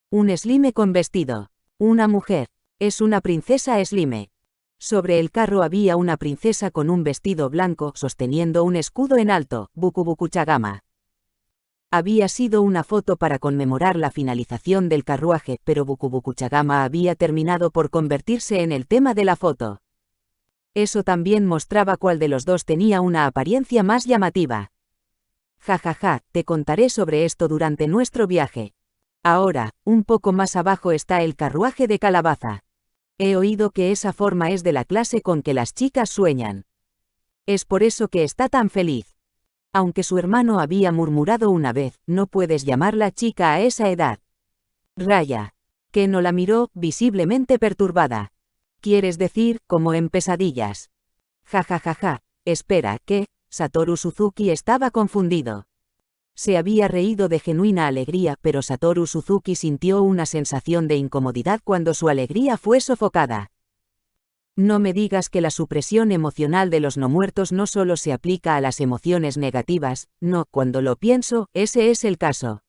Un slime con vestido. Una mujer. Es una princesa slime. Sobre el carro había una princesa con un vestido blanco sosteniendo un escudo en alto, Bukubukuchagama. Había sido una foto para conmemorar la finalización del carruaje, pero Bukubukuchagama había terminado por convertirse en el tema de la foto. Eso también mostraba cuál de los dos tenía una apariencia más llamativa. Jajaja, te contaré sobre esto durante nuestro viaje. Ahora, un poco más abajo está el carruaje de calabaza. He oído que esa forma es de la clase con que las chicas sueñan. Es por eso que está tan feliz. Aunque su hermano había murmurado una vez, no puedes llamarla chica a esa edad. Raya. Keno la miró, visiblemente perturbada. ¿Quieres decir, como en pesadillas? Jajajaja. Espera, ¿qué? Satoru Suzuki estaba confundido. Se había reído de genuina alegría, pero Satoru Suzuki sintió una sensación de incomodidad cuando su alegría fue sofocada. No me digas que la supresión emocional de los no muertos no solo se aplica a las emociones negativas, no, cuando lo pienso, ese es el caso.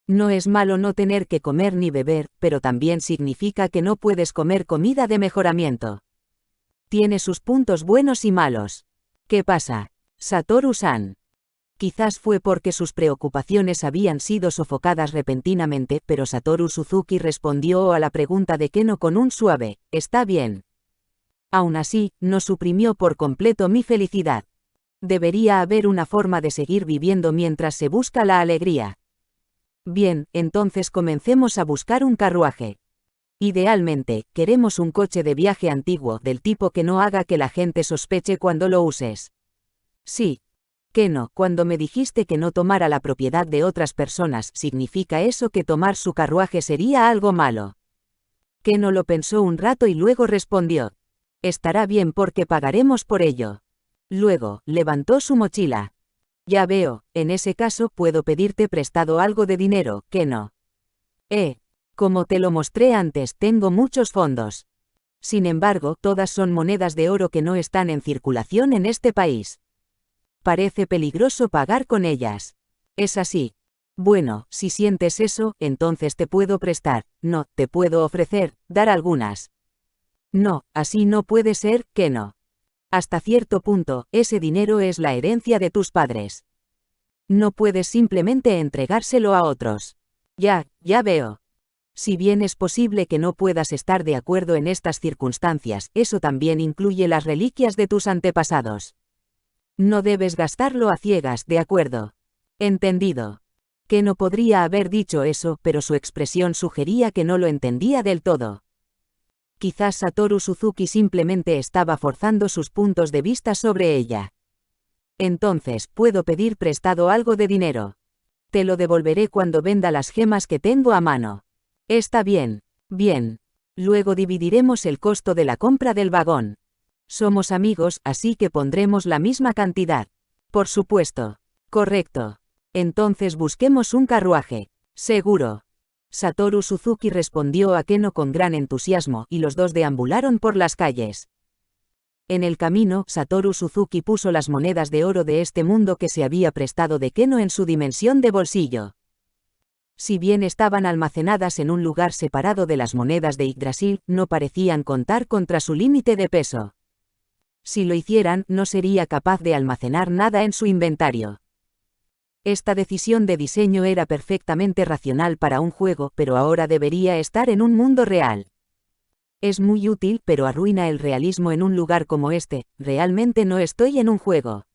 No es malo no tener que comer ni beber, pero también significa que no puedes comer comida de mejoramiento. Tiene sus puntos buenos y malos. ¿Qué pasa, Satoru-san? Quizás fue porque sus preocupaciones habían sido sofocadas repentinamente, pero Satoru Suzuki respondió a la pregunta de Keno con un suave, «Está bien». Aún así, no suprimió por completo mi felicidad. Debería haber una forma de seguir viviendo mientras se busca la alegría. Bien, entonces comencemos a buscar un carruaje. Idealmente, queremos un coche de viaje antiguo, del tipo que no haga que la gente sospeche cuando lo uses. Sí. Keno, cuando me dijiste que no tomara la propiedad de otras personas, ¿significa eso que tomar su carruaje sería algo malo? Keno lo pensó un rato y luego respondió. Estará bien porque pagaremos por ello. Luego, levantó su mochila. Ya veo, en ese caso puedo pedirte prestado algo de dinero, Keno. Como te lo mostré antes, tengo muchos fondos. Sin embargo, todas son monedas de oro que no están en circulación en este país. Parece peligroso pagar con ellas. ¿Es así? Bueno, si sientes eso, entonces te puedo prestar, no, te puedo ofrecer, dar algunas. No, así no puede ser, Keno. Hasta cierto punto, ese dinero es la herencia de tus padres. No puedes simplemente entregárselo a otros. Ya veo. Si bien es posible que no puedas estar de acuerdo en estas circunstancias, eso también incluye las reliquias de tus antepasados. No debes gastarlo a ciegas, ¿de acuerdo? Entendido. Keno podría haber dicho eso, pero su expresión sugería que no lo entendía del todo. Quizás Satoru Suzuki simplemente estaba forzando sus puntos de vista sobre ella. Entonces, puedo pedir prestado algo de dinero. Te lo devolveré cuando venda las gemas que tengo a mano. Está bien. Bien. Luego dividiremos el costo de la compra del vagón. Somos amigos, así que pondremos la misma cantidad. Por supuesto. Correcto. Entonces busquemos un carruaje. Seguro. Satoru Suzuki respondió a Keno con gran entusiasmo y los dos deambularon por las calles. En el camino, Satoru Suzuki puso las monedas de oro de este mundo que se había prestado de Keno en su dimensión de bolsillo. Si bien estaban almacenadas en un lugar separado de las monedas de Yggdrasil, no parecían contar contra su límite de peso. Si lo hicieran, no sería capaz de almacenar nada en su inventario. Esta decisión de diseño era perfectamente racional para un juego, pero ahora debería estar en un mundo real. Es muy útil, pero arruina el realismo en un lugar como este. Realmente no estoy en un juego.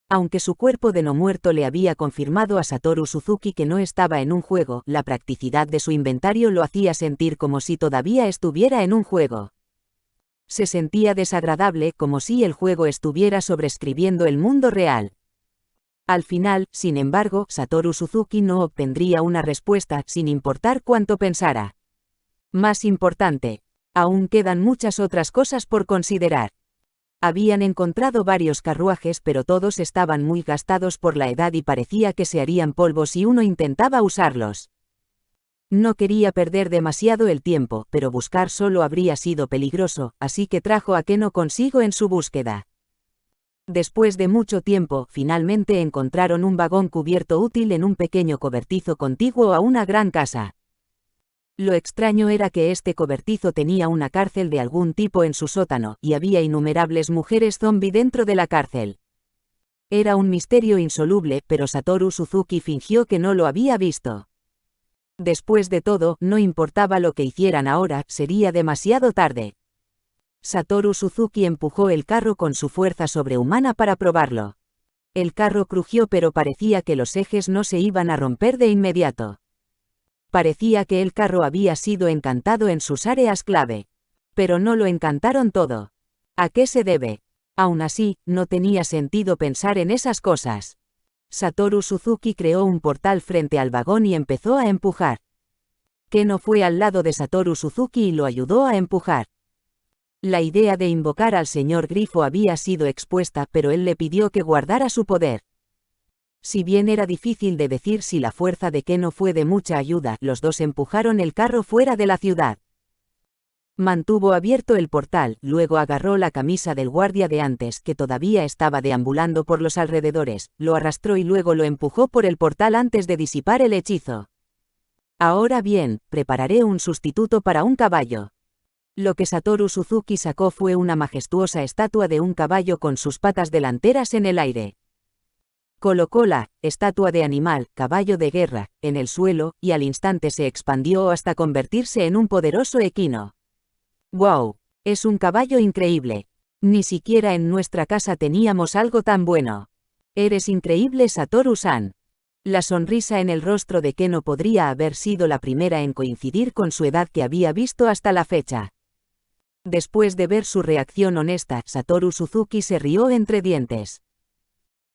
Aunque su cuerpo de no muerto le había confirmado a Satoru Suzuki que no estaba en un juego, la practicidad de su inventario lo hacía sentir como si todavía estuviera en un juego. Se sentía desagradable, como si el juego estuviera sobreescribiendo el mundo real. Al final, sin embargo, Satoru Suzuki no obtendría una respuesta, sin importar cuánto pensara. Más importante, aún quedan muchas otras cosas por considerar. Habían encontrado varios carruajes, pero todos estaban muy gastados por la edad y parecía que se harían polvo si uno intentaba usarlos. No quería perder demasiado el tiempo, pero buscar solo habría sido peligroso, así que trajo a Keno consigo en su búsqueda. Después de mucho tiempo, finalmente encontraron un vagón cubierto útil en un pequeño cobertizo contiguo a una gran casa. Lo extraño era que este cobertizo tenía una cárcel de algún tipo en su sótano, y había innumerables mujeres zombie dentro de la cárcel. Era un misterio insoluble, pero Satoru Suzuki fingió que no lo había visto. Después de todo, no importaba lo que hicieran ahora, sería demasiado tarde. Satoru Suzuki empujó el carro con su fuerza sobrehumana para probarlo. El carro crujió, pero parecía que los ejes no se iban a romper de inmediato. Parecía que el carro había sido encantado en sus áreas clave. Pero no lo encantaron todo. ¿A qué se debe? Aún así, no tenía sentido pensar en esas cosas. Satoru Suzuki creó un portal frente al vagón y empezó a empujar. Keno fue al lado de Satoru Suzuki y lo ayudó a empujar. La idea de invocar al señor Grifo había sido expuesta, pero él le pidió que guardara su poder. Si bien era difícil de decir si la fuerza de Keno fue de mucha ayuda, los dos empujaron el carro fuera de la ciudad. Mantuvo abierto el portal, luego agarró la camisa del guardia de antes, que todavía estaba deambulando por los alrededores, lo arrastró y luego lo empujó por el portal antes de disipar el hechizo. Ahora bien, prepararé un sustituto para un caballo. Lo que Satoru Suzuki sacó fue una majestuosa estatua de un caballo con sus patas delanteras en el aire. Colocó la estatua de animal, caballo de guerra, en el suelo, y al instante se expandió hasta convertirse en un poderoso equino. ¡Wow! Es un caballo increíble. Ni siquiera en nuestra casa teníamos algo tan bueno. Eres increíble, Satoru-san. La sonrisa en el rostro de Keno podría haber sido la primera en coincidir con su edad que había visto hasta la fecha. Después de ver su reacción honesta, Satoru Suzuki se rió entre dientes.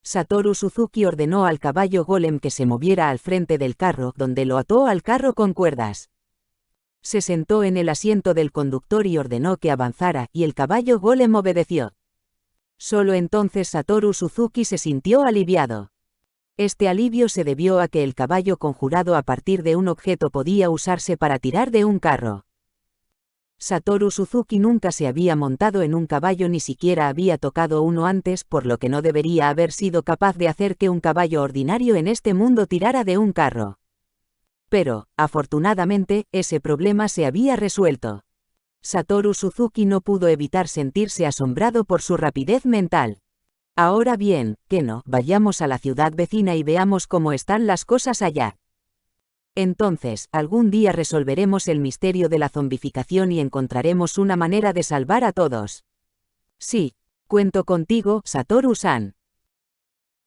Satoru Suzuki ordenó al caballo golem que se moviera al frente del carro, donde lo ató al carro con cuerdas. Se sentó en el asiento del conductor y ordenó que avanzara, y el caballo golem obedeció. Solo entonces Satoru Suzuki se sintió aliviado. Este alivio se debió a que el caballo conjurado a partir de un objeto podía usarse para tirar de un carro. Satoru Suzuki nunca se había montado en un caballo, ni siquiera había tocado uno antes, por lo que no debería haber sido capaz de hacer que un caballo ordinario en este mundo tirara de un carro. Pero, afortunadamente, ese problema se había resuelto. Satoru Suzuki no pudo evitar sentirse asombrado por su rapidez mental. Ahora bien, Keno, vayamos a la ciudad vecina y veamos cómo están las cosas allá. Entonces, algún día resolveremos el misterio de la zombificación y encontraremos una manera de salvar a todos. Sí, cuento contigo, Satoru-san.